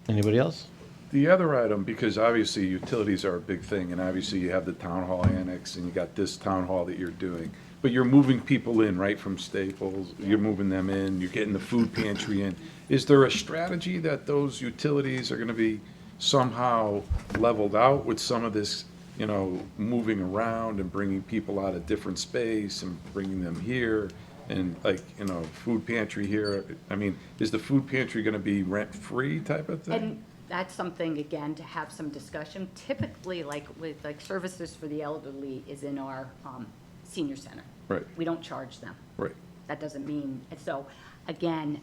Anybody else? The other item, because obviously utilities are a big thing, and obviously you have the town hall annex, and you got this town hall that you're doing, but you're moving people in, right, from Staples, you're moving them in, you're getting the food pantry in. Is there a strategy that those utilities are gonna be somehow leveled out with some of this, you know, moving around and bringing people out of different space and bringing them here? And like, you know, food pantry here, I mean, is the food pantry gonna be rent-free type of thing? And that's something, again, to have some discussion. Typically, like with, like, services for the elderly is in our senior center. Right. We don't charge them. Right. That doesn't mean, and so, again,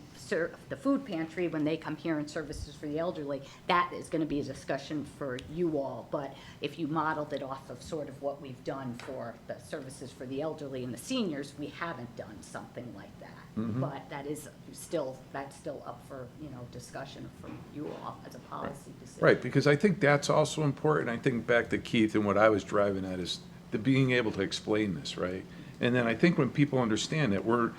the food pantry, when they come here and services for the elderly, that is gonna be a discussion for you all. But if you modeled it off of sort of what we've done for the services for the elderly and the seniors, we haven't done something like that. But that's still up for, you know, discussion from you all as a policy decision. Right, because I think that's also important. I think back to Keith, and what I was driving at is the being able to explain this, right? And then I think when people understand that we're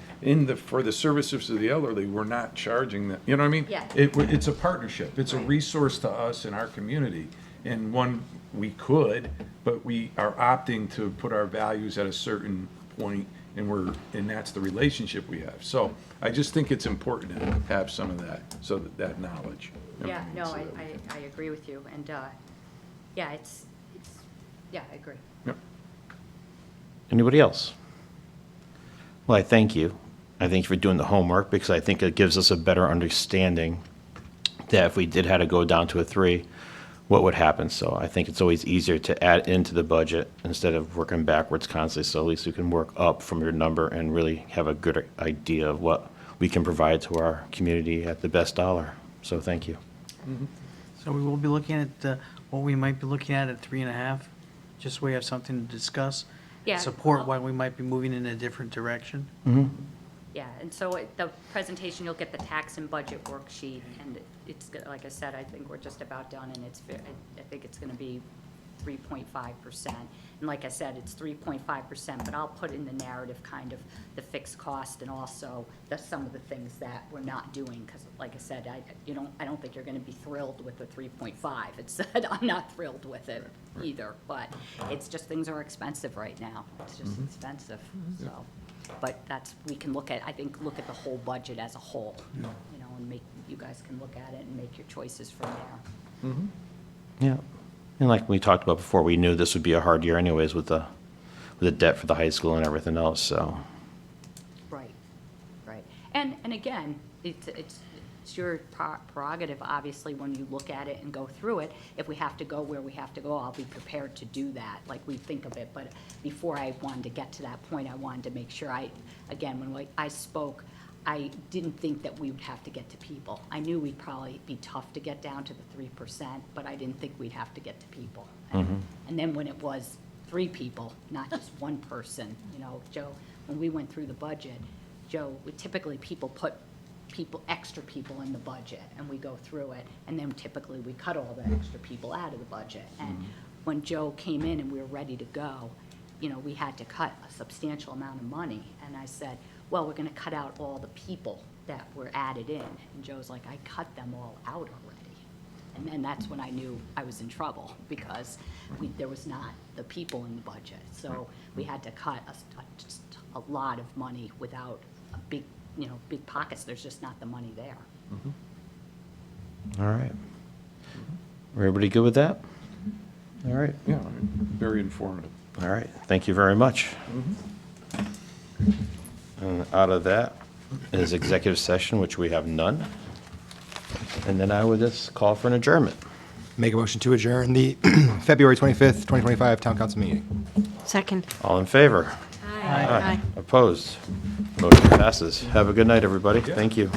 for the services to the elderly, we're not charging them, you know what I mean? Yeah. It's a partnership. It's a resource to us in our community. And one, we could, but we are opting to put our values at a certain point, and that's the relationship we have. So I just think it's important to have some of that, so that knowledge. Yeah, no, So that I agree with you. And, yeah, yeah, I agree. Yep. Anybody else? Well, I thank you. I thank you for doing the homework, because I think it gives us a better understanding that if we did have to go down to a 3, what would happen. So I think it's always easier to add into the budget instead of working backwards constantly. So at least you can work up from your number and really have a good idea of what we can provide to our community at the best dollar. So thank you. So we will be looking at what we might be looking at 3.5, just so we have something to discuss. Yeah. support why we might be moving in a different direction? Yeah, and so the presentation, you'll get the tax and budget worksheet, and it's, like I said, I think we're just about done, and I think it's gonna be 3.5%. And like I said, it's 3.5%, but I'll put in the narrative kind of the fixed cost and also some of the things that we're not doing, because like I said, I don't think you're gonna be thrilled with the 3.5. It's, I'm not thrilled with it either, but it's just, things are expensive right now. It's just expensive, so. But we can look at the whole budget as a whole, and you guys can look at it and make your choices from there. Yeah. And like we talked about before, we knew this would be a hard year anyways with the debt for the high school and everything else, so. Right. And again, it's your prerogative, obviously, when you look at it and go through it. If we have to go where we have to go, I'll be prepared to do that, like we think of it. But before I wanted to get to that point, I wanted to make sure when I spoke, I didn't think that we would have to get to people. I knew we'd probably be tough to get down to the 3%, but I didn't think we'd have to get to people. And then when it was 3 people, not just one person, Joe, when we went through the budget, Joe, typically people put extra people in the budget, and we go through it, and then typically we cut all the extra people out of the budget. And when Joe came in and we were ready to go, we had to cut a substantial amount of money, and I said, well, we're gonna cut out all the people that were added in, and Joe's like, I cut them all out already. And then that's when I knew I was in trouble, because there was not the people in the budget, so we had to cut just a lot of money without a big pockets. There's just not the money there. All right. Everybody good with that? All right. Yeah, very informative. All right. Thank you very much. And out of that is executive session, which we have none. And then I would just call for an adjournment. Make a motion to adjourn the February 25th, 2025 Town Council meeting. Second. All in favor? Aye. Opposed? Motion passes. Have a good night, everybody. Thank you.